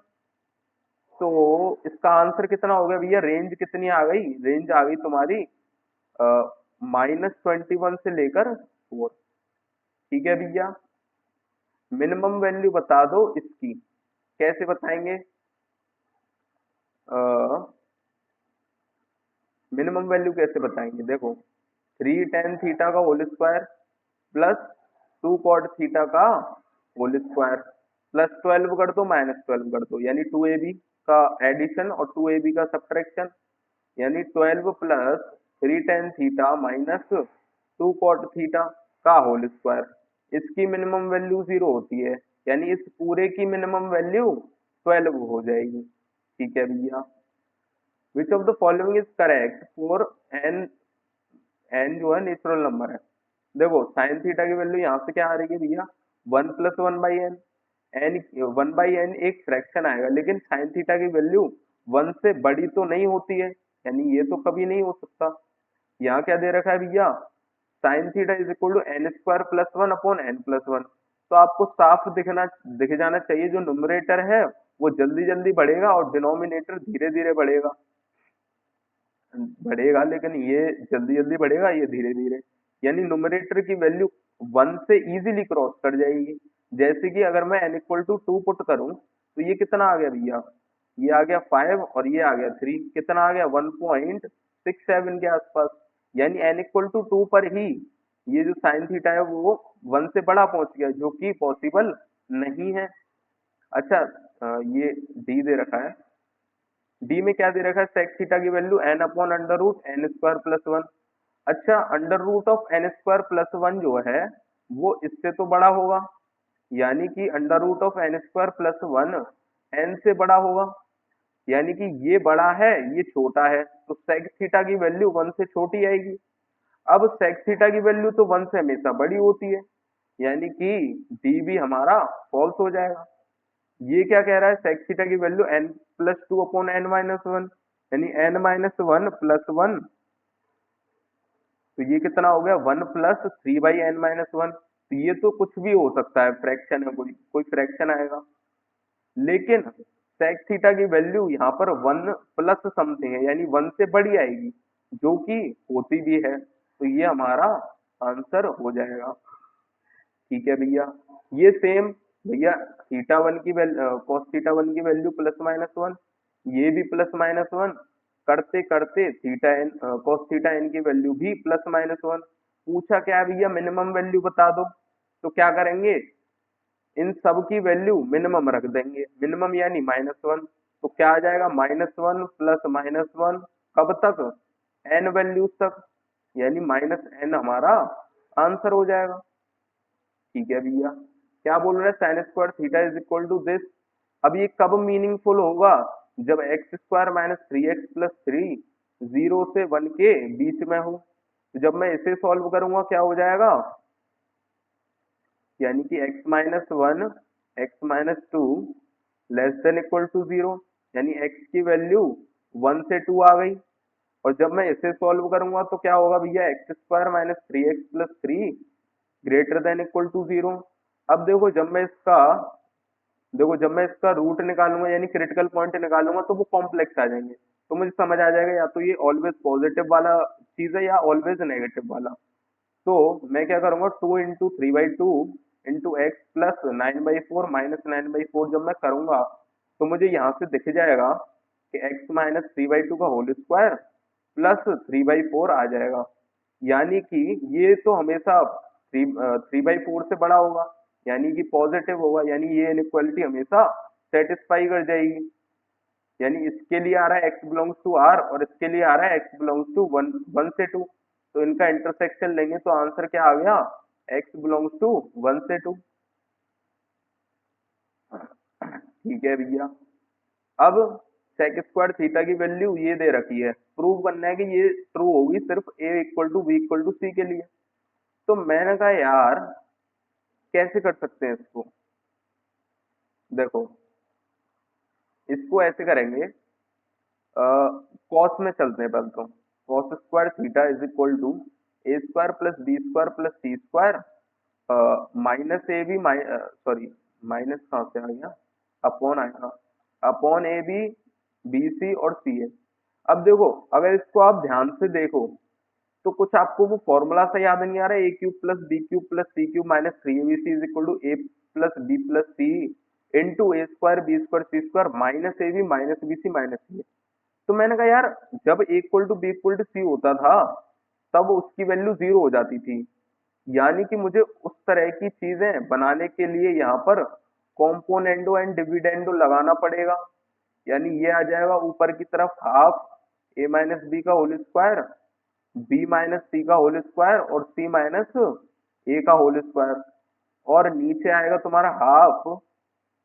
S1: तो इसका आंसर कितना हो गया भैया, रेंज कितनी आ गई, रेंज आ गई तुम्हारी -21 से लेकर 4। ठीक है भैया, मिनिमम वैल्यू बता दो इसकी, कैसे बताएंगे, मिनिमम वैल्यू कैसे बताएंगे, देखो 3 tan थीटा का whole square plus 2 cot theta का होल स्क्वायर प्लस 12 कर दो -12 कर दो, यानी 2ab का एडिशन और 2ab का सब्ट्रैक्शन, यानी 12 plus 3 tan theta minus 2 cot theta का होल स्क्वायर। इसकी मिनिमम वैल्यू 0 होती है, यानी इस पूरे की मिनिमम वैल्यू 12 हो जाएगी। ठीक है भैया, which of the following is correct for n, n जो है नेचुरल नंबर है। देखो साइन थीटा की वैल्यू यहाँ से क्या आ रही है भैया, 1 प्लस 1/n, एन 1/n एक फ्रैक्शन आएगा, लेकिन साइन थीटा की वैल्यू 1 से बड़ी तो नहीं होती है, यानी ये तो कभी नहीं हो सकता। यहाँ क्या दे रखा है भैया, sine theta is equal to n square plus 1 upon n plus 1, तो आपको साफ दिख जाना चाहिए जो न्यूमरेटर है वो जल्दी जल्दी बढ़ेगा और डिनोमिनेटर धीरे धीरे बढ़ेगा, लेकिन ये जल्दी जल्दी बढ़ेगा, ये धीरे धीरे, यानी न्यूमरेटर की वैल्यू 1 से इजीली क्रॉस कर जाएगी। जैसे कि अगर मैं n इक्वल टू 2 पुट करूं, तो ये कितना आ गया भैया, ये आ गया 5 और ये आ गया 3, कितना आ गया 1.67 के आसपास, यानी n इक्वल टू 2 पर ही ये जो साइन थीटा है वो 1 से बड़ा पहुंच गया, जो कि पॉसिबल नहीं है। अच्छा, ये डी दे रखा है, डी में क्या दे रखा है, सेक थीटा की value n upon under root n square plus 1। अच्छा, under root of n square plus 1 जो है वो इससे तो बड़ा होगा, यानी कि under root of n square plus 1 n से बड़ा होगा, यानी कि ये बड़ा है ये छोटा है, तो सेक थीटा की वैल्यू 1 से छोटी आएगी। अब सेक थीटा की वैल्यू तो 1 से हमेशा बड़ी होती है, यानी कि डी भी हमारा फॉल्स हो जाएगा। ये क्या कह रहा है, सेक थीटा की value n plus 2 upon n minus 1, यानी n माइनस 1 प्लस 1, तो ये कितना हो गया 1 प्लस 3/n माइनस 1। तो ये तो कुछ भी हो सकता है, फ्रैक्शन है, कोई कोई फ्रैक्शन आएगा, लेकिन सेक थीटा की वैल्यू यहाँ पर 1 प्लस समथिंग है, यानी 1 से बड़ी आएगी, जो कि होती भी है, तो ये हमारा आंसर हो जाएगा। ठीक है भैया, ये सेम भैया थीटा 1 की वैल्यू, कॉस थीटा 1 की वैल्यू प्लस माइनस 1, ये भी प्लस माइनस 1, करते करते theta n, cos theta n की वैल्यू भी प्लस माइनस 1। पूछा क्या है भैया, मिनिमम वैल्यू बता दो, तो क्या करेंगे, इन सब की वैल्यू मिनिमम रख देंगे, मिनिमम यानी -1, तो क्या आ जाएगा -1 प्लस -1, कब तक, एन वैल्यूज तक, यानी -n हमारा आंसर हो जाएगा। ठीक है भैया, क्या बोल रहे हैं, sine square theta is equal to this. अब ये कब मीनिंगफुल होगा, जब x square minus 3x plus 3 0 से 1 के बीच में हो, तो जब मैं इसे सॉल्व करूंगा क्या हो जाएगा, यानी कि x minus 1 x minus 2 less than equal to 0, यानी x की वैल्यू 1 से 2 आ गई। और जब मैं इसे सॉल्व करूंगा तो क्या होगा भैया, x² minus 3x+3 greater than equal to 0। अब देखो जब मैं इसका रूट निकालूंगा यानी क्रिटिकल पॉइंट निकालूंगा तो वो कॉम्प्लेक्स आ जाएंगे। तो मुझे समझ आ जाएगा या तो ये ऑलवेज पॉजिटिव वाला चीज है या ऑलवेज नेगेटिव वाला। तो मैं क्या करूंगा, 2 × 3/2 × x+9/4 -9/4 जब मैं करूंगा तो मुझे यहाँ से दिख जाएगा कि x-3/2 का होल स्क्वायर प्लस 3/4 आ जाएगा। यानी कि ये तो हमेशा 3/4 से बड़ा होगा, यानी कि पॉजिटिव होगा, यानी ये इनइक्वालिटी हमेशा सेटिस्फाई कर जाएगी। यानी इसके लिए आ रहा है x बिलोंग्स टू r और इसके लिए आ रहा है x बिलोंग्स टू 1 से 2। तो इनका इंटरसेक्शन लेंगे तो आंसर क्या आ गया, x बिलोंग्स टू 1 से 2। ठीक है भैया। अब sec स्क्वायर थीटा की वैल्यू ये दे रखी है, प्रूव करना है कि ये ट्रू होगी सिर्फ a equal to b equal to c के लिए। तो मैंने कहा यार कैसे कर सकते हैं इसको। देखो इसको ऐसे करेंगे, कॉस में चलते हैं पहले तो। Cos square theta is equal to a² plus b² plus c² minus a b, sorry minus कहाँ से आ गया, अपॉन आएगा, upon a b b c और सी ए। अब देखो अगर इसको आप ध्यान से देखो तो कुछ आपको वो फॉर्मूला सा याद नहीं आ रहा है, a³ plus b³ plus c³ minus 3abc is equal to a plus b plus c into a² b² c² minus a b minus b c minus c. तो मैंने कहा यार जब a equal to b equal to c होता था तब उसकी value 0 हो जाती थी। यानी कि मुझे उस तरह की चीजें बनाने के लिए यहाँ पर कॉम्पोनेंडो एंड डिविडेंडो लगाना पड़ेगा। यानी ये आ जाएगा ऊपर की तरफ हाफ a माइनस बी का होल स्क्वायर, b माइनस सी का होल स्क्वायर और c माइनस ए का होल स्क्वायर। और नीचे आएगा तुम्हारा हाफ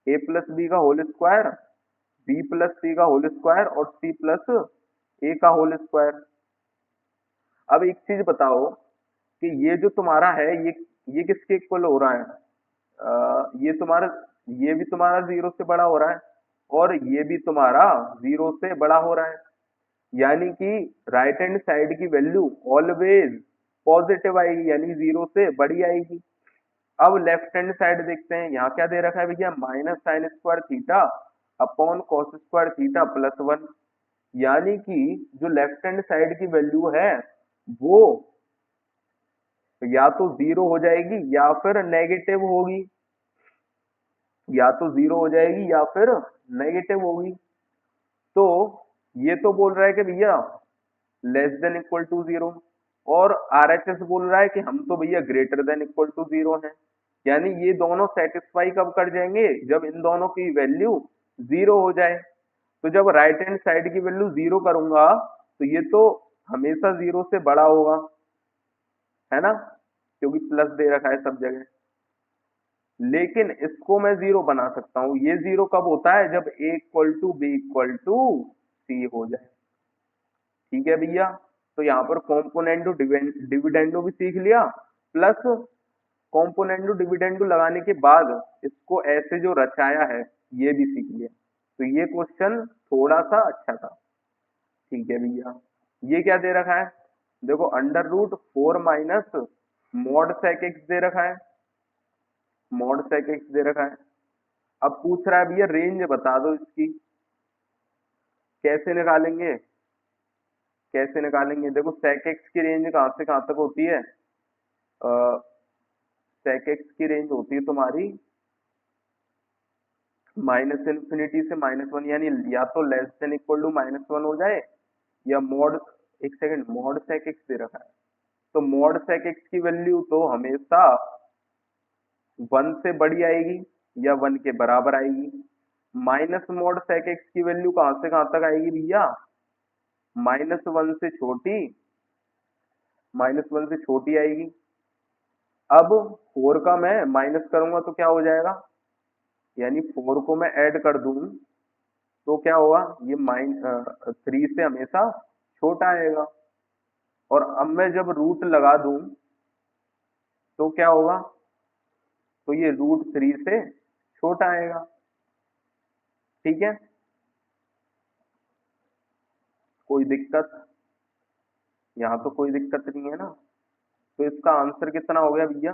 S1: a प्लस बी का होल स्क्वायर, b प्लस सी का होल स्क्वायर और c प्लस ए का होल स्क्वायर। अब एक चीज बताओ कि ये जो तुम्हारा है ये किसके इक्वल हो रहा है, ये तुम्हारा, ये भी तुम्हारा 0 से बड़ा हो रहा है और ये भी तुम्हारा 0 से बड़ा हो रहा है। यानी कि राइट हैंड साइड की वैल्यू ऑलवेज पॉजिटिव आएगी, यानी 0 से बड़ी आएगी। अब लेफ्ट हैंड साइड देखते हैं, यहाँ क्या दे रखा है भैया, minus sign square theta upon cos square theta plus 1। यानी कि जो लेफ्ट हैंड साइड की वैल्यू है वो या तो 0 हो जाएगी या फिर नेगेटिव होगी, या तो 0 हो जाएगी या फिर नेगेटिव होगी। तो ये तो बोल रहा है कि भैया लेस देन इक्वल टू 0 और आरएचएस बोल रहा है कि हम तो भैया ग्रेटर देन इक्वल टू 0 हैं। यानी ये दोनों सेटिस्फाई कब कर जाएंगे, जब इन दोनों की वैल्यू 0 हो जाए। तो जब राइट हैंड साइड की वैल्यू 0 करूंगा तो ये तो हमेशा 0 से बड़ा होगा, है ना, क्योंकि प्लस दे रखा है सब जगह। लेकिन इसको मैं 0 बना सकता हूँ, ये 0 कब होता है, जब a equal to b equal to c हो जाए। ठीक है भैया। तो यहाँ पर कॉम्पोनेंडो डिविडेंडो भी सीख लिया, प्लस कॉम्पोनेंडो डिविडेंडो लगाने के बाद इसको ऐसे जो रचाया है ये भी सीख लिया। तो ये क्वेश्चन थोड़ा सा अच्छा था। ठीक है भैया। ये क्या दे रखा है, देखो under root 4 minus mod sec x दे रखा है, मॉड सेक एक्स दे रखा है। अब पूछ रहा है भैया रेंज बता दो इसकी, कैसे निकालेंगे, कैसे निकालेंगे। देखो सेक एक्स की रेंज कहाँ से कहाँ तक होती है, सेक एक्स की रेंज होती है तुम्हारी माइनस इन्फिनिटी से -1, यानी या तो लेस देन इक्वल टू -1 हो जाए या मॉड, एक सेकंड, मॉड सेक एक्स दे रखा है। तो मॉड सेक एक्स की वैल्यू तो हमेशा 1 से बड़ी आएगी या 1 के बराबर आएगी। माइनस मॉड सेक एक्स की वैल्यू कहाँ से कहाँ तक आएगी भैया, -1 से छोटी, -1 से छोटी आएगी। अब 4 का मैं माइनस करूंगा तो क्या हो जाएगा, यानी 4 को मैं ऐड कर दूं तो क्या होगा, ये 3 से हमेशा छोटा आएगा। और अब मैं जब रूट लगा दूं तो क्या होगा, तो ये √3 से छोटा आएगा। ठीक है। कोई दिक्कत? यहाँ तो कोई दिक्कत नहीं है ना। तो इसका आंसर कितना हो गया भैया?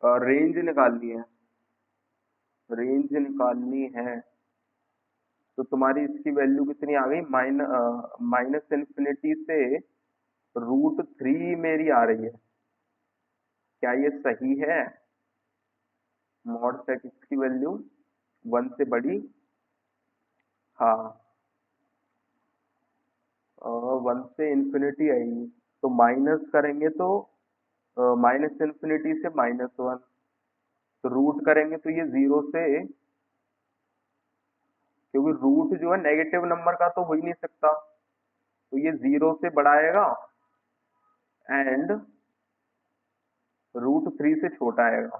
S1: रेंज निकालनी है, रेंज निकालनी है। तो तुम्हारी इसकी वैल्यू कितनी आ गई? माइनस इन्फिनिटी से √3 मेरी आ रही है। क्या ये सही है? मॉड सेक एक्स की वैल्यू 1 से बड़ी, हाँ, 1 से इन्फिनिटी आएगी। तो माइनस करेंगे तो माइनस इन्फिनिटी से -1, तो रूट करेंगे तो ये 0 से, क्योंकि रूट जो है नेगेटिव नंबर का तो हो ही नहीं सकता, तो ये 0 से बड़ा आएगा एंड √3 से छोटा आएगा।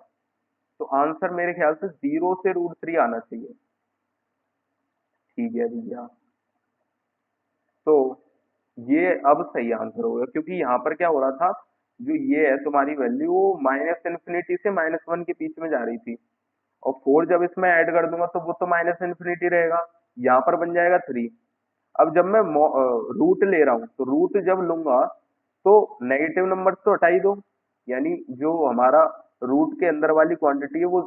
S1: तो आंसर मेरे ख्याल से 0 से √3 आना चाहिए। ठीक है भैया, तो ये अब सही आंसर होगा, क्योंकि यहाँ पर क्या हो रहा था, जो ये है तुम्हारी वैल्यू वो माइनस इन्फिनिटी से -1 के बीच में जा रही थी, और 4 जब इसमें ऐड कर दूंगा तो वो तो माइनस इन्फिनिटी रहेगा, यहाँ पर बन जाएगा 3। अब जब मैं रूट ले रहा हूँ, तो रूट जब लूंगा तो नेगेटिव नंबर तो हटा ही दो, यानी जो हमारा रूट के अंदर वाली क्वांटिटी है वो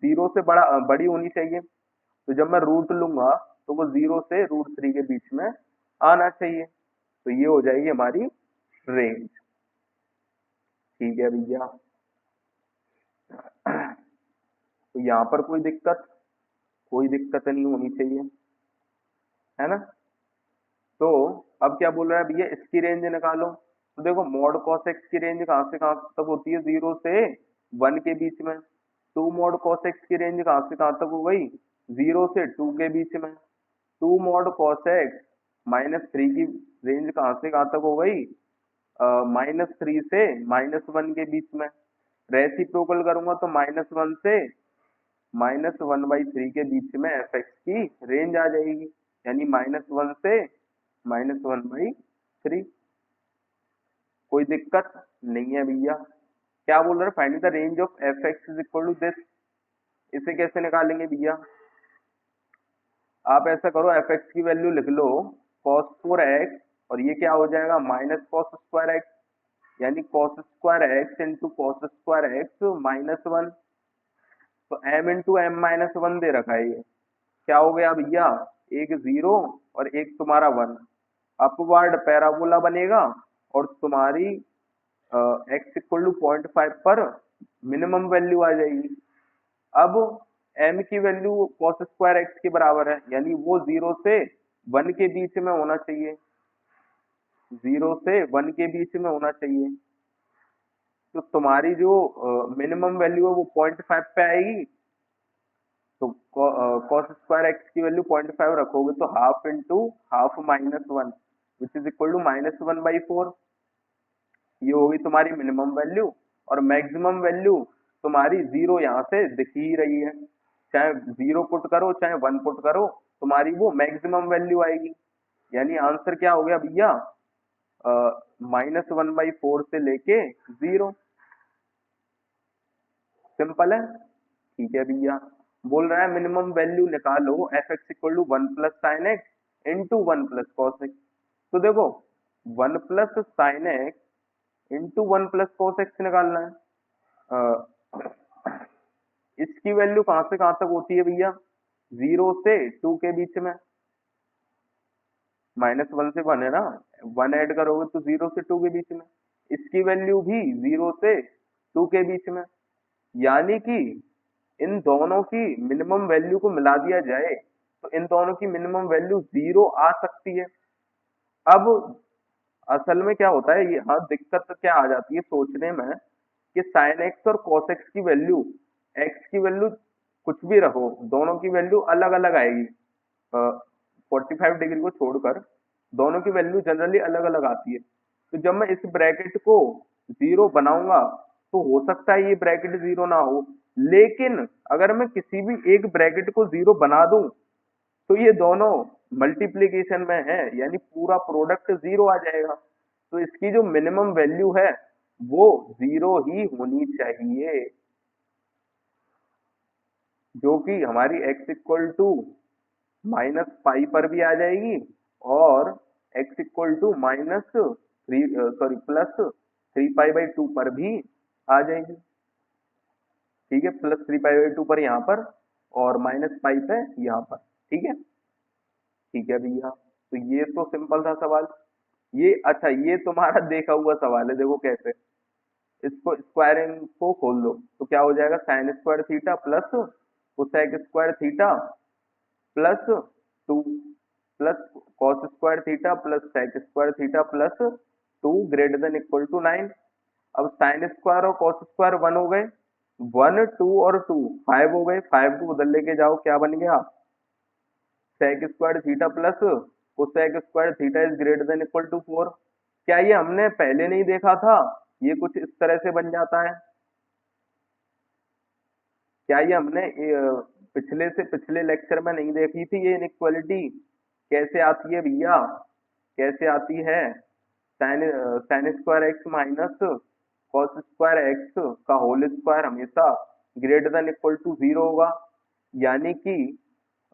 S1: 0 से बड़ी होनी चाहिए। तो जब मैं रूट लूंगा तो वो 0 से √3 के बीच में आना चाहिए। तो ये हो जाएगी हमारी रेंज। ठीक है भैया, तो यहाँ पर कोई दिक्कत नहीं होनी चाहिए, है ना। तो अब क्या बोल रहा है भैया, इसकी रेंज निकालो। तो देखो मॉड कॉस एक्स की रेंज कहाँ से कहाँ तक होती है? 0 से 1 के बीच में। 2 मॉड कॉस एक्स की रेंज कहाँ से कहाँ तक हो गई? 0 से 2 के बीच में। 2 मॉड कॉस एक्स -3 की रेंज कहाँ से कहाँ तक हो गई? -3 से -1 के बीच में। रेसिप्रोकल करूंगा तो -1 से -1/3 के बीच में एफ एक्स की रेंज आ जाएगी, यानी -1 से -1/3। कोई दिक्कत नहीं है भैया। क्या बोल रहे हैं? Find the range of f x is equal to this. इसे कैसे निकालेंगे भैया? आप ऐसा करो, एफ एक्स की वैल्यू लिख लो cos4x, और ये क्या हो जाएगा? -cos²x, यानी cos²x इंटू cos²x -1। तो m इंटू m-1 दे रखा है ये। क्या हो गया भैया? एक 0 और एक तुम्हारा 1, अपवर्ड पैराबोला बनेगा, और तुम्हारी x इक्वल टू 0.5 पर मिनिमम वैल्यू आ जाएगी। अब m की वैल्यू cos²x के बराबर है, यानी वो 0 से 1 के बीच में होना चाहिए, 0 से 1 के बीच में होना चाहिए। तो तुम्हारी जो मिनिमम वैल्यू है वो 0.5 पे आएगी। तो cos²x की वैल्यू 0.5 रखोगे तो half into half -1 which is equal to -1/4। ये होगी तुम्हारी मिनिमम वैल्यू, और मैक्सिमम वैल्यू तुम्हारी 0 यहाँ से दिख ही रही है। चाहे 0 पुट करो चाहे 1 पुट करो, तुम्हारी वो मैक्सिमम वैल्यू आएगी। यानी आंसर क्या हो गया भैया? -1/4 से लेके 0। सिंपल है। ठीक है भैया, बोल रहा है मिनिमम वैल्यू निकालो f x equal to 1 plus sine x into 1 plus cos x. तो देखो 1 plus sine x into 1 plus cos x निकालना है। इसकी वैल्यू कहां से कहां तक होती है भैया? 0 से 2 के बीच में। -1 से 1 है ना, 1 ऐड करोगे तो 0 से 2 के बीच में। इसकी वैल्यू भी 0 से 2 के बीच में, यानी कि इन दोनों की मिनिमम वैल्यू को मिला दिया जाए तो इन दोनों की मिनिमम वैल्यू 0 आ सकती है। अब असल में क्या होता है, ये हाँ दिक्कत तो क्या आ जाती है सोचने में, कि साइन एक्स और कॉस एक्स की वैल्यू, एक्स की वैल्यू कुछ भी रखो, दोनों की वैल्यू अलग अलग आएगी। 45 डिग्री को छोड़कर दोनों की वैल्यू जनरली अलग अलग आती है। तो जब मैं इस ब्रैकेट को 0 बनाऊंगा तो हो सकता है ये ब्रैकेट 0 ना हो, लेकिन अगर मैं किसी भी एक ब्रैकेट को 0 बना दूं तो ये दोनों मल्टीप्लीकेशन में है, यानी पूरा प्रोडक्ट 0 आ जाएगा। तो इसकी जो मिनिमम वैल्यू है वो 0 ही होनी चाहिए, जो कि हमारी x इक्वल टू -पाई पर भी आ जाएगी और x equal to minus three sorry plus 3 pi by 2 पर भी आ जाएगी। ठीक है, प्लस 3 पाई बाई 2 पर यहाँ पर और माइनस पाई पे यहाँ पर। ठीक है भैया, तो ये तो सिंपल था सवाल। ये अच्छा, ये तुम्हारा देखा हुआ सवाल है, देखो कैसे। इसको स्क्वायरिंग को खोल दो तो क्या हो जाएगा, sine square theta plus cosec square theta plus 2 plus cos square theta plus sec square theta plus 2 greater than equal to 9। अब साइन स्क्वायर और कॉस स्क्वायर 1 हो गए, 1 2 और 2 5 हो गए, 5 को उधर लेके जाओ, क्या बन गया, sec square theta plus cosec square theta is greater than equal to 4। क्या ये हमने पहले नहीं देखा था, ये कुछ इस तरह से बन जाता है। क्या ये हमने पिछले से पिछले लेक्चर में नहीं देखी थी, ये इनइक्वालिटी कैसे आती है भैया, कैसे आती है। Sine sine square x minus cos square x का होल स्क्वायर हमेशा ग्रेटर देन इक्वल टू 0 होगा, यानी कि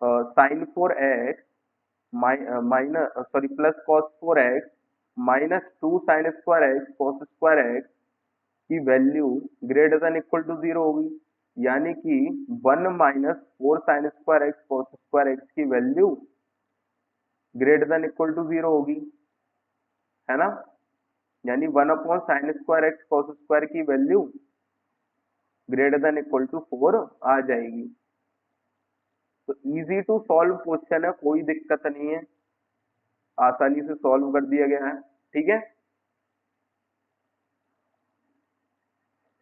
S1: sine 4x minus sorry plus cos 4x minus 2 sine square x cos square x की value greater than equal to 0 होगी, यानी कि 1 minus 4 sine square x cos square x की value greater than equal to 0 होगी, है ना। यानी 1 upon sine square x cos square की value greater than equal to 4 आ जाएगी। तो इजी टू सॉल्व क्वेश्चन है, कोई दिक्कत नहीं है, आसानी से सॉल्व कर दिया गया है। ठीक है,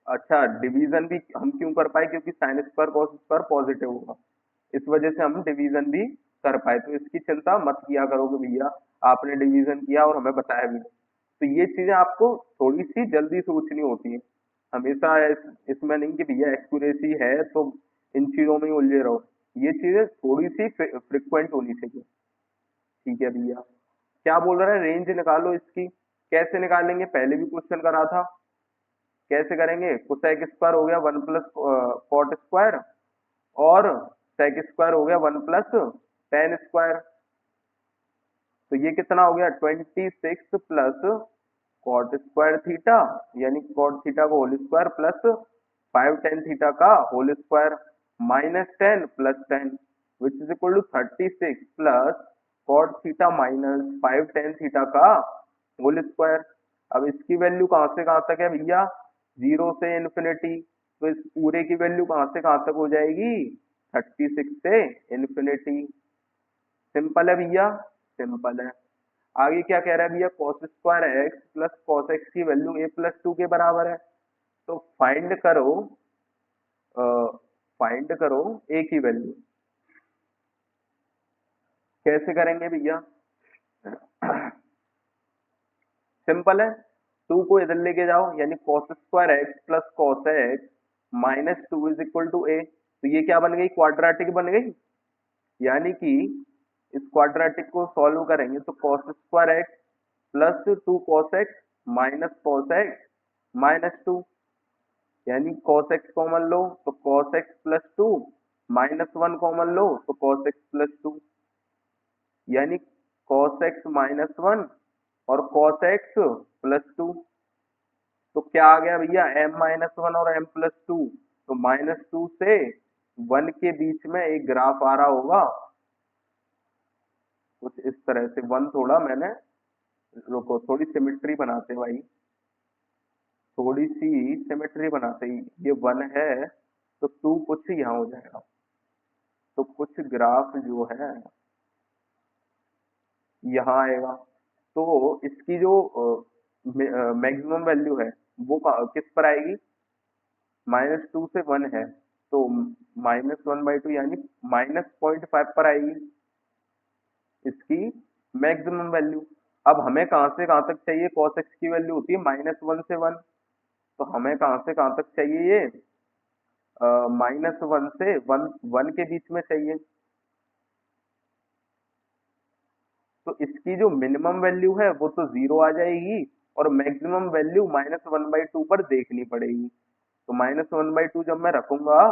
S1: अच्छा डिवीजन भी हम क्यों कर पाए, क्योंकि sine square cos square positive होगा, इस वजह से हम डिवीजन भी कर पाए। तो इसकी चिंता मत किया करोगे भैया, आपने डिवीजन किया और हमें बताया भी। तो ये चीजें आपको थोड़ी सी जल्दी सोचनी होती है, हमेशा इसमें नहीं कि भैया एक्यूरेसी है तो इन चीजों में ही उलझे रहो, ये चीजें थोड़ी सी फ्रिक्वेंट होनी चाहिए। ठीक है भैया, क्या बोल रहा है, रेंज निकालो इसकी। कैसे निकालेंगे, पहले भी क्वेश्चन करा था, कैसे करेंगे, कोसेक स्क्वायर हो गया 1 प्लस कॉट स्क्वायर और सेक स्क्वायर हो गया 1 प्लस टेन स्क्वायर। तो ये कितना हो गया, 26 प्लस कॉट स्क्वायर थीटा, यानी कॉट थीटा का whole square plus 5 tan theta का whole square minus 10 plus 10 which is equal to 36 plus cot theta minus 5 tan theta का होल स्क्वायर। अब इसकी वैल्यू कहां से कहां तक है भैया, 0 से इन्फिनिटी, तो इस पूरे की वैल्यू कहां से कहां तक हो जाएगी, 36 से इन्फिनिटी। सिंपल है भैया, सिंपल है। आगे क्या कह रहा है भैया, cos square x plus cos x की वैल्यू ए प्लस 2 के बराबर है, तो फाइंड करो ए की वैल्यू। कैसे करेंगे भैया, सिंपल है, 2 को इधर लेके जाओ, यानी cos square x plus cos x minus 2 is equal to a. तो ये क्या बन गई, क्वाड्रेटिक बन गई, यानी कि इस क्वाड्रेटिक को सॉल्व करेंगे तो cos square x plus 2 cos x minus cos x minus 2, यानी कॉस एक्स कॉमन लो तो cos x plus 2 minus 1 common लो तो कॉस एक्स प्लस 2, यानी कॉस एक्स माइनस 1 और कॉस एक्स प्लस 2। तो क्या आ गया भैया, m माइनस 1 और m प्लस 2, तो माइनस 2 से 1 के बीच में एक ग्राफ आ रहा होगा कुछ इस तरह से। 1 थोड़ा मैंने, रुको थोड़ी सिमेट्री बनाते हैं भाई, थोड़ी सी सिमेट्री बनाते ही, ये 1 है तो 2 कुछ यहाँ हो जाएगा, तो कुछ ग्राफ जो है यहाँ आएगा। तो इसकी जो मैक्सिमम वैल्यू है वो किस पर आएगी, -2 से 1 है तो -1/2 यानी -0.5 पर आएगी इसकी मैक्सिमम वैल्यू। अब हमें कहां से कहां तक चाहिए, cos x की वैल्यू होती है -1 से 1, तो हमें कहां से कहां तक चाहिए ये, -1 से 1 के बीच में चाहिए। तो इसकी जो मिनिमम वैल्यू है वो तो 0 आ जाएगी और मैक्सिमम वैल्यू -1/2 पर देखनी पड़ेगी। तो -1/2 जब मैं रखूंगा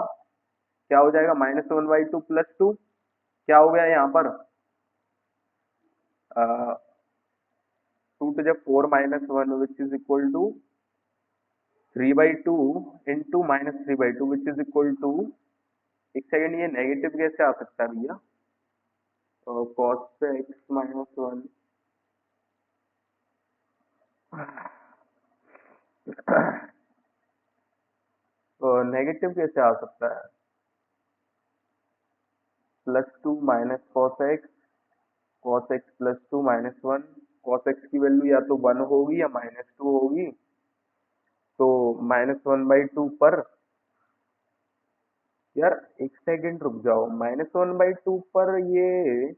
S1: क्या हो जाएगा, -1/2 प्लस 2, क्या हो गया यहाँ पर, 2 to the 4 minus 1 which is equal to 3 by 2 into minus 3 by 2 which is equal to, एक सेकेंड, ये नेगेटिव कैसे आ सकता है भैया? cos x minus 1 नेगेटिव कैसे आ सकता है? +2 minus cos x +2 minus 1, cos x की वैल्यू या तो 1 होगी या -2 होगी, तो -1/2 पर, यार एक सेकंड रुक जाओ, -1/2 पर ये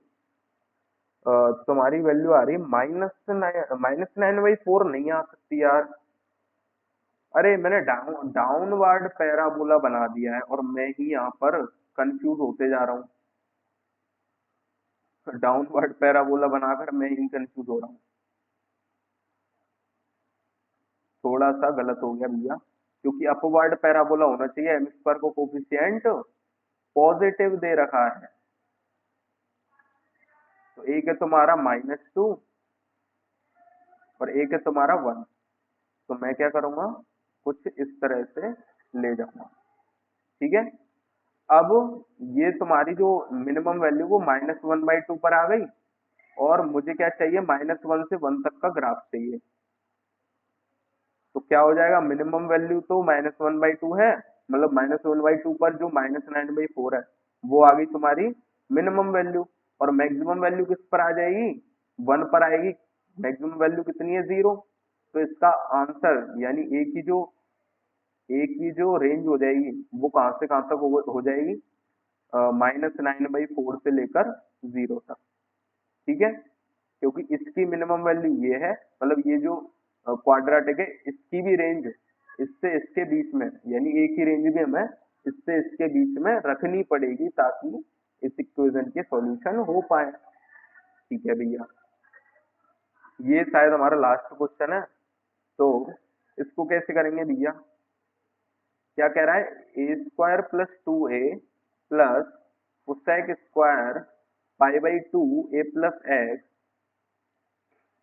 S1: तुम्हारी वैल्यू आ रही है -9/4 नहीं आ सकती यार। अरे मैंने डाउनवर्ड पैराबोला बना दिया है और मैं ही यहाँ पर कंफ्यूज होते जा रहा हूँ। डाउनवर्ड पैराबोला बनाकर मैं ही कंफ्यूज हो रहा हूँ। थोड़ा सा गलत हो गया भैया, क्योंकि अपवर्ड पैराबोला होना चाहिए। एम स्क्वायर को कोफिशिएंट पॉजिटिव दे रखा है, तो एक है तुम्हारा -2 और एक है तुम्हारा 1। तो मैं क्या करूंगा, कुछ इस तरह से ले जाऊंगा, ठीक है। अब ये तुम्हारी जो मिनिमम वैल्यू वो -1/2 पर आ गई, और मुझे क्या चाहिए, -1 से 1 तक का ग्राफ चाहिए। तो क्या हो जाएगा, मिनिमम वैल्यू तो -1/2 है, मतलब -1/2 पर जो -9/4 है वो आ गई तुम्हारी मिनिमम वैल्यू, और मैक्सिमम वैल्यू किस पर आ जाएगी, 1 पर आएगी। मैक्सिमम वैल्यू कितनी है, 0। तो इसका आंसर यानी एक की जो रेंज हो जाएगी वो कहां से कहां तक हो जाएगी, -9/4 से लेकर 0 तक, ठीक है। क्योंकि इसकी मिनिमम वैल्यू ये है, मतलब ये जो क्वाड्रेटिक है इसकी भी रेंज इससे इसके बीच में, यानी एक ही रेंज भी हमें इससे इसके बीच में रखनी पड़ेगी ताकि इस इक्वेशन के सॉल्यूशन हो पाए, ठीक है भैया। ये शायद हमारा लास्ट क्वेश्चन है, तो इसको कैसे करेंगे भैया? क्या कह रहा है, a² + 2a plus cosec square π/2 a + x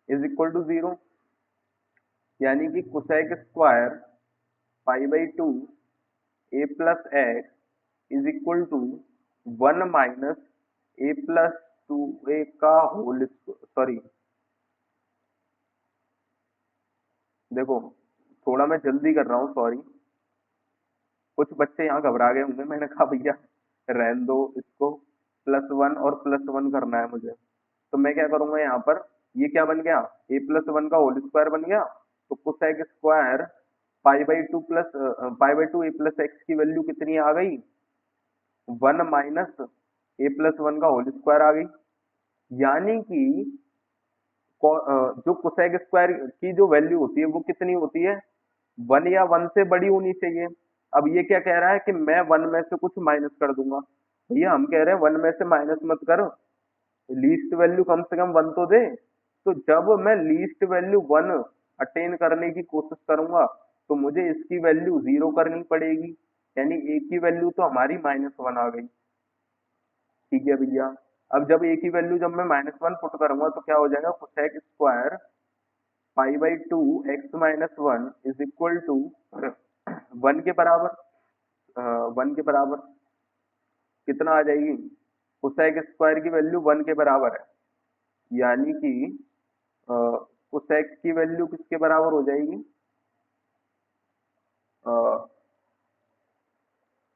S1: is equal to 0, यानी कि cosec square π/2 a + x is equal to 1 minus a + 2a का होल, सॉरी देखो थोड़ा मैं जल्दी कर रहा हूँ, सॉरी। कुछ बच्चे यहाँ घबरा गए होंगे, मैंने कहा भैया रहने दो इसको, +1 और +1 करना है मुझे। तो मैं क्या करूंगा यहाँ पर, ये क्या बन गया, a + 1 का होल स्क्वायर बन गया, तो कोसेक स्क्वायर π/2 a + x की वैल्यू कितनी आ गई, 1 माइनस a + 1 का होल स्क्वायर आ गई। यानी कि जो कोसेक स्क्वायर की जो वैल्यू होती है वो कितनी होती है, 1 या 1 से बड़ी होनी चाहिए। अब ये क्या कह रहा है कि मैं 1 में से कुछ माइनस कर दूंगा, भैया हम कह रहे हैं 1 में से माइनस मत करो, लीस्ट वैल्यू कम से कम 1 तो दे। तो जब मैं लीस्ट वैल्यू 1 अटेन करने की कोशिश करूंगा तो मुझे इसकी वैल्यू 0 करनी पड़ेगी, यानी a की वैल्यू तो हमारी -1 आ गई, ठीक है भैया। अब जब a की वैल्यू जब मैं -1 पुट करूंगा तो क्या हो जाएगा, cosec square π/2 x - 1 is equal to 1 के बराबर, 1 के बराबर कितना आ जाएगी, कोसेक स्क्वायर की वैल्यू 1 के बराबर है, यानी कि कोसेक की वैल्यू किसके बराबर हो जाएगी,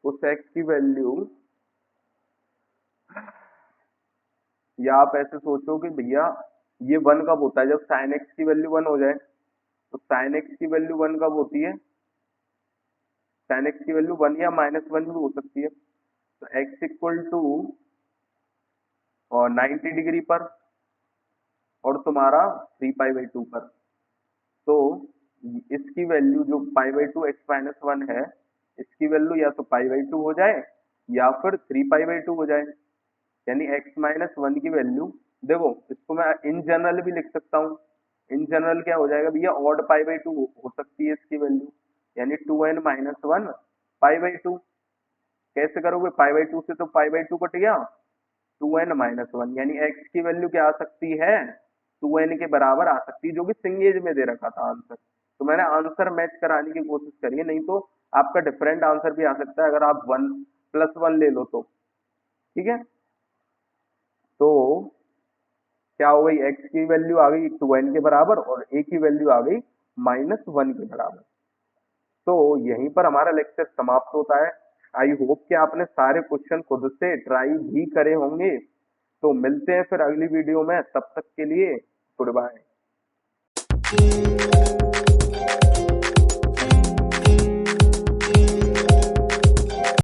S1: कोसेक की वैल्यू, या आप ऐसे सोचो कि भैया ये 1 कब होता है, जब साइन एक्स की वैल्यू 1 हो जाए। तो साइन एक्स की वैल्यू 1 कब होती है, साइन एक्स की वैल्यू 1 या -1 भी हो सकती है। तो x इक्वल टू और 90 डिग्री पर और तुम्हारा 3π/2 पर, तो इसकी वैल्यू जो π/2 x - 1 है, इसकी वैल्यू या तो π/2 हो जाए या फिर 3π/2 हो जाए, यानी x - 1 की वैल्यू, देखो इसको मैं इन जनरल भी लिख सकता हूँ। इन जनरल क्या हो जाएगा भैया, ऑड π/2 हो सकती है इसकी वैल्यू, यानी 2n - 1 π/2। कैसे करोगे, π/2 से तो π/2 कट गया, 2n - 1, यानी x की वैल्यू क्या आ सकती है, 2n के बराबर आ सकती है, जो कि सिंगेज में दे रखा था आंसर। तो मैंने आंसर मैच कराने की कोशिश करी है, नहीं तो आपका डिफरेंट आंसर भी आ सकता है अगर आप 1+1 ले लो तो। ठीक है, तो क्या हो गई, x की वैल्यू आ गई 2n के बराबर और a की वैल्यू आ गई -1 के बराबर। तो यहीं पर हमारा लेक्चर समाप्त होता है। आई होप कि आपने सारे क्वेश्चन खुद से ट्राई भी करे होंगे। तो मिलते हैं फिर अगली वीडियो में, तब तक के लिए गुड बाय।